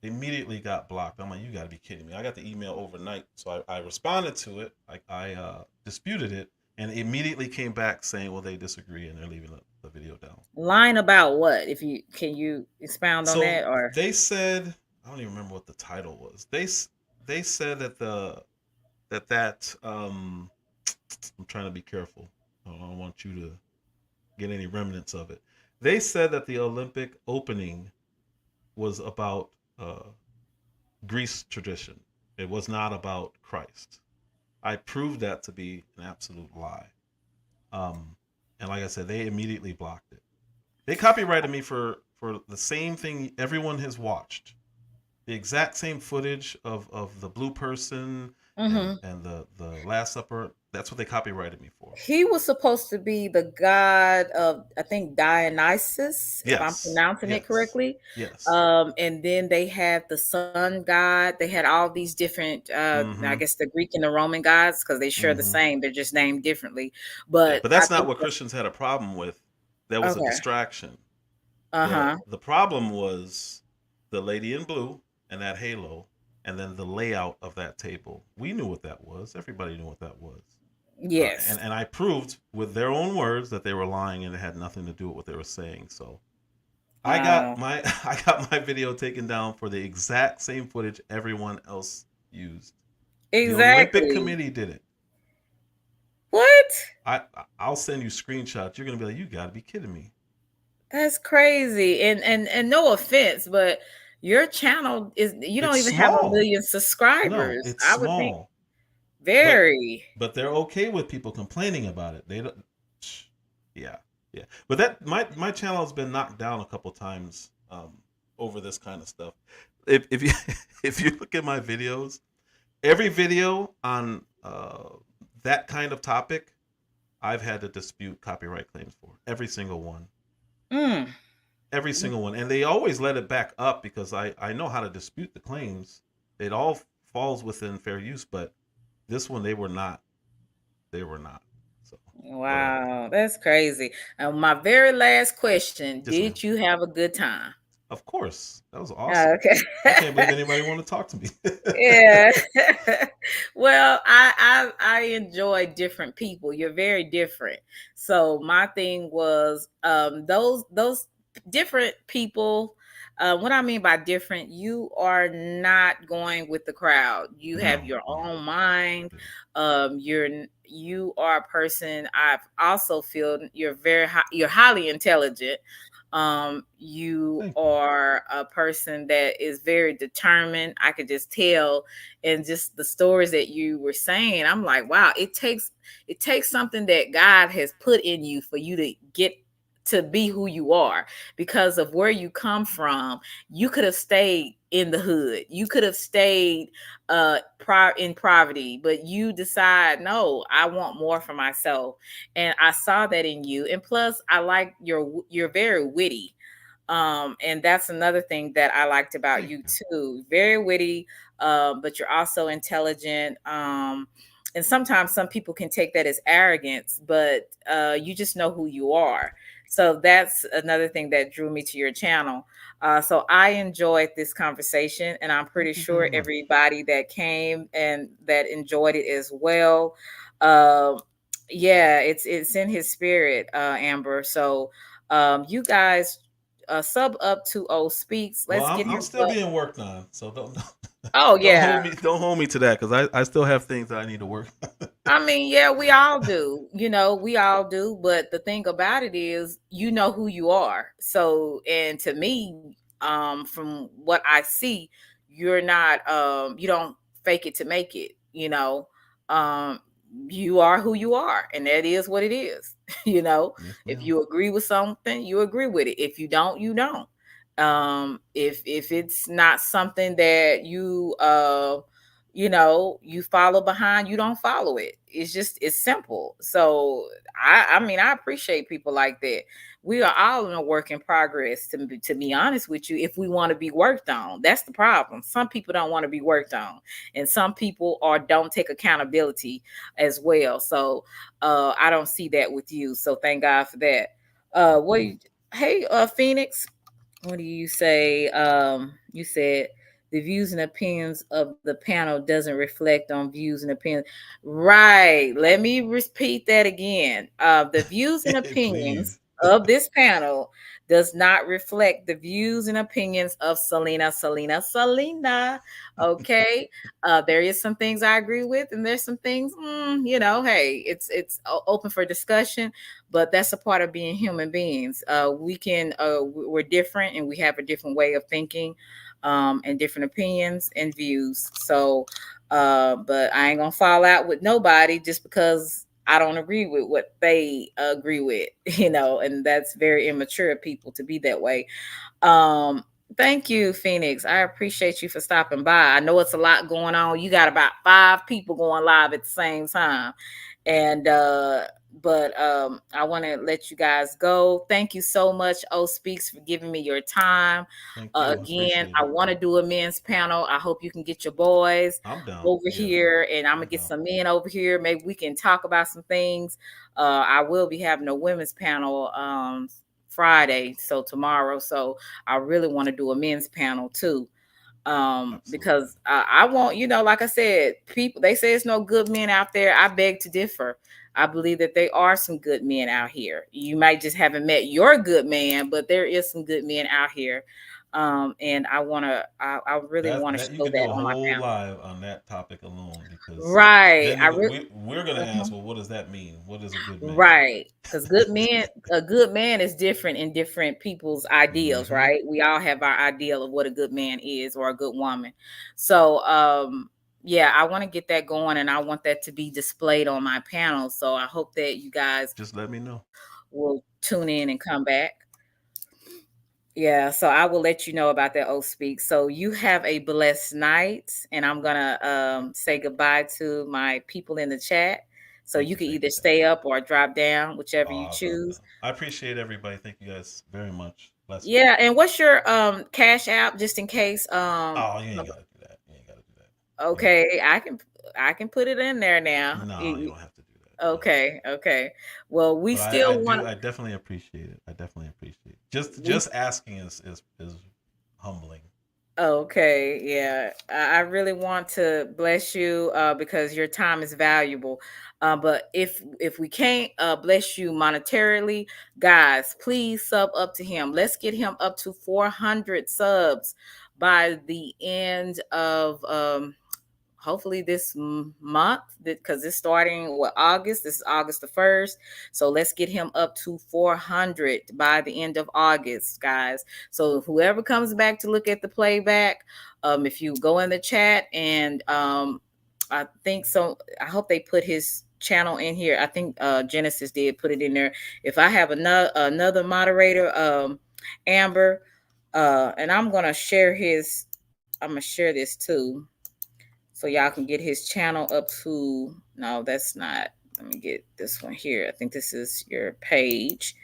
[SPEAKER 2] immediately got blocked. I'm like, you got to be kidding me! I got the email overnight, so I responded to it. I disputed it, and immediately came back saying, well, they disagree and they're leaving the video down.
[SPEAKER 1] lying about what? If you can you expound on
[SPEAKER 2] So
[SPEAKER 1] that, or
[SPEAKER 2] they said, I don't even remember what the title was. They said that I'm trying to be careful. I don't want you to get any remnants of it. They said that the Olympic opening was about uh, Greece tradition. It was not about Christ. I proved that to be an absolute lie. Um, and like I said, they immediately blocked it. They copyrighted me for the same thing everyone has watched. The exact same footage of the blue person
[SPEAKER 1] mm-hmm.
[SPEAKER 2] and the Last Supper. That's what they copyrighted me for.
[SPEAKER 1] He was supposed to be the god of, I think, Dionysus, if I'm
[SPEAKER 2] Yes,
[SPEAKER 1] pronouncing it
[SPEAKER 2] yes,
[SPEAKER 1] correctly.
[SPEAKER 2] yes.
[SPEAKER 1] And then they had the sun god. They had all these different, I
[SPEAKER 2] Mm-hmm.
[SPEAKER 1] guess, the Greek and the Roman gods, because they share the
[SPEAKER 2] Mm-hmm.
[SPEAKER 1] same. They're just named differently.
[SPEAKER 2] Yeah,
[SPEAKER 1] But
[SPEAKER 2] but
[SPEAKER 1] I
[SPEAKER 2] that's not
[SPEAKER 1] think
[SPEAKER 2] what Christians had a problem with. That was a
[SPEAKER 1] okay.
[SPEAKER 2] distraction. the
[SPEAKER 1] Uh-huh.
[SPEAKER 2] The problem was the lady in blue and that halo, and then the layout of that table. We knew what that was. Everybody knew what that was.
[SPEAKER 1] Yes.
[SPEAKER 2] And I proved with their own words that they were lying and it had nothing to do with what they were saying. So I got
[SPEAKER 1] Wow.
[SPEAKER 2] my I got my video taken down for the exact same footage everyone else used. The Olympic
[SPEAKER 1] Exactly.
[SPEAKER 2] Committee did it.
[SPEAKER 1] What?
[SPEAKER 2] I I'll send you screenshots. You're gonna be like, you got to be kidding me.
[SPEAKER 1] That's crazy. And no offense, but your channel is, you don't
[SPEAKER 2] It's
[SPEAKER 1] even have a
[SPEAKER 2] small.
[SPEAKER 1] million
[SPEAKER 2] No,
[SPEAKER 1] subscribers.
[SPEAKER 2] it's
[SPEAKER 1] I would think
[SPEAKER 2] small. But
[SPEAKER 1] very.
[SPEAKER 2] they're okay with people complaining about it. They don't. Yeah, yeah. But that my channel has been knocked down a couple times over this kind of stuff. If you if you look at my videos, every video on that kind of topic, I've had to dispute copyright claims for every single one.
[SPEAKER 1] Mm.
[SPEAKER 2] Every single one, and they always let it back up because I know how to dispute the claims. It all falls within fair use, but this one they were not. So whatever.
[SPEAKER 1] Wow, that's crazy. My very last question:
[SPEAKER 2] Yes, ma'am.
[SPEAKER 1] did you have a good time?
[SPEAKER 2] Of course, that was awesome.
[SPEAKER 1] Okay.
[SPEAKER 2] I can't believe anybody wanted to talk to me.
[SPEAKER 1] Yeah. Well, I enjoy different people. You're very different. So my thing was those different people. What I mean by different, you are not going with the crowd. You have
[SPEAKER 2] No,
[SPEAKER 1] your
[SPEAKER 2] no,
[SPEAKER 1] own mind.
[SPEAKER 2] I didn't.
[SPEAKER 1] You are a person. I've also feel you're highly intelligent. You
[SPEAKER 2] Thank you.
[SPEAKER 1] are a person that is very determined. I could just tell, and just the stories that you were saying, I'm like, wow, it takes something that God has put in you for you to get to be who you are, because of where you come from. You could have stayed in the hood, you could have stayed in poverty, but you decide, no, I want more for myself. And I saw that in you. And plus, I like you're very witty. And that's another thing that I liked about
[SPEAKER 2] Thank
[SPEAKER 1] you
[SPEAKER 2] you.
[SPEAKER 1] too. Very witty, but you're also intelligent. And sometimes some people can take that as arrogance, but you just know who you are. So that's another thing that drew me to your channel. So I enjoyed this conversation, and I'm pretty
[SPEAKER 2] Thank you very
[SPEAKER 1] sure
[SPEAKER 2] much.
[SPEAKER 1] everybody that came and that enjoyed it as well. Um, yeah, it's in his spirit, Amber. So you guys sub up to O Speaks.
[SPEAKER 2] Well,
[SPEAKER 1] Let's get
[SPEAKER 2] I'm
[SPEAKER 1] him
[SPEAKER 2] still
[SPEAKER 1] up.
[SPEAKER 2] being worked on, so
[SPEAKER 1] Oh
[SPEAKER 2] don't
[SPEAKER 1] yeah.
[SPEAKER 2] hold me to that because I still have things that I need to work.
[SPEAKER 1] I mean, yeah, we all do. We all do. But the thing about it is, you know who you are. So, and to me, from what I see, you're not, you don't fake it to make it. Um, you are who you are, and that is what it is.
[SPEAKER 2] Yes,
[SPEAKER 1] If
[SPEAKER 2] ma'am.
[SPEAKER 1] you agree with something, you agree with it. If you don't, you don't. If it's not something that you follow behind, you don't follow it. It's simple. So I mean, I appreciate people like that. We are all in a work in progress, to be honest with you. If we want to be worked on, that's the problem. Some people don't want to be worked on, and some people are don't take accountability as well. So I don't see that with you, so thank God for that. Hey, Phoenix, what do you say? You said the views and opinions of the panel doesn't reflect on views and opinions. Right. Let me repeat that again. The views and opinions
[SPEAKER 2] Please.
[SPEAKER 1] of this panel does not reflect the views and opinions of Selena. Okay. There is some things I agree with, and there's some things, hey, open for discussion, but that's a part of being human beings. We're different, and we have a different way of thinking, and different opinions and views. So, but I ain't gonna fall out with nobody just because I don't agree with what they agree with, and that's very immature of people to be that way. Um, Thank you, Phoenix. I appreciate you for stopping by. I know it's a lot going on. You got about 5 people going live at the same time. And but I want to let you guys go. Thank you so much, O Speaks, for giving me your time.
[SPEAKER 2] Thank you. I
[SPEAKER 1] Again,
[SPEAKER 2] appreciate
[SPEAKER 1] I
[SPEAKER 2] it.
[SPEAKER 1] want to do a men's panel. I hope you can get your boys
[SPEAKER 2] I'm down.
[SPEAKER 1] over
[SPEAKER 2] Yeah,
[SPEAKER 1] here, and I'm
[SPEAKER 2] I'm
[SPEAKER 1] gonna get
[SPEAKER 2] down.
[SPEAKER 1] some men over here. Maybe we can talk about some things. I will be having a women's panel Friday, so tomorrow. So I really want to do a men's panel too,
[SPEAKER 2] Absolutely.
[SPEAKER 1] because I want, like I said, people, they say it's no good men out there. I beg to differ. I believe that there are some good men out here. You might just haven't met your good man, but there is some good men out here. And I really want to
[SPEAKER 2] That you
[SPEAKER 1] show
[SPEAKER 2] can do
[SPEAKER 1] that
[SPEAKER 2] a
[SPEAKER 1] on my
[SPEAKER 2] whole
[SPEAKER 1] panel.
[SPEAKER 2] live on that topic alone because
[SPEAKER 1] Right.
[SPEAKER 2] then we're gonna ask, well, what does that mean? What is a good man?
[SPEAKER 1] Right. Because a good man is different in different people's ideals,
[SPEAKER 2] Mm-hmm.
[SPEAKER 1] right? We all have our ideal of what a good man is, or a good woman. So, yeah, I want to get that going, and I want that to be displayed on my panel. So I hope that you guys
[SPEAKER 2] Just let me know.
[SPEAKER 1] will tune in and come back. Yeah, so I will let you know about that, O Speak. So you have a blessed night, and I'm gonna say goodbye to my people in the chat. So
[SPEAKER 2] Thank
[SPEAKER 1] you
[SPEAKER 2] you.
[SPEAKER 1] can
[SPEAKER 2] Thank
[SPEAKER 1] either
[SPEAKER 2] you. Thank
[SPEAKER 1] stay
[SPEAKER 2] you.
[SPEAKER 1] up or drop down, whichever you
[SPEAKER 2] I'll drop down.
[SPEAKER 1] choose.
[SPEAKER 2] I appreciate everybody. Thank you guys very much. Blessings.
[SPEAKER 1] Yeah, and what's your cash app, just in case?
[SPEAKER 2] Oh, you ain't gotta do that. You ain't gotta do that. You ain't
[SPEAKER 1] Okay, I can put it in there now.
[SPEAKER 2] No, you don't have to do that. You don't have to.
[SPEAKER 1] Okay, okay. Well, we
[SPEAKER 2] But I
[SPEAKER 1] still
[SPEAKER 2] do.
[SPEAKER 1] want
[SPEAKER 2] I definitely appreciate it. I definitely appreciate it.
[SPEAKER 1] we
[SPEAKER 2] Just asking is humbling.
[SPEAKER 1] Okay, yeah. I really want to bless you because your time is valuable. But if we can't bless you monetarily, guys, please sub up to him. Let's get him up to 400 subs by the end of hopefully this month, because it's starting with August. This is August the 1st. So let's get him up to 400 by the end of August, guys. So whoever comes back to look at the playback, if you go in the chat, and I think so, I hope they put his channel in here. I think Genesis did put it in there. If I have another moderator, Amber, and I'm gonna share this too, so y'all can get his channel up to, no, that's not, let me get this one here. I think this is your page.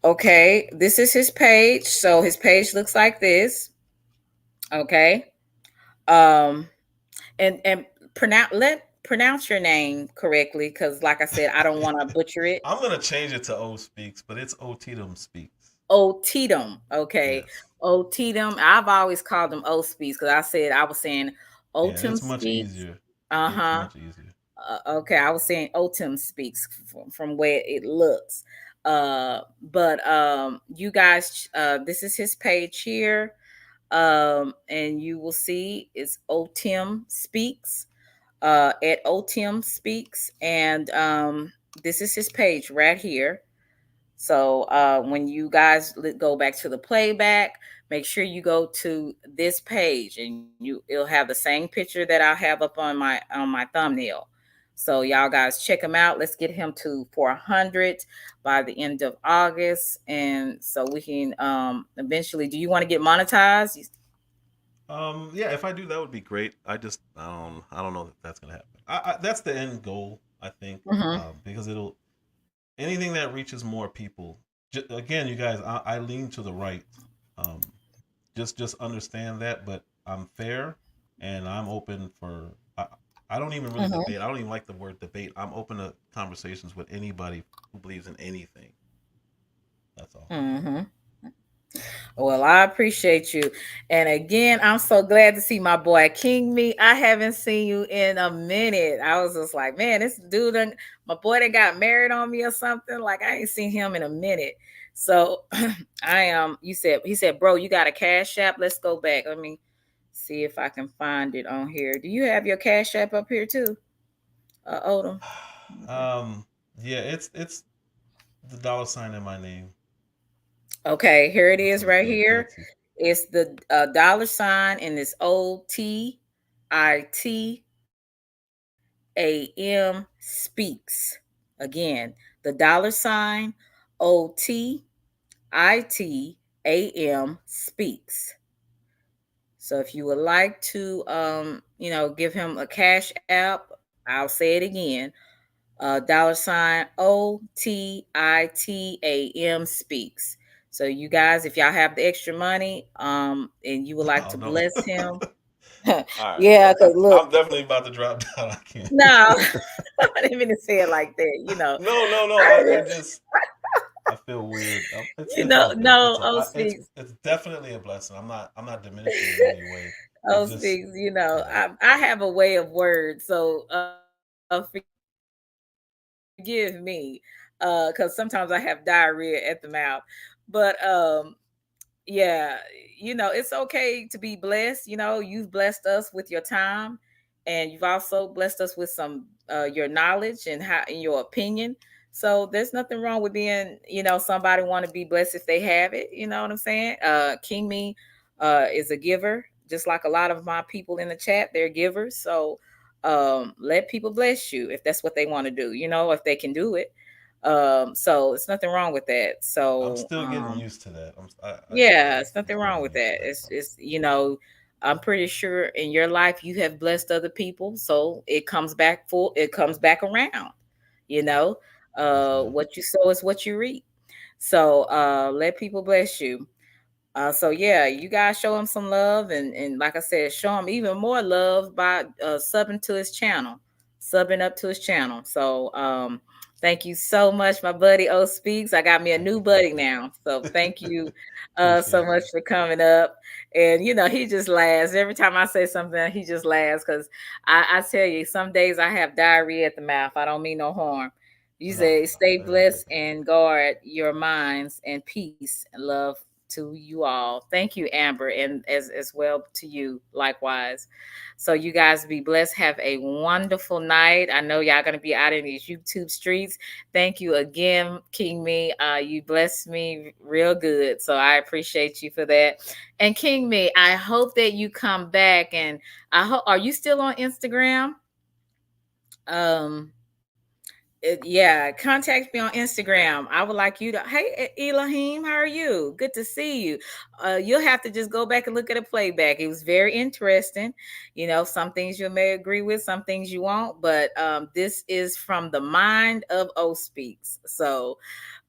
[SPEAKER 1] Okay, this is his page. So his page looks like this. Okay. Um, and pronounce your name correctly, because like I said, I don't want to butcher it.
[SPEAKER 2] I'm gonna change it to O Speaks, but it's Otitam Speaks.
[SPEAKER 1] Otitam. Okay.
[SPEAKER 2] Yes.
[SPEAKER 1] Otitam. I've always called them O Speaks because I was saying
[SPEAKER 2] Yeah,
[SPEAKER 1] Otim
[SPEAKER 2] it's much
[SPEAKER 1] Speaks.
[SPEAKER 2] easier. Yeah, it's
[SPEAKER 1] Uh-huh.
[SPEAKER 2] much easier.
[SPEAKER 1] Okay, I was saying Otim Speaks from where it looks. But you guys, this is his page here. And you will see it's Otim Speaks, at Otim Speaks, and this is his page right here. So when you guys go back to the playback, make sure you go to this page, and it'll have the same picture that I have up on my thumbnail. So y'all guys check him out. Let's get him to 400 by the end of August, and so we can eventually. Do you want to get monetized?
[SPEAKER 2] Yeah, if I do, that would be great. I don't know that that's gonna happen. That's the end goal, I think,
[SPEAKER 1] Mm-hmm.
[SPEAKER 2] because it'll anything that reaches more people. Again, you guys, I lean to the right. Um, just understand that, but I'm fair and I'm open for. I don't even really
[SPEAKER 1] Mm-hmm.
[SPEAKER 2] debate. I don't even like the word debate. I'm open to conversations with anybody who believes in anything. That's all.
[SPEAKER 1] Mm-hmm. Well, I appreciate you. And again, I'm so glad to see my boy King Me. I haven't seen you in a minute. I was just like, man, this dude, my boy that got married on me or something. Like, I ain't seen him in a minute. So he said, bro, you got a cash app? Let's go back. Let me see if I can find it on here. Do you have your cash app up here too? Odom. Okay.
[SPEAKER 2] Um, yeah, it's the dollar sign in my name.
[SPEAKER 1] Okay, here it
[SPEAKER 2] That's
[SPEAKER 1] is
[SPEAKER 2] how it's
[SPEAKER 1] right
[SPEAKER 2] spelled.
[SPEAKER 1] here.
[SPEAKER 2] Betsy.
[SPEAKER 1] It's the dollar sign and it's Otitam Speaks. Again, the dollar sign Otitam Speaks. So if you would like to, give him a cash app, I'll say it again. Dollar sign Otitam Speaks. So you guys, if y'all have the extra money, and you would like
[SPEAKER 2] Oh
[SPEAKER 1] to
[SPEAKER 2] no.
[SPEAKER 1] bless him,
[SPEAKER 2] All right.
[SPEAKER 1] yeah, because look,
[SPEAKER 2] I'm definitely about to drop down. I can't.
[SPEAKER 1] no, I didn't mean to say it like that.
[SPEAKER 2] No.
[SPEAKER 1] I
[SPEAKER 2] I
[SPEAKER 1] just,
[SPEAKER 2] just I feel weird. It's all good.
[SPEAKER 1] no,
[SPEAKER 2] It's all.
[SPEAKER 1] O Speaks,
[SPEAKER 2] It's definitely a blessing. I'm not diminishing it in any way. It
[SPEAKER 1] O
[SPEAKER 2] just
[SPEAKER 1] Speaks.
[SPEAKER 2] yeah.
[SPEAKER 1] I have a way of words, so forgive me, because sometimes I have diarrhea at the mouth, but yeah, it's okay to be blessed. You've blessed us with your time, and you've also blessed us with some your knowledge and how in your opinion. So there's nothing wrong with being, somebody want to be blessed if they have it. You know what I'm saying? King Me is a giver, just like a lot of my people in the chat. They're givers. So let people bless you if that's what they want to do. If they can do it. So it's nothing wrong with that.
[SPEAKER 2] I'm
[SPEAKER 1] So
[SPEAKER 2] still getting used to that.
[SPEAKER 1] yeah, it's
[SPEAKER 2] I'm
[SPEAKER 1] nothing
[SPEAKER 2] still
[SPEAKER 1] wrong
[SPEAKER 2] getting
[SPEAKER 1] with
[SPEAKER 2] used to
[SPEAKER 1] that.
[SPEAKER 2] that
[SPEAKER 1] It's
[SPEAKER 2] part.
[SPEAKER 1] it's I'm pretty sure in your life you have blessed other people, so it comes back full. It comes back around. You know,
[SPEAKER 2] Yes, ma'am.
[SPEAKER 1] what you sow is what you reap. So let people bless you. So yeah, you guys show him some love, and like I said, show him even more love by subbing to his channel, subbing up to his channel. So thank you so much, my buddy O Speaks. I got me a
[SPEAKER 2] Thank
[SPEAKER 1] new
[SPEAKER 2] you.
[SPEAKER 1] buddy now. So thank you so
[SPEAKER 2] Appreciate
[SPEAKER 1] much
[SPEAKER 2] that.
[SPEAKER 1] for coming up. And he just laughs every time I say something. He just laughs because I tell you, some days I have diarrhea at the mouth. I don't mean no harm. You say,
[SPEAKER 2] No,
[SPEAKER 1] stay
[SPEAKER 2] that ain't the
[SPEAKER 1] blessed
[SPEAKER 2] case.
[SPEAKER 1] and guard your minds and peace and love to you all. Thank you, Amber, and as well to you likewise. So you guys be blessed. Have a wonderful night. I know y'all gonna be out in these YouTube streets. Thank you again, King Me. You blessed me real good. So I appreciate you for that. And King Me, I hope that you come back, and I hope, are you still on Instagram? Um Yeah, contact me on Instagram. I would like you to. Hey, Elohim, how are you? Good to see you. You'll have to just go back and look at a playback. It was very interesting. You know, some things you may agree with, some things you won't. But this is from the mind of O Speaks. So,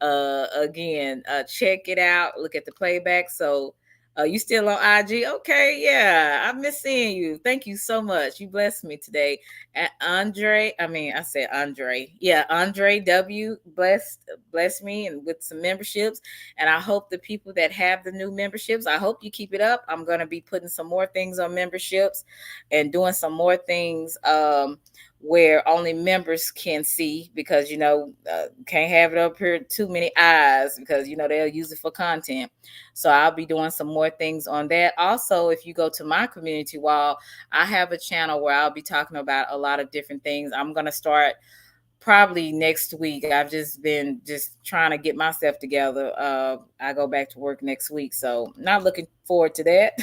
[SPEAKER 1] again, check it out. Look at the playback. So. You still on IG? Okay, yeah. I miss seeing you. Thank you so much. You blessed me today. Andre, I said Andre. Yeah, Andre W bless me and with some memberships. And I hope the people that have the new memberships, I hope you keep it up. I'm gonna be putting some more things on memberships and doing some more things where only members can see, because can't have it up here too many eyes, because they'll use it for content. So I'll be doing some more things on that. Also, if you go to my community wall, I have a channel where I'll be talking about a lot of different things. I'm going to start probably next week. I've just been trying to get myself together. I go back to work next week, so not looking forward to that.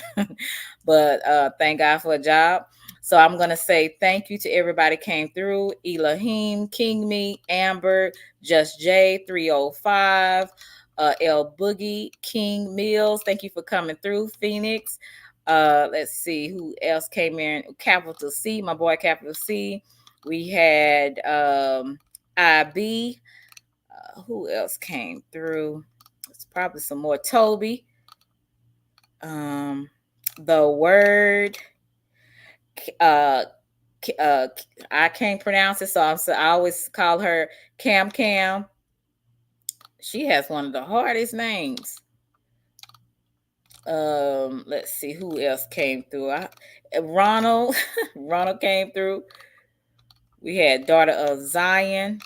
[SPEAKER 1] But thank God for a job. So I'm going to say thank you to everybody came through. Elohim, King Me, Amber, Just J, 305, L Boogie, King Mills. Thank you for coming through, Phoenix. Let's see who else came in. Capital C, my boy Capital C. We had IB. Who else came through? It's probably some more. Toby. The Word. I can't pronounce it, so I always call her Cam Cam. She has one of the hardest names. Let's see who else came through. Ronald. Ronald came through. We had Daughter of Zion.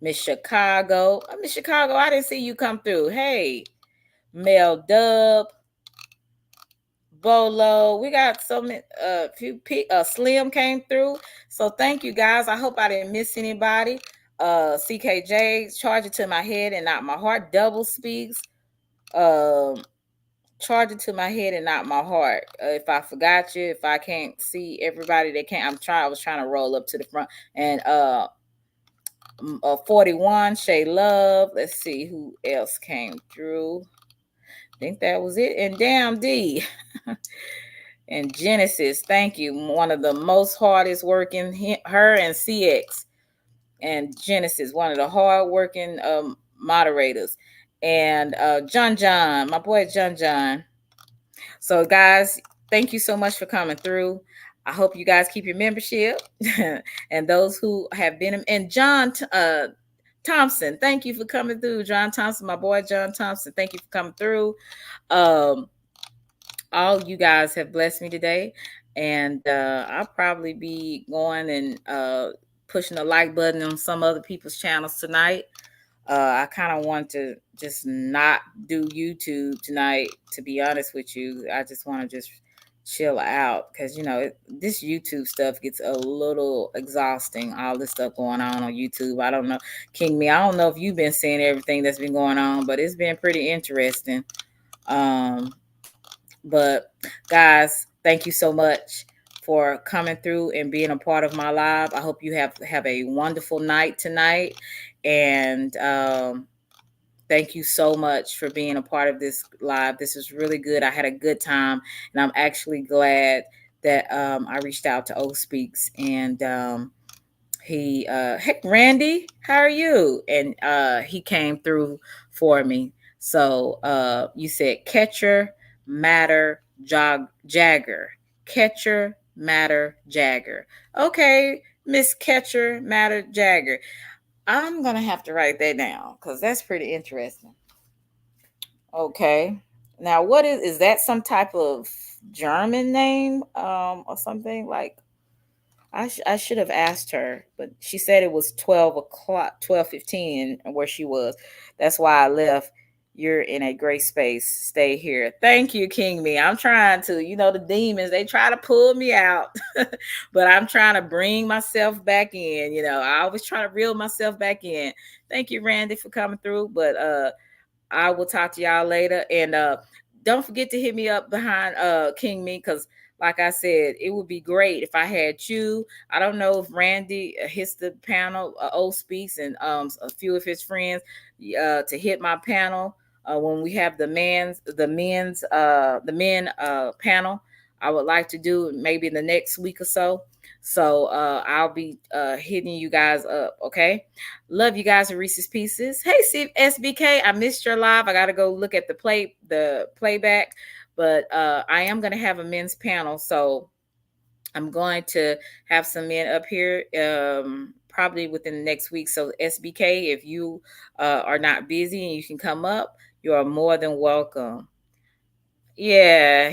[SPEAKER 1] Miss Chicago. Miss Chicago, I didn't see you come through. Hey, Mel Dub, Bolo. We got so many, few Slim came through. So thank you guys. I hope I didn't miss anybody. CKJ, Charge It to My Head and Not My Heart. Double Speaks. Charge It to My Head and Not My Heart. If I forgot you, if I can't see everybody that can't, I was trying to roll up to the front. And 41, Shay Love. Let's see who else came through. I think that was it. And Damn D. And Genesis, thank you. One of the most hardest working, her and CX. And Genesis, one of the hard working moderators. And John, my boy John. So guys, thank you so much for coming through. I hope you guys keep your membership. And those who have been, and John Thompson, thank you for coming through. John Thompson, my boy John Thompson, thank you for coming through. All you guys have blessed me today, and I'll probably be going and pushing the like button on some other people's channels tonight. I kind of want to just not do YouTube tonight, to be honest with you. I just want to just chill out, because this YouTube stuff gets a little exhausting. All this stuff going on YouTube. I don't know, King Me, I don't know if you've been seeing everything that's been going on, but it's been pretty interesting. But guys, thank you so much for coming through and being a part of my live. I hope you have a wonderful night tonight. And thank you so much for being a part of this live. This is really good. I had a good time, and I'm actually glad that I reached out to O Speaks, and he hey Randy, how are you? And he came through for me. So you said Catcher Matter Jagger. Catcher Matter Jagger. Okay, Miss Catcher Matter Jagger. I'm going to have to write that down, because that's pretty interesting. Okay. Now, what is that some type of German name or something? Like, I should have asked her, but she said it was 12 o'clock, 12:15 where she was. That's why I left. You're in a great space. Stay here. Thank you, King Me. I'm trying to, the demons, they try to pull me out, but I'm trying to bring myself back in. I always try to reel myself back in. Thank you, Randy, for coming through. But I will talk to y'all later. And don't forget to hit me up behind King Me, because like I said, it would be great if I had you. I don't know if Randy hits the panel, O Speaks, and a few of his friends to hit my panel when we have the men panel. I would like to do it maybe in the next week or so. So I'll be hitting you guys up. Okay. Love you guys at Reese's Pieces. Hey, SBK, I missed your live. I got to go look at the playback, but I am going to have a men's panel. So I'm going to have some men up here probably within the next week. So SBK, if you are not busy and you can come up, you are more than welcome. Yeah,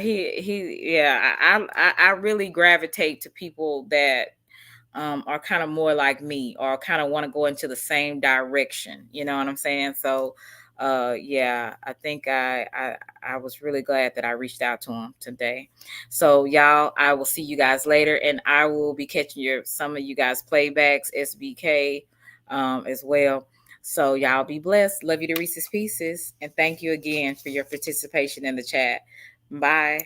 [SPEAKER 1] I really gravitate to people that are kind of more like me or kind of want to go into the same direction. You know what I'm saying? So yeah, I think I was really glad that I reached out to him today. So y'all, I will see you guys later, and I will be catching some of you guys playbacks, SBK as well. So y'all be blessed. Love you to Reese's Pieces, and thank you again for your participation in the chat. Bye.